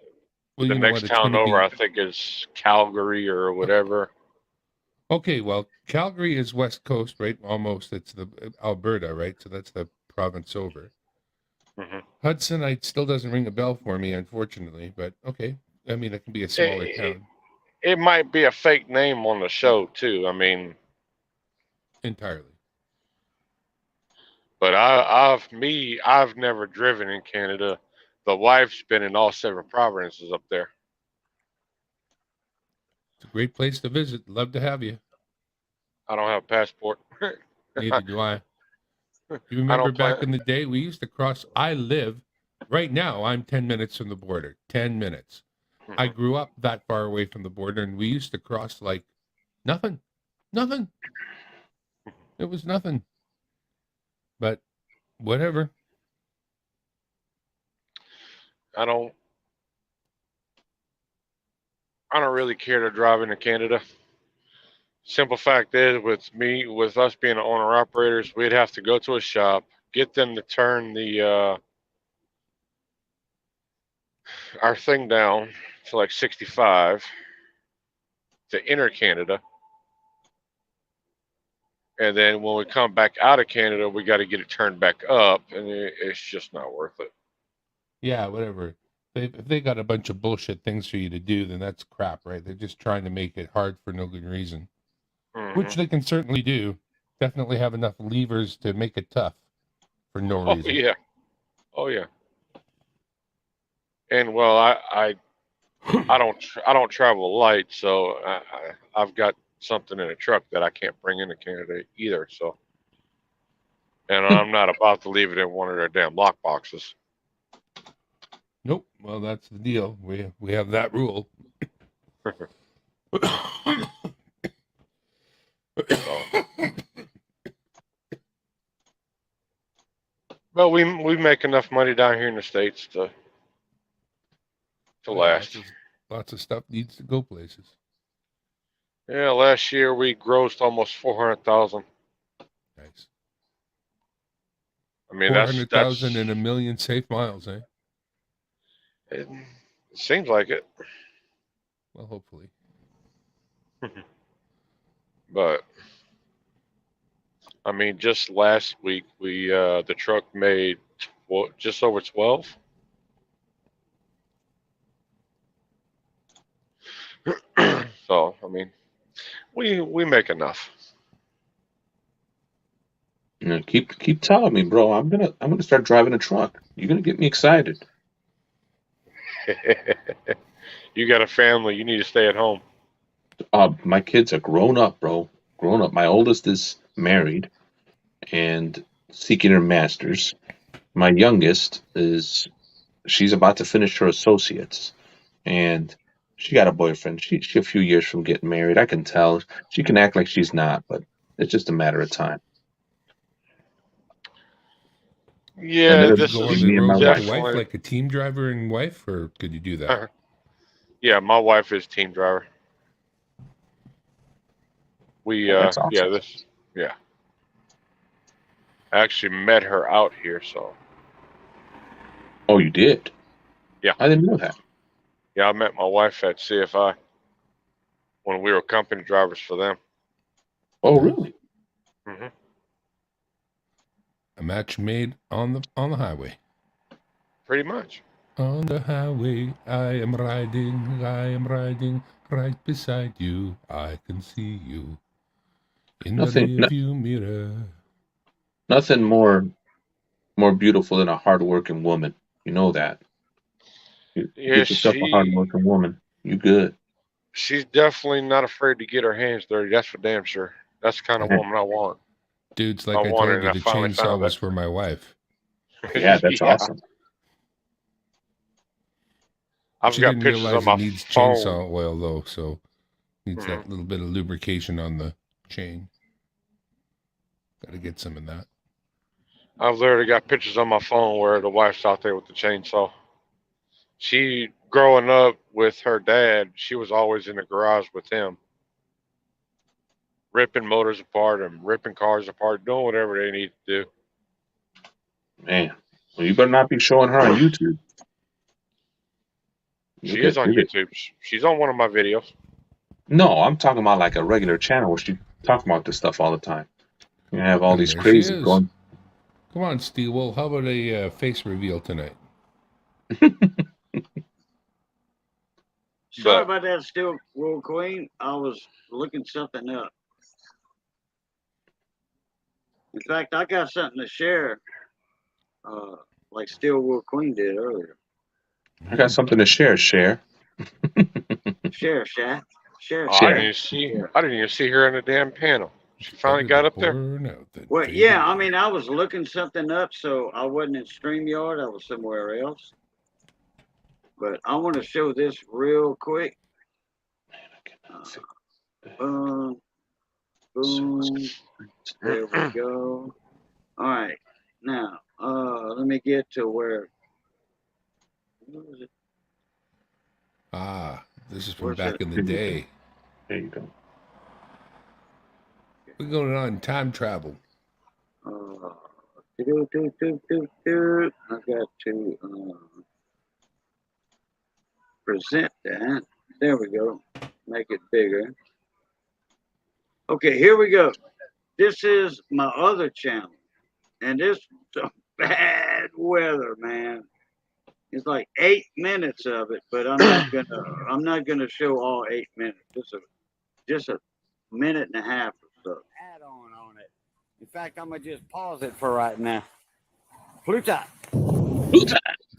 Well, the you know next what, it's town gonna over. be- I think is Calgary or whatever. Okay, well, Calgary is West Coast, right? Almost. It's the Alberta, right? So that's the province over. hmm Hudson, still doesn't ring a bell for me, unfortunately, but okay. I mean, it can be a smaller town It might be a fake name on the show too. I mean, entirely. but I've never driven in Canada. The wife's been in all 7 provinces up there. It's a great place to visit. Love to have you. I don't have a passport. Neither do I. You I remember don't back plan- in the day, we used to cross. Right now, I'm 10 minutes from the border. 10 minutes. I Mhm. grew up that far away from the border, and we used to cross like nothing. Nothing. It was nothing. But whatever. I don't really care to drive into Canada. Simple fact is, with us being owner operators, we'd have to go to a shop, get them to turn our thing down to like 65 to enter Canada. And then when we come back out of Canada, we got to get it turned back up, and it's just not worth it. Yeah, whatever. If they got a bunch of bullshit things for you to do, then that's crap, right? They're just trying to make it hard for no good reason, Mhm. which they can certainly do. Definitely have enough levers to make it tough for no reason. Oh yeah. And well, I I don't travel light, so I've got something in a truck that I can't bring into Canada either. So, and I'm not about to leave it in one of their damn lock boxes. Nope. Well, that's the deal. We have that rule. But we make enough money down here in the States to last. Lots of stuff needs to go places. Yeah, last year we grossed almost 400,000. Nice. I mean, 400,000 and a million safe miles, eh? It seems like it. Well, hopefully. But I mean, just last week we the truck made just over 12. So I mean, we make enough. You know, keep telling me, bro. I'm gonna start driving a truck. You're gonna get me excited. You got a family. You need to stay at home. My kids are grown up, bro. Grown up. My oldest is married and seeking her master's. My youngest she's about to finish her associates, and she got a boyfriend. She a few years from getting married. I can tell. She can act like she's not, but it's just a matter of time. Yeah, then this Go on is the me and road my with the definitely. wife like a team driver and wife, or could you do that? Yeah, my wife is team driver. We That's awesome. I actually met her out here, so Oh, you did? Yeah. I didn't know that. yeah, I met my wife at CFI when we were company drivers for them. Oh, really? Hmm. A match made on the highway. Pretty much. On the highway, I am riding right beside you. I can see you in the rearview mirror. Nothing more beautiful than a hardworking woman. You know that. You Yeah, get yourself a hardworking woman. You good. she's definitely not afraid to get her hands dirty. That's for damn sure. That's the kind of woman I want. Dudes, like I I want told it, you, and the I finally chainsaw found was it. for my wife. Yeah, that's awesome. I've She got didn't pictures realize on my it needs phone. chainsaw oil, though, so needs that little bit of lubrication on the chain. Got to get some of that. I've literally got pictures on my phone where the wife's out there with the chainsaw. She, growing up with her dad, she was always in the garage with him, ripping motors apart and ripping cars apart, doing whatever they need to do. Man, well, you better not be showing her on YouTube. She is on YouTube. She's on one of my videos. No, I'm talking about like a regular channel where she talks about this stuff all the time. You have all And these there crazy she is. going. Come on, Steel. How about a face reveal tonight? Sorry about that, Steel World Queen. I was looking something up. In fact, I got something to share, like Steel World Queen did earlier. I got something to share. Share, Shaq. Share, Oh, I Share. didn't even see her in the damn panel. She finally got up there. Well, yeah, I mean, I was looking something up, so I wasn't in StreamYard. I was somewhere else. But I want to show this real quick. Boom. There we go. All right. Now, let me get to where was it? This is from back in the day. There you go. We're going on time travel. I got to present that. There we go. Make it bigger. Okay, here we go. This is my other channel, and this is some bad weather, man. It's like 8 minutes of it, but I'm not gonna show all 8 minutes. Just a minute and a half or so. Add on it. In fact, I'm gonna just pause it for right now. Pluto. All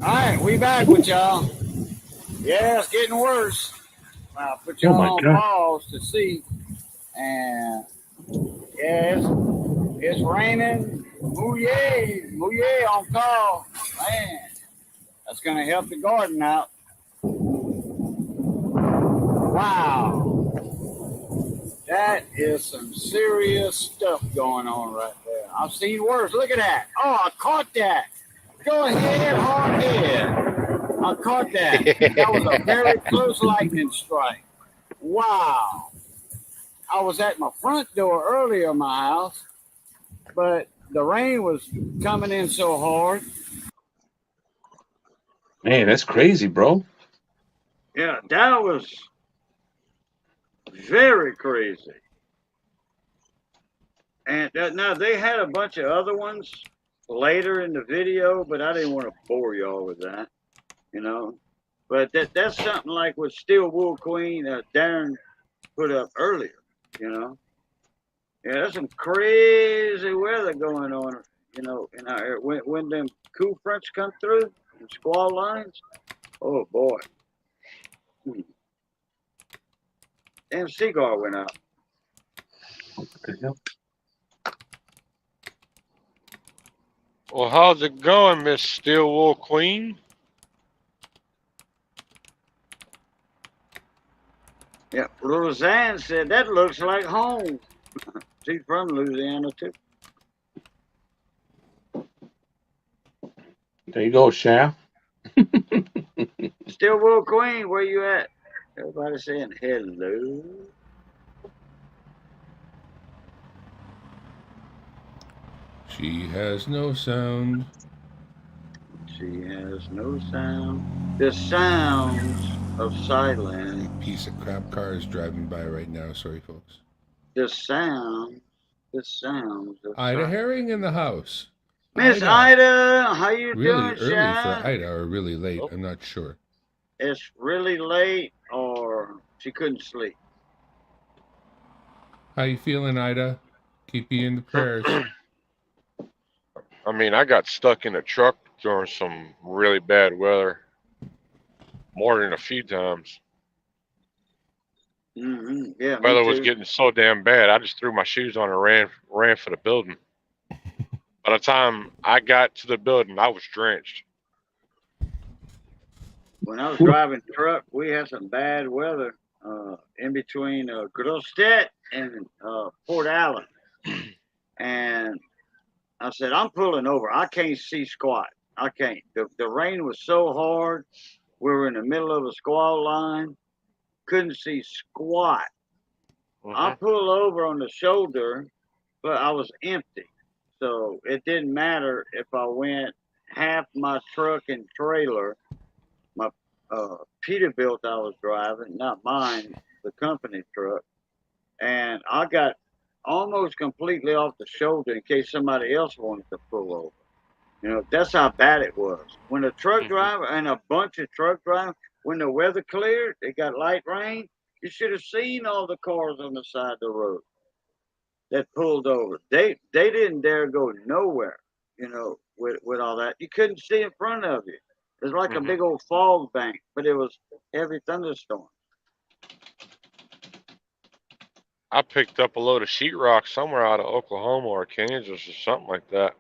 right, we back with y'all. Yeah, it's getting worse. I'll put Oh y'all my on God. pause to see. And yeah, it's raining. Mouye on call. Man, that's going to help the garden out. Wow. That is some serious stuff going on right there. I've seen worse. Look at that. Oh, I caught that. Go ahead, hard head. I caught that. That was a very close lightning strike. Wow. I was at my front door earlier in my house, but the rain was coming in so hard. Man, that's crazy, bro. Yeah, that was very crazy. And now they had a bunch of other ones later in the video, but I didn't want to bore y'all with that, you know. But that's something like what Steel Wool Queen Darren put up earlier, you know. Yeah, there's some crazy weather going on, you know, in our area. When them cool fronts come through and squall lines, oh boy. Damn cigar went out. What the hell? Well, how's it going, Miss Steel Wool Queen? Yeah, Roseanne said that looks like home. She's from Louisiana too. There you go, Shaft. Steel Wool Queen, where you at? Everybody saying hello. She has no sound. She has no sound. The sounds of silence. Piece of crap car is driving by right now. Sorry, folks. The sounds of Ida silence. Herring in the house. Miss Ida, how you Really doing, early for Shine? Ida, or really late. I'm not sure. It's really late, or she couldn't sleep. How you feeling, Ida? Keep you in the prayers. I mean, I got stuck in a truck during some really bad weather more than a few times. Mm-hmm. Yeah, Weather me was too. getting so damn bad, I just threw my shoes on and ran for the building. By the time I got to the building, I was drenched. When I was driving truck, we had some bad weather in between Grostedt and Port Allen. And I said, I'm pulling over. I can't see squat. I can't. The rain was so hard. We were in the middle of a squall line. Couldn't see squat. I pulled over on the shoulder, but I was empty. So it didn't matter if I went half my truck and trailer, my Peterbilt I was driving, not mine, the company truck. And I got almost completely off the shoulder in case somebody else wanted to pull over. You know, that's how bad it was. When a truck driver and a bunch of truck drivers, when the weather cleared, they got light rain, you should have seen all the cars on the side of the road that pulled over. They didn't dare go nowhere, you know, with all that. You couldn't see in front of you. It was like a big old fog bank, but it was heavy thunderstorm. I picked up a load of sheetrock somewhere out of Oklahoma or Kansas or something like that.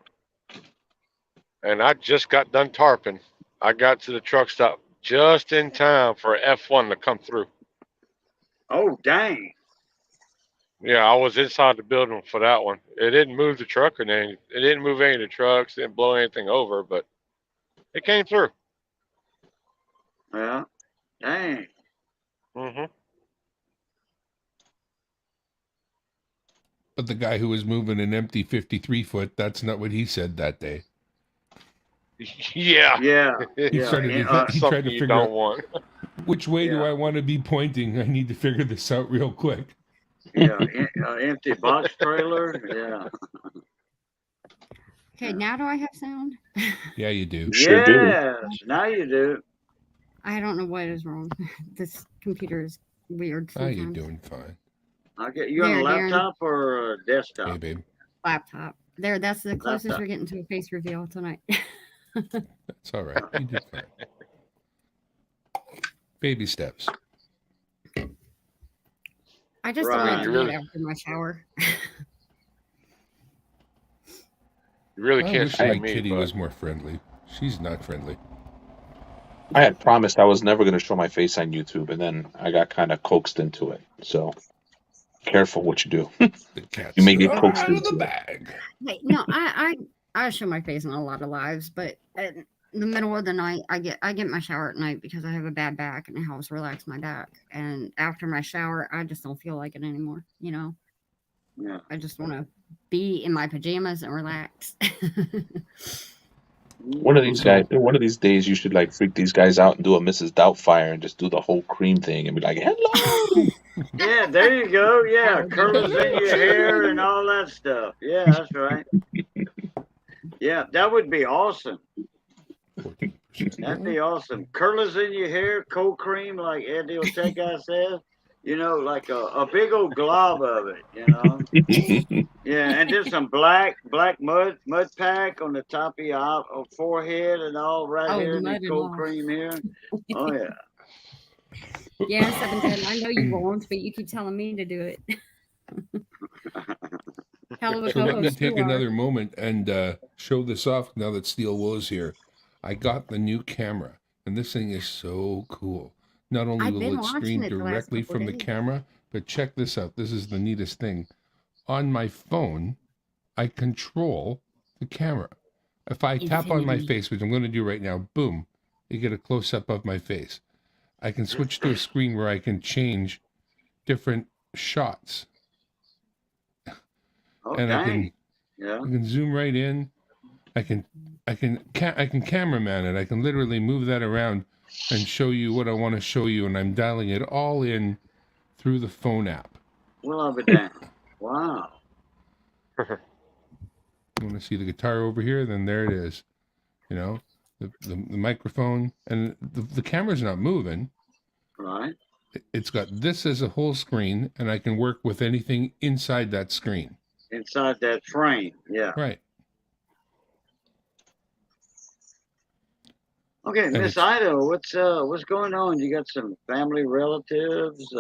And I just got done tarping. I got to the truck stop just in time for F1 to come through. Oh, dang. Yeah, I was inside the building for that one. It didn't move the truck or anything. It didn't move any of the trucks. Didn't blow anything over, but it came through. Yeah. Dang. But the guy who was moving an empty 53 foot, that's not what he said that day. Yeah. Yeah. He Yeah. started. And, He tried Something to you figure don't out want. which way do Yeah. I want to be pointing. I need to figure this out real quick. yeah. Empty box trailer. Yeah. Okay, now do I have sound? Yeah, you do. Sure do. Yes. Now you do. I don't know what is wrong. This computer is weird Ah, sometimes. you're doing fine. I get you on a There, Darren. laptop or a desktop? Hey, babe. Laptop. There, that's the closest Laptop. we're getting to a face reveal tonight. That's all right. You did fine. Baby steps. I just Right. don't like to You do it really- after my shower. You really I can't wish see my me, kitty but was more friendly. She's not friendly. I had promised I was never going to show my face on YouTube, and then I got kind of coaxed into it. So careful what you do. The cat's You may get out coaxed of the into it. bag. Wait, no, I show my face in a lot of lives, but in the middle of the night, I get my shower at night because I have a bad back and it helps relax my back. And after my shower, I just don't feel like it anymore. You know, Yeah. I just want to be in my pajamas and relax. One of these guys, one of these days, you should like freak these guys out and do a Mrs. Doubtfire and just do the whole cream thing and be like, "Hello." Yeah, there you go. Yeah, would be curls in good. your hair and all that stuff. Yeah, that's right. Yeah, that would be awesome. 14%. That'd be awesome. Curlers in your hair, cold cream, like Eddie Ortega says. You know, like a big old glob of it. You know. Yeah, and then some black mud pack on the top of your forehead and all right Oh, here, the and mud then and cold all. cream here. Oh yeah. Yeah, 710. I know you won't, but you keep telling me to do it. Hell of a So let me co-host take you are. another moment and show this off now that Steel Wool's here. I got the new camera, and this thing is so cool. Not only I've will been it watching stream it the last directly couple from the days. camera, but check this out. This is the neatest thing. On my phone, I control the camera. If I tap on my Infinity. face, which I'm going to do right now, boom, you get a close-up of my face. I can switch to a screen where I can change different shots. And I Okay. can Yeah. I can zoom right in. I can cameraman it. I can literally move that around and show you what I want to show you, and I'm dialing it all in through the phone app. Well, I'll be down. Wow. You want to see the guitar over here? Then there it is. You know, the microphone, and the camera's not moving. Right. It's got this as a whole screen, and I can work with anything inside that screen. Inside that frame. Yeah. Right. Okay, And Miss it's- Ida, what's going on? You got some family relatives?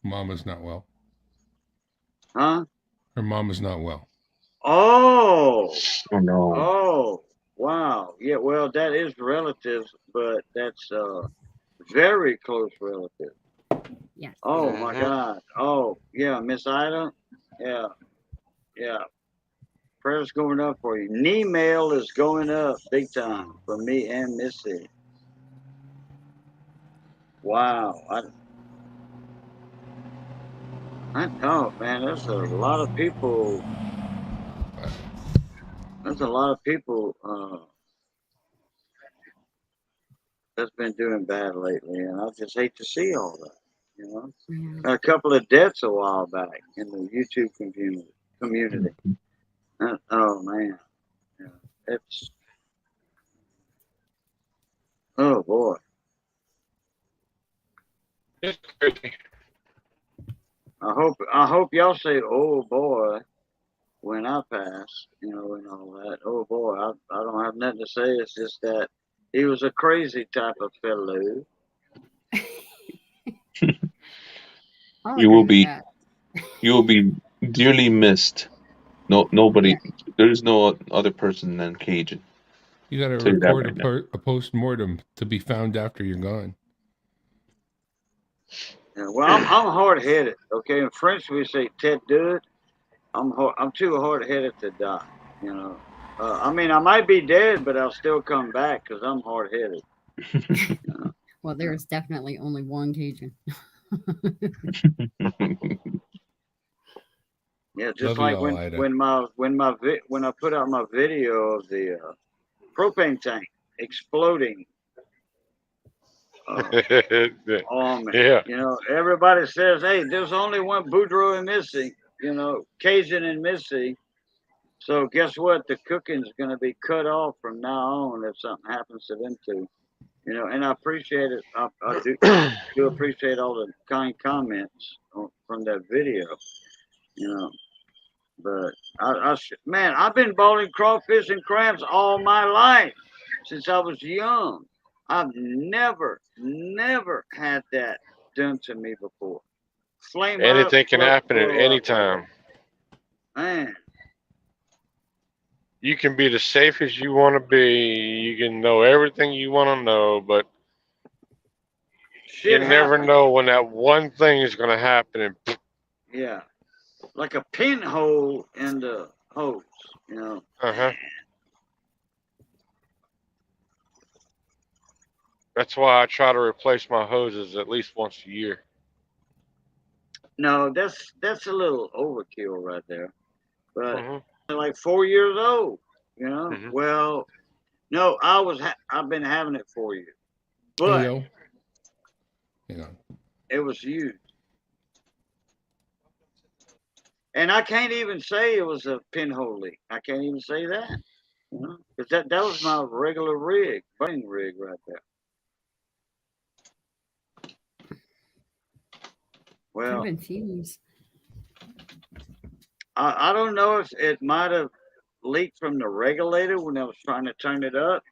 Mama's not well. Huh? Her mama's not well. Oh. Oh no. Oh. Wow. Yeah. Well, that is relatives, but that's very close relative. Yes. Oh my Mhm. God. Oh yeah, Miss Ida. Yeah. Yeah. Prayers going up for you. Knee mail is going up big time for me and Missy. Wow. I know, man. There's a lot of people. There's a lot of people that's been doing bad lately, and I just hate to see all that. You know, Yeah. a couple of deaths a while back in the YouTube community. Oh man, yeah, it's oh boy. It's crazy. I hope y'all say oh boy when I pass, you know, and all that. Oh boy, I don't have nothing to say. It's just that he was a crazy type of fellow. I'll You will agree with be- that. You will be dearly missed. Nobody. Yeah. There is no other person than Cajun. You got to Tell you that record right now. a post-mortem to be found after you're gone. Yeah, well, I'm hard headed. Okay, in French we say "tête d'oeil." I'm too hard headed to die. You know, I mean I might be dead, but I'll still come back because I'm hard headed. Well, there's definitely only one Cajun. Yeah, just Love you like all, Ida. when I put out my video of the propane tank exploding on me. Yeah. You know, everybody says, "Hey, there's only one Boudreaux and Missy." You know, Cajun and Missy. So guess what? The cooking's going to be cut off from now on if something happens to them two. You know, and I appreciate it. I do appreciate all the kind comments from that video. You know, but man, I've been boiling crawfish and crabs all my life since I was young. I've never had that done to me before. Flame up, Anything can happen at blow any up. time. Man, You can be the safest you want to be. You can know everything you want to know, but you shit never happens. know when that one thing is going to happen. And Yeah, like a pinhole in the hose. You know. uh-huh. That's why I try to replace my hoses at least once a year. No, that's a little overkill right there. But Hmm. like 4 years old. You know. Hmm. Well, no, I've been having it 4 years, Hey, but yo. Hang on. it was used. And I can't even say it was a pinhole leak. I can't even say that. You know, because that was my regular rig, burning rig right there. Well, Could fuse. I don't know if it might have leaked from the regulator when I was trying to turn it up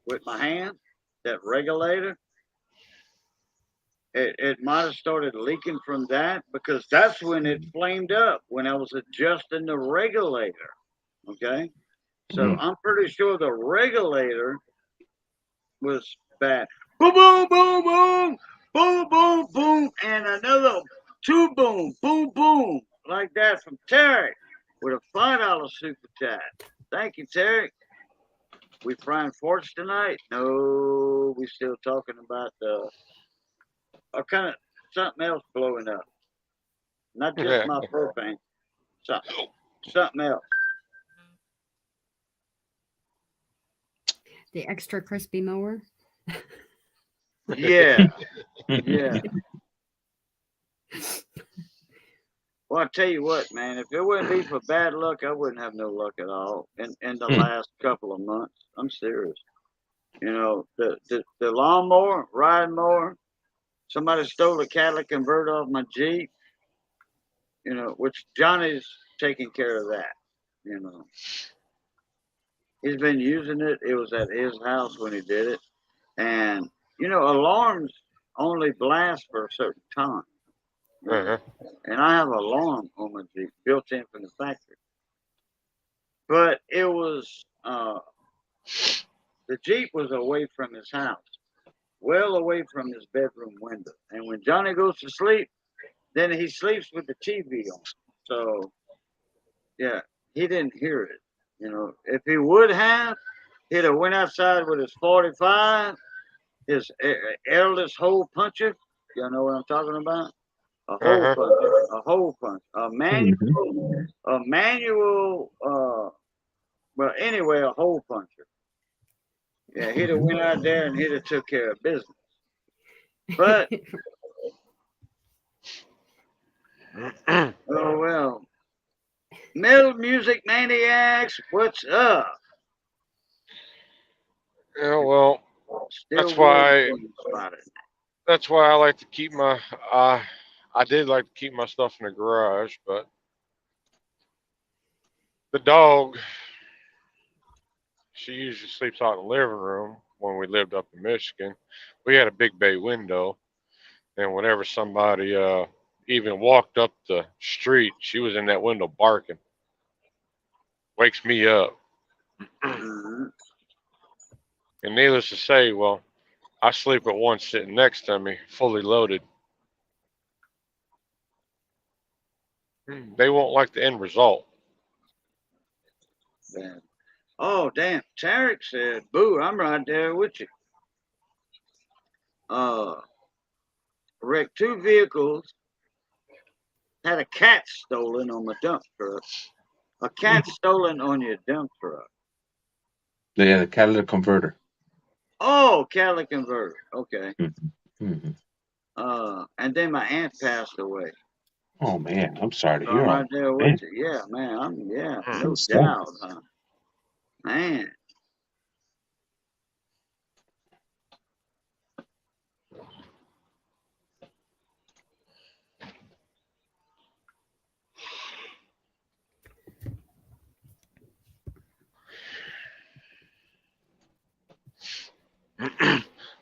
with my hand. That regulator, it might have started leaking from that because that's when it flamed up when I was adjusting the regulator. Okay, so Mm. I'm pretty sure the regulator was bad. Boom, boom, boom, boom, boom, boom, boom, and another two boom, boom, boom, like that from Tarek with a $5 super chat. Thank you, Tarek. We frying forks tonight? No, we still talking about kind of something else blowing up. Not just Yeah. my propane. Something else. The extra crispy mower. Yeah, yeah. Well, I tell you what, man. If it wouldn't be for bad luck, I wouldn't have no luck at all in the last couple of months. I'm serious. You know, the lawnmower, riding mower. Somebody stole a catalytic converter off my Jeep. You know, which Johnny's taking care of that. You know, he's been using it. It was at his house when he did it, and you know, alarms only blast for a certain time. You know? Uh-huh. And I have an alarm on my Jeep built in from the factory. But it was the Jeep was away from his house, well away from his bedroom window. And when Johnny goes to sleep, then he sleeps with the TV on. So yeah, he didn't hear it. You know, if he would have, he'd have went outside with his 45, his airless hole puncher. You know what I'm talking about? A hole Uh-huh. puncher, a hole punch, Mhm. a manual. Well, anyway, a hole puncher. Yeah, he'd have went out there and he'd have took care of business. But oh well. Metal Music Maniacs, what's up? Yeah, well, Still that's waiting why for you, Spider. that's why I like to keep my I did like to keep my stuff in the garage, but the dog, she usually sleeps out in the living room when we lived up in Michigan. We had a big bay window, and whenever somebody even walked up the street, she was in that window barking. Wakes me up. Mhm. And needless to say, well, I sleep with one sitting next to me, fully loaded. They won't like the end result. Bad. Oh damn! Tarek said, "Boo, I'm right there with you." Uh, wrecked two vehicles. Had a cat stolen on my dump truck. A cat stolen on your dump truck. They had a catalytic converter. Oh, catalytic converter. Okay. Hmm. And then my aunt passed away. Oh man, I'm sorry to So hear I'm all right there that. Man, with you. Yeah, man. Hmm. No understand. doubt, huh? Man.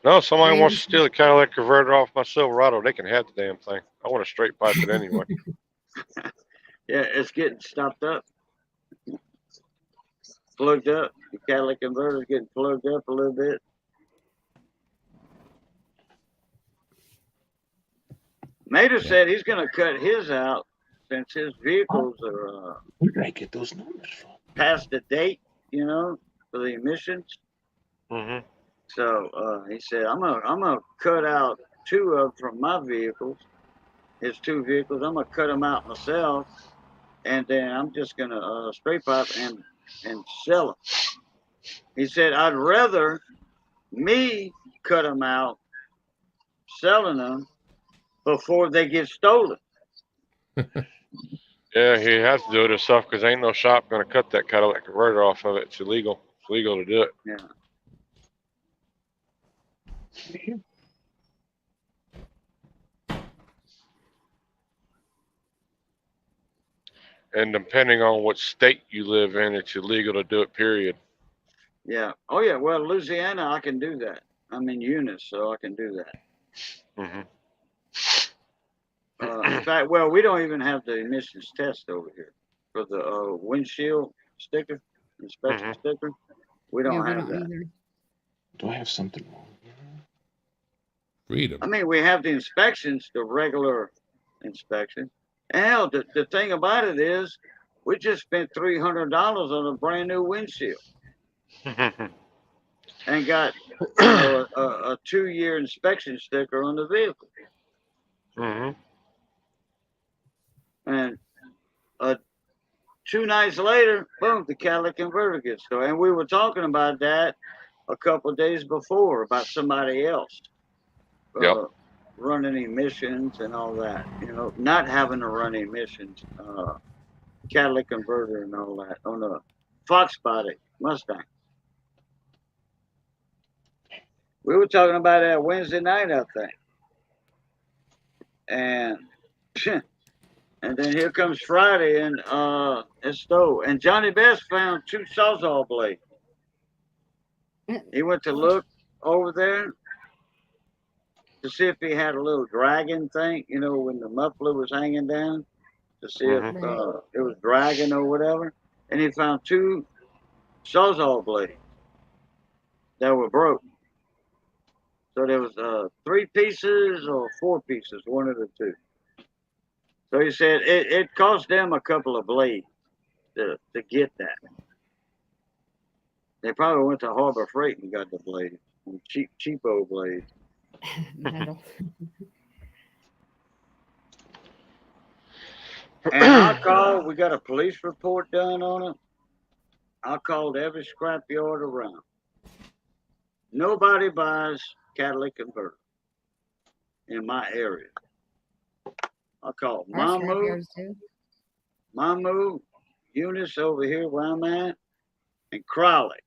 No, somebody wants Maybe. to steal a Cadillac converter off my Silverado. They can have the damn thing. I want to straight pipe it anyway. Yeah, it's getting stopped up, plugged up. The catalytic converter's getting plugged up a little bit. Mater said he's going to cut his out since his vehicles are Where did I get those numbers from? past the date, you know, for the emissions. Hmm. So he said, I'm gonna cut out 2 of them from my vehicles, his 2 vehicles. I'm gonna cut them out myself, and then I'm just gonna straight pipe and sell them. He said, I'd rather me cut them out, selling them before they get stolen. Yeah, he has to do it himself because ain't no shop going to cut that Cadillac converter off of it. It's illegal. It's legal to do it. Yeah. And depending on what state you live in, it's illegal to do it, period. Yeah. Oh yeah. Well, Louisiana, I can do that. I'm in Eunice, so I can do that. Hmm. In fact, well, we don't even have the emissions test over here for the windshield sticker, inspection sticker. We don't have that. either. Do I have something wrong? Freedom. I mean, we have the inspections, the regular inspection. And hell, the thing about it is, we just spent $300 on a brand new windshield and got a 2-year inspection sticker on the vehicle. Hmm. And 2 nights later, boom, the catalytic converter gets stolen. And we were talking about that a couple of days before about somebody else Yep. running emissions and all that. You know, not having to run emissions, catalytic converter and all that on a Fox body Mustang. We were talking about that Wednesday night, I think. And and then here comes Friday, and it's stole. And Johnny Best found 2 Sawzall blades. He went to look over there to see if he had a little dragging thing, you know, when the muffler was hanging down, to see if it was dragging or whatever. And he found 2 Sawzall blades that were broken. So there was 3 pieces or 4 pieces, one of the 2. So he said it cost them a couple of blades to get that. They probably went to Harbor Freight and got the blades, cheapo blades. Metal. And I called. We got a police report done on it. I called every scrapyard around. Nobody buys catalytic converter in my area. I called Our Mamu, scrapyards too. Eunice over here where I'm at, and Crowley.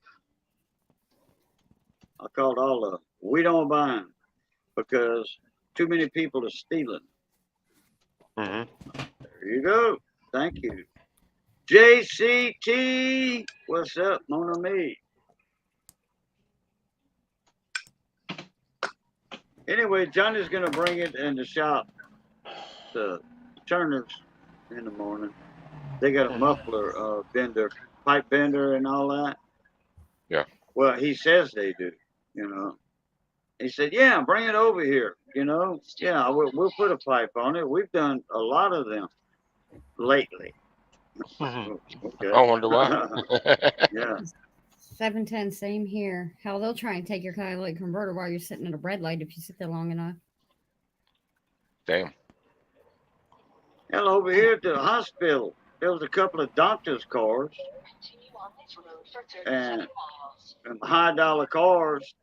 I called all of them. We don't buy them because too many people are stealing. Hmm. There you go. Thank you. JCT, what's up, mon ami? Anyway, Johnny's gonna bring it in the shop to Turner's in the morning. They got a muffler bender, pipe bender, and all that. Yeah. Well, he says they do. You know. He said, "Yeah, bring it over here." You know. Yeah, we'll put a pipe on it. We've done a lot of them lately. Okay. I wonder why. Yeah. 710, same here. Hell, they'll try and take your catalytic converter while you're sitting at a red light if you sit there long enough. Damn. Hell, over here at the hospital, there was a couple of doctors' cars and high-dollar cars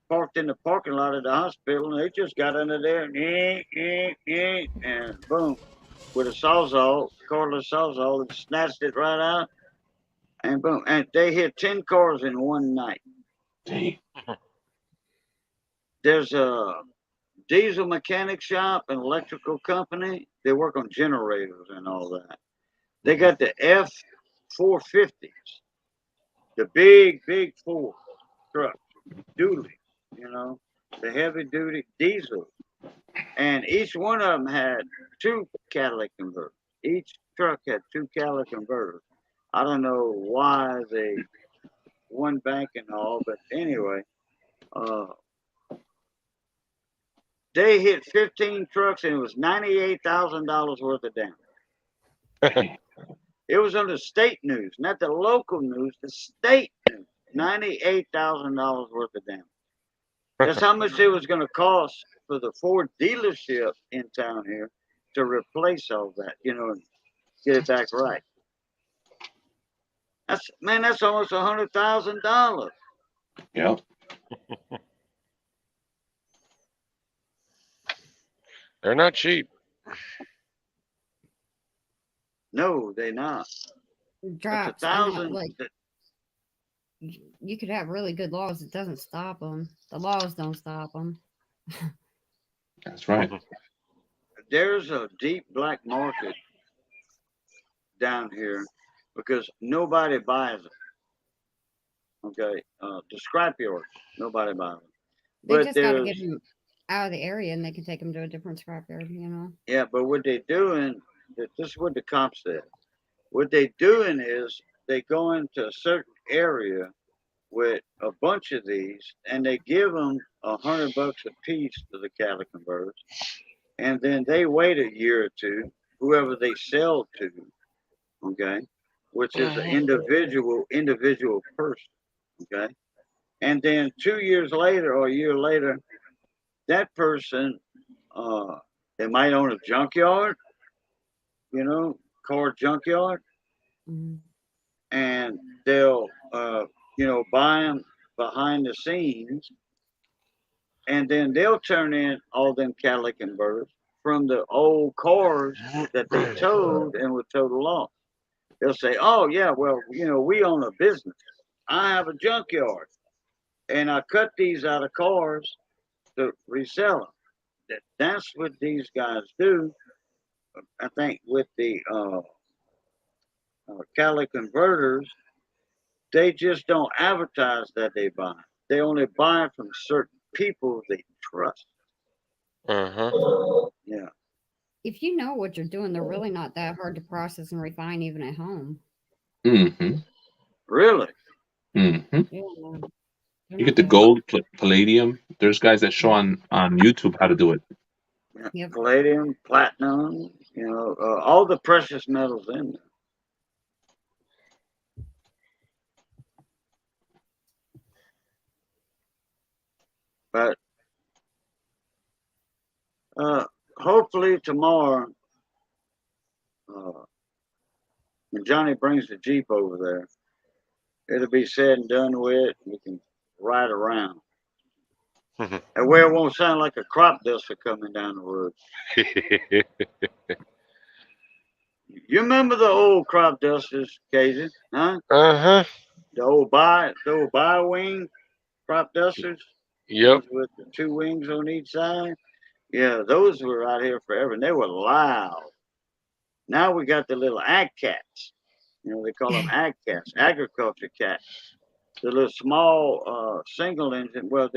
parked in the parking lot of the hospital, and they just got under there and boom, with a sawzall, cordless sawzall, and snatched it right out, and boom, and they hit 10 cars in one night. Dang. There's a diesel mechanic shop, an electrical company. They work on generators and all that. They got the F450s, the big 4 trucks, dually. you know, the heavy duty diesel. And each one of them had 2 catalytic converters. Each truck had 2 catalytic converters. I don't know why they one bank and all, but anyway, uh, they hit 15 trucks and it was $98,000 worth of damage. It was on the state news, not the local news, the state news. $98,000 worth of damage. That's how much it was going to cost for the Ford dealership in town here to replace all that, you know, and get it back right. That's almost $100,000. Yep. They're not cheap. No, they not. That's Drops. I know, 1,000. like you could have really good laws. It doesn't stop them. The laws don't stop them. That's right. There's a deep black market down here because nobody buys them. Okay, the scrap yards, nobody buys them. They But just got to there's get them out of the area, and they can take them to a different scrapyard. You know. yeah, but what they doing? This is what the cop said. What they doing is they go into a certain area with a bunch of these, and they give them $100 a piece to the catalytic converters, and then they wait a year or two. Whoever they sell to, okay, which is an individual person, okay, and then 2 years later or a year later, that person, they might own a junkyard, you know, car junkyard, Mm-hmm. and they'll, you know, buy them behind the scenes, and then they'll turn in all them catalytic converters from the old cars that they towed and were total loss. They'll say, "Oh yeah, well, you know, we own a business. I have a junkyard, and I cut these out of cars to resell them." That's what these guys do. I think with the catalytic converters, they just don't advertise that they buy. They only buy from certain people they trust. Yeah. If you know what you're doing, they're really not that hard to process and refine, even at home. Mm-hmm. Really? Mm-hmm. Yeah, no, they're You not get the that hard. gold, palladium. There's guys that show on YouTube how to do it. Yeah. Yep. Palladium, platinum, you know, all the precious metals in there. But hopefully tomorrow, when Johnny brings the Jeep over there, it'll be said and done with. We can ride around. And where it won't sound like a crop duster coming down the road. You remember the old crop dusters, Casey? Huh? The old bi-wing crop dusters? Yep. Ones with the 2 wings on each side? Yeah, those were out here forever, and they were loud. Now we got the little ag cats. You know, they call them ag cats, agriculture cats. The little small single engine. Well,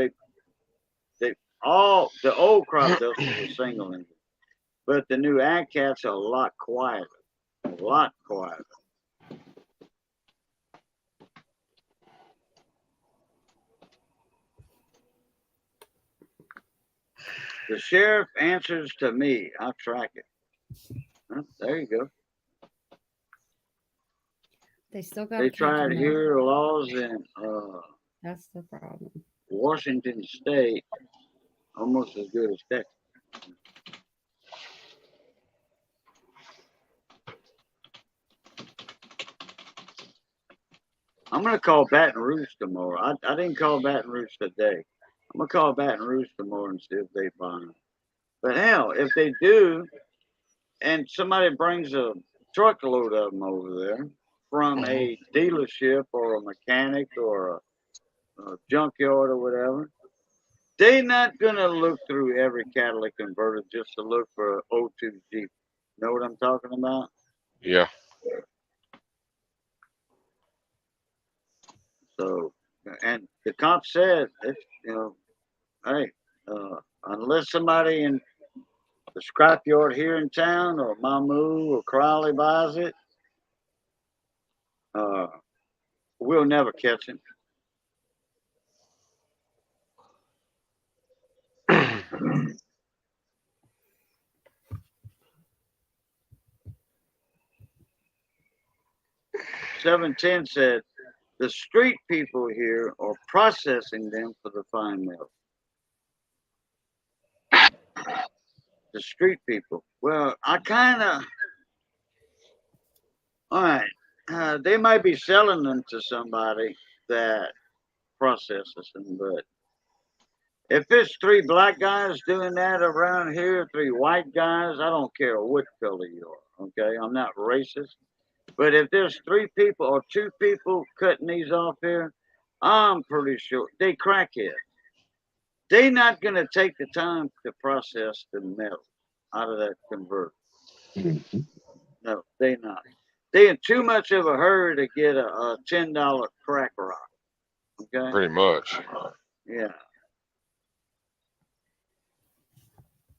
all the old crop dusters were single engine, but the new ag cats are a lot quieter. A lot quieter. The sheriff answers to me. I track it. Huh, there you go. They still got. They tried here laws in That's the problem. Washington State, almost as good as Texas. I'm gonna call Baton Rouge tomorrow. I didn't call Baton Rouge today. I'm gonna call Baton Rouge tomorrow and see if they buy them. But hell, if they do, and somebody brings a truckload of them over there from a dealership or a mechanic or a junkyard or whatever, they're not gonna look through every catalytic converter just to look for an O2 Jeep. Know what I'm talking about? Yeah. So, and the cop said, it's, you know, hey, unless somebody in the scrapyard here in town or Mamu or Crowley buys it, we'll never catch him. $7.10 said the street people here are processing them for the fine metal. The street people. Well, I kind of. All right. They might be selling them to somebody that processes them, but if it's 3 black guys doing that around here, 3 white guys, I don't care what color you are. Okay, I'm not racist. But if there's 3 people or 2 people cutting these off here, I'm pretty sure they crackhead. They not gonna take the time to process the metal out of that converter. Mhm. No, they not. They in too much of a hurry to get a $10 crack rock. Okay. Pretty much. Yeah.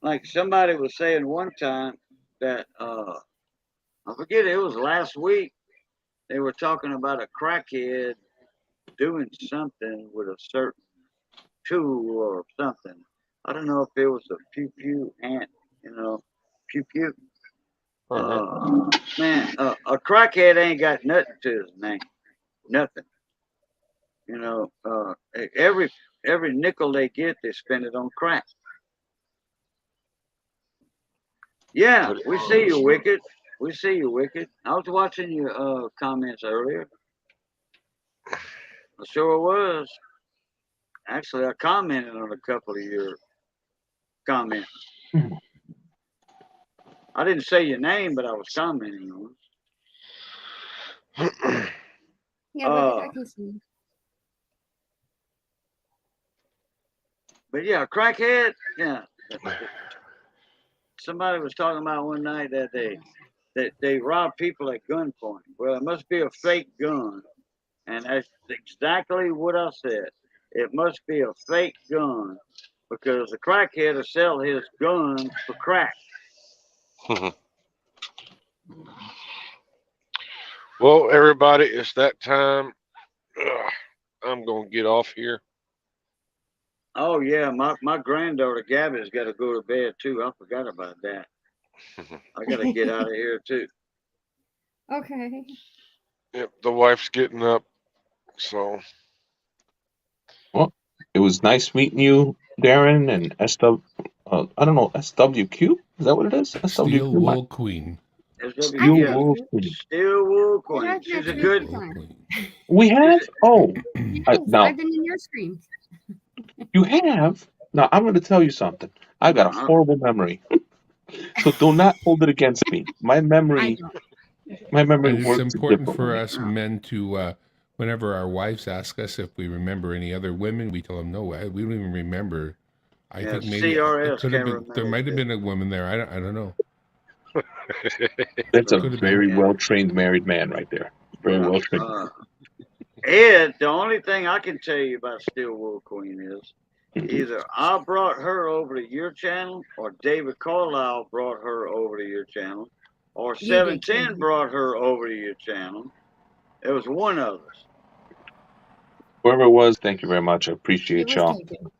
Like somebody was saying one time that I forget, it was last week. They were talking about a crackhead doing something with a certain tool or something. I don't know if it was a pew pew ant, pew pew. Man, a crackhead ain't got nothing to his name. Nothing. Every nickel they get, they spend it on crack. Yeah, we see you, Wicked. We see you, Wicked. I was watching your comments earlier. I sure was. Actually, I commented on a couple of your comments. I didn't say your name, but I was commenting on it. Yeah, but I can see. But yeah, crackhead. Yeah. Somebody was talking about one night that they rob people at gunpoint. Well, it must be a fake gun, and that's exactly what I said. It must be a fake gun because the crackhead will sell his gun for crack. Well, everybody, it's that time. I'm gonna get off here. Oh yeah, my granddaughter Gabby's got to go to bed too. I forgot about that. I got to get out of here too. Okay. Yep, the wife's getting up. So Well, it was nice meeting you, Darren, and SW. I don't know, SWQ? Is that what it is? Steel SWQ. Wool Queen. Steel Yeah, Wool Queen. Steel Wool Yeah, Queen. I've She's met a you good. a few times. We have? Oh, Yes, now I've been in your streams. you have? Now I'm going to tell you something. I've got a horrible memory. So do not hold it against me. My memory And it's works important for differently. us men to, whenever our wives ask us if we remember any other women, we tell them no. We don't even remember. I Yeah, think maybe CRS it could have can't been. There remember might have it. been a woman there. I don't know. That's a Could have very been. well trained married man right there. Very well trained. Ed, the only thing I can tell you about Steel Wool Queen is either I brought her over to your channel or David Carlisle brought her over to your channel or You did, 710 too. brought her over to your channel. It was one of us. Whoever it was, thank you very much. I It appreciate was y'all. taken.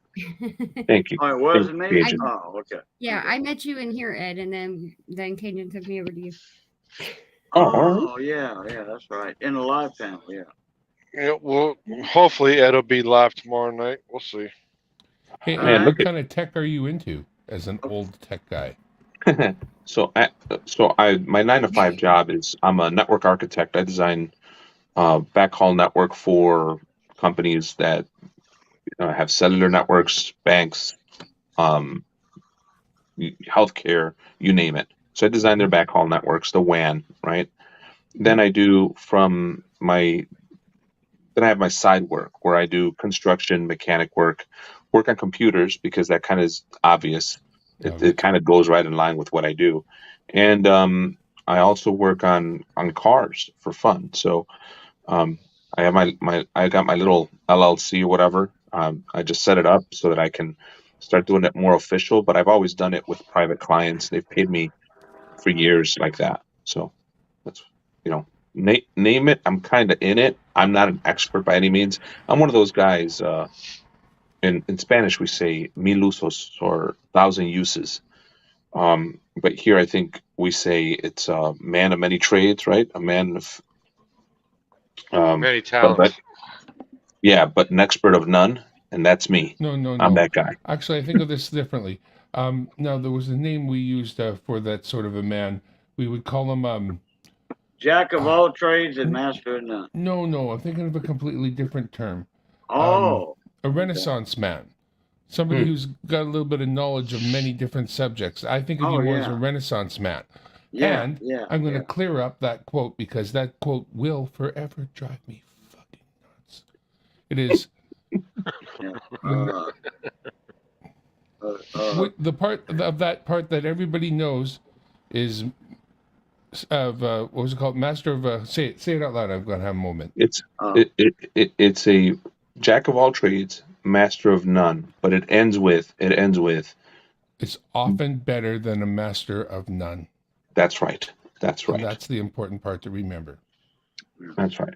Thank you. Oh, it wasn't Thank me? you, Agent. Oh, okay. Yeah, I met you in here, Ed, and then Cajun took me over to you. Oh, all right. Oh, yeah, that's right. In the live panel, yeah. yeah, well, hopefully Ed'll be live tomorrow night. We'll see. Hey, Man, Ed, look what kind of tech are you into as an old tech guy? So my 9 to 5 job is I'm a network architect. I design backhaul network for companies that have cellular networks, banks, healthcare, you name it. So I design their backhaul networks, the WAN, right? Then I do then I have my side work where I do construction, mechanic work on computers because that kind of is obvious. It kind of goes right in line with what I do. And I also work on cars for fun. So I have I got my little LLC or whatever, I just set it up so that I can start doing it more official. But I've always done it with private clients. They've paid me for years like that. So that's, you know, name it. I'm kind of in it. I'm not an expert by any means. I'm one of those guys. In Spanish, we say mil usos or thousand uses. But here I think we say it's a man of many trades, right? A man of Many but talents. yeah, but an expert of none, and that's me. No, no, I'm no. that guy. Actually, I think of this differently. Now, there was a name we used for that sort of a man. We would call him, Jack of all trades and master of none. no, I'm thinking of a completely different term. Oh, A Renaissance man. Somebody Hmm. who's got a little bit of knowledge of many different subjects. I think of Oh, you more as a yeah. Renaissance man. yeah, And yeah. I'm going to yeah. clear up that quote because that quote will forever drive me fucking nuts. It is yeah. the part of that part that everybody knows is of what was it called? Master of say it out loud. I'm going to have a moment. It's uh, it's a jack of all trades, master of none. But it ends with It's often better than a master of none. that's right. That's And right. that's the important part to remember. That's right.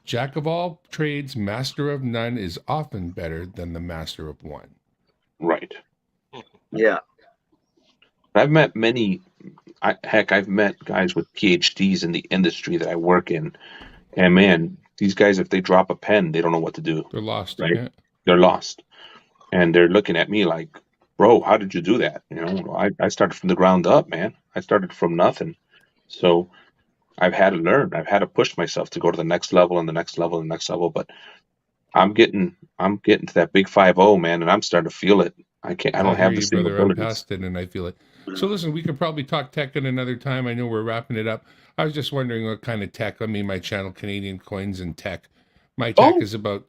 Jack of all trades, master of none is often better than the master of one. Right. yeah. I've met many. I've met guys with PhDs in the industry that I work in, and man, these guys, if they drop a pen, they don't know what to do. They're lost. Right. Yeah. They're lost, and they're looking at me like, "Bro, how did you do that?" You know, I started from the ground up, man. I started from nothing, so I've had to learn. I've had to push myself to go to the next level and the next level and the next level. But I'm getting to that big 5-0, man, and I'm starting to feel it. I I don't hear have the you, same brother. I'm abilities. past it and I feel it. So listen, we could probably talk tech at another time. I know we're wrapping it up. I was just wondering what kind of tech. I mean, my channel, Canadian Coins and Tech. My tech Oh, is about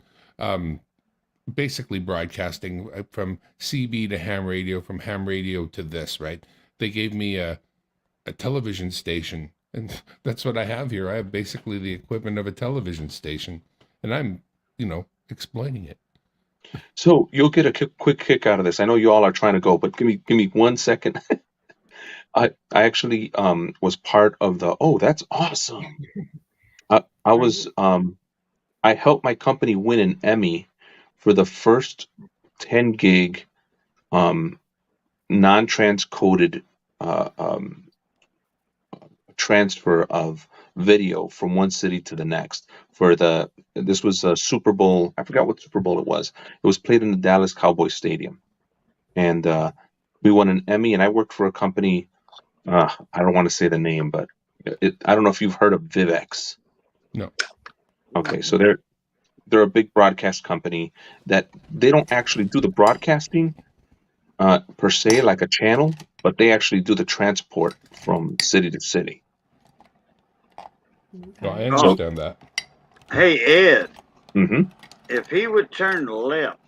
basically broadcasting from CB to ham radio, from ham radio to this, right? They gave me a television station, and that's what I have here. I have basically the equipment of a television station, and I'm, exploiting it. so you'll get a quick kick out of this. I know you all are trying to go, but give me 1 second. I actually was part of the. Oh, that's awesome. I was I helped my company win an Emmy for the first 10 gig non-transcoded transfer of video from one city to the next for this was a Super Bowl. I forgot what Super Bowl it was. It was played in the Dallas Cowboys Stadium, and we won an Emmy. And I worked for a company. I don't want to say the name, but I don't know if you've heard of Vivex. No. Okay, so they're a big broadcast company that they don't actually do the broadcasting per se like a channel, but they actually do the transport from city to city. No, I Okay. So, understand that. Hey, Ed, hmm if he would turn left,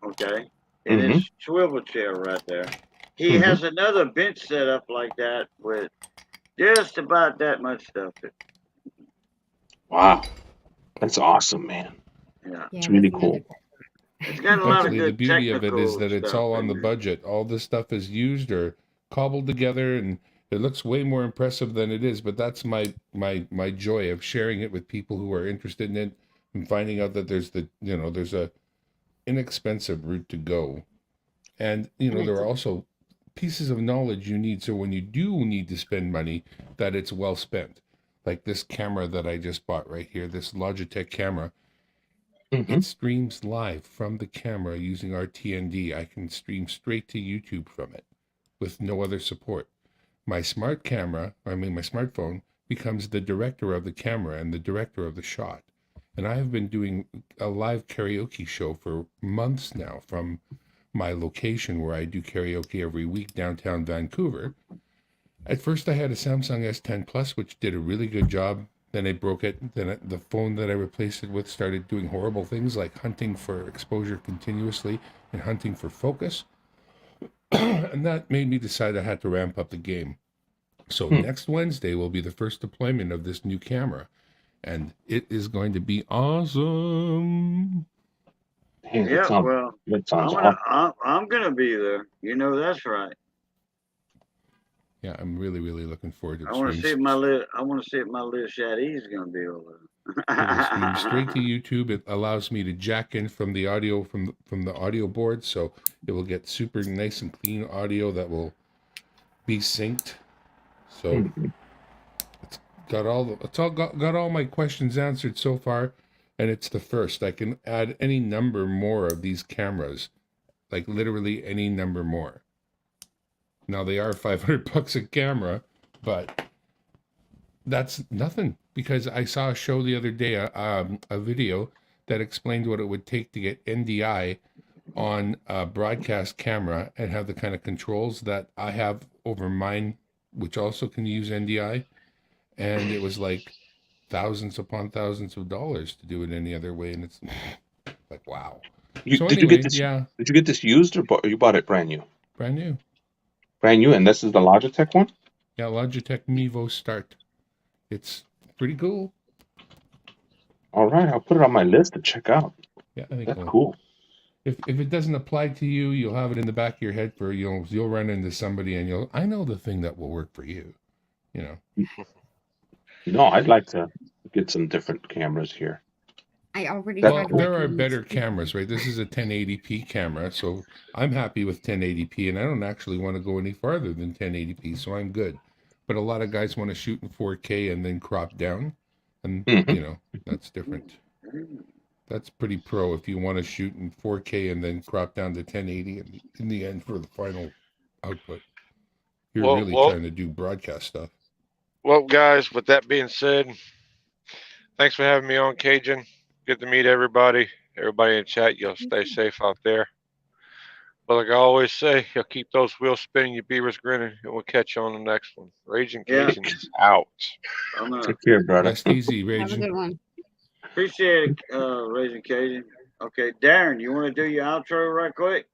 okay, in his swivel chair right there, he Mhm. has another bench set up like that with just about that much stuff. Wow, that's awesome, man. Yeah. It's really that's cool. another- It's got a lot of Actually, the good beauty of it is technical that it's stuff all on in the there. budget. All this stuff is used or cobbled together, and it looks way more impressive than it is. But that's my joy of sharing it with people who are interested in it and finding out that there's a inexpensive route to go, and And there it's are also pieces of knowledge you need. So when you do need to spend money, that it's well spent. Like this camera that I just bought right here, this Logitech camera. hmm It streams live from the camera using our TND. I can stream straight to YouTube from it with no other support. My my smartphone becomes the director of the camera and the director of the shot. And I have been doing a live karaoke show for months now from my location where I do karaoke every week downtown Vancouver. At first, I had a Samsung S10 Plus, which did a really good job. Then I broke it. Then the phone that I replaced it with started doing horrible things like hunting for exposure continuously and hunting for focus. And that made me decide I had to ramp up the game. So Hmm. next Wednesday will be the first deployment of this new camera. And it is going to be awesome. Man, Yeah, well, that sounds I'm awesome. gonna be there. You know that's right. Yeah, I'm really, really looking forward to I it. want to see if my little Shaddy's gonna be over It'll stream straight to there. YouTube. It allows me to jack in from the audio from the audio board, so it will get super nice and clean audio that will be synced. So Mhm. got all my questions answered so far, and it's the first. I can add any number more of these cameras, like literally any number more. Now they are $500 a camera, but that's nothing because I saw a show the other day, a video that explained what it would take to get NDI on a broadcast camera and have the kind of controls that I have over mine, which also can use NDI. And it was like thousands upon thousands of dollars to do it any other way. And it's like, wow. So Did you get anyway, this? yeah, Did you get this used or you bought it brand new? brand new. Brand new, and this is the Logitech one. Yeah, Logitech Mevo Start. It's pretty cool. All right, I'll put it on my list to check out. Yeah, I think That's cool. if it doesn't apply to you, you'll have it in the back of your head for you'll run into somebody and I know the thing that will work for you. You know. No, I'd like to get some different cameras here. I already That's Well, tried cool. there are making better these- cameras, right? This is a 1080p camera, so I'm happy with 1080p, and I don't actually want to go any farther than 1080p, so I'm good. But a lot of guys want to shoot in 4K and then crop down, and Mhm. that's different. That's pretty pro if you want to shoot in 4K and then crop down to 1080 in the end for the final output. You're Well, really well, trying to do broadcast stuff. well, guys, with that being said, thanks for having me on, Cajun. Good to meet everybody. Everybody in chat, you'll stay safe out there. But like I always say, you'll keep those wheels spinning, your beavers grinning, and we'll catch you on the next one. Raging Yeah. Cajun is out. I'm gonna Take care, brother. Rest easy, Have a Raging. good one. appreciate it, Raising Cajun. Okay, Darren, you want to do your outro right quick?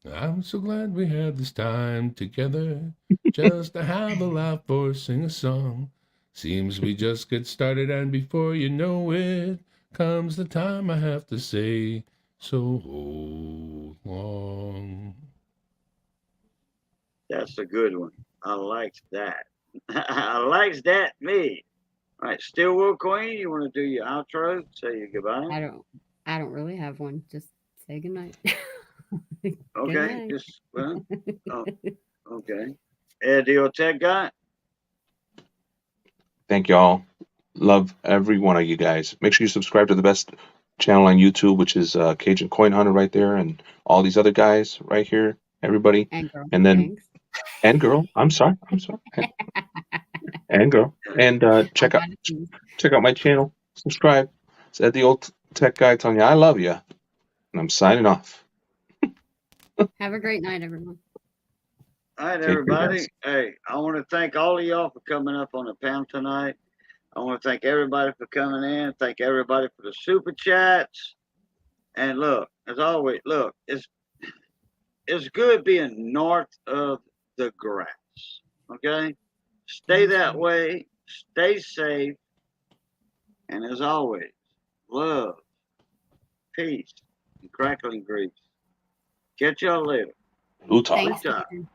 I'm so glad we had this time together just to have a laugh or sing a song. Seems we just get started, and before you know it, comes the time I have to say, so hold long. That's a good one. I likes that. I likes that me. All right, Stillwell Queen, you want to do your outro? Say your goodbye. I don't really have one. Just say goodnight. Okay, night. just well, oh, okay. Deal Tech guy. Thank y'all. Love every one of you guys. Make sure you subscribe to the best channel on YouTube, which is Cajun Coin Hunter right there, and all these other guys right here. Everybody, And girl. and then Thanks. and girl. I'm sorry. And girl. And check out my channel. Subscribe. It's Ed the Old Tech Guy telling you I love you, and I'm signing off. Have a great night, everyone. All right, Take care, everybody. guys. Hey, I want to thank all of y'all for coming up on the panel tonight. I want to thank everybody for coming in. Thank everybody for the super chats. And look, as always, look, it's good being north of the grass. Okay? Stay that way. Stay safe. And as always, love, peace, and crackling grease. Catch y'all later. Utah. Thanks, time. Ethan.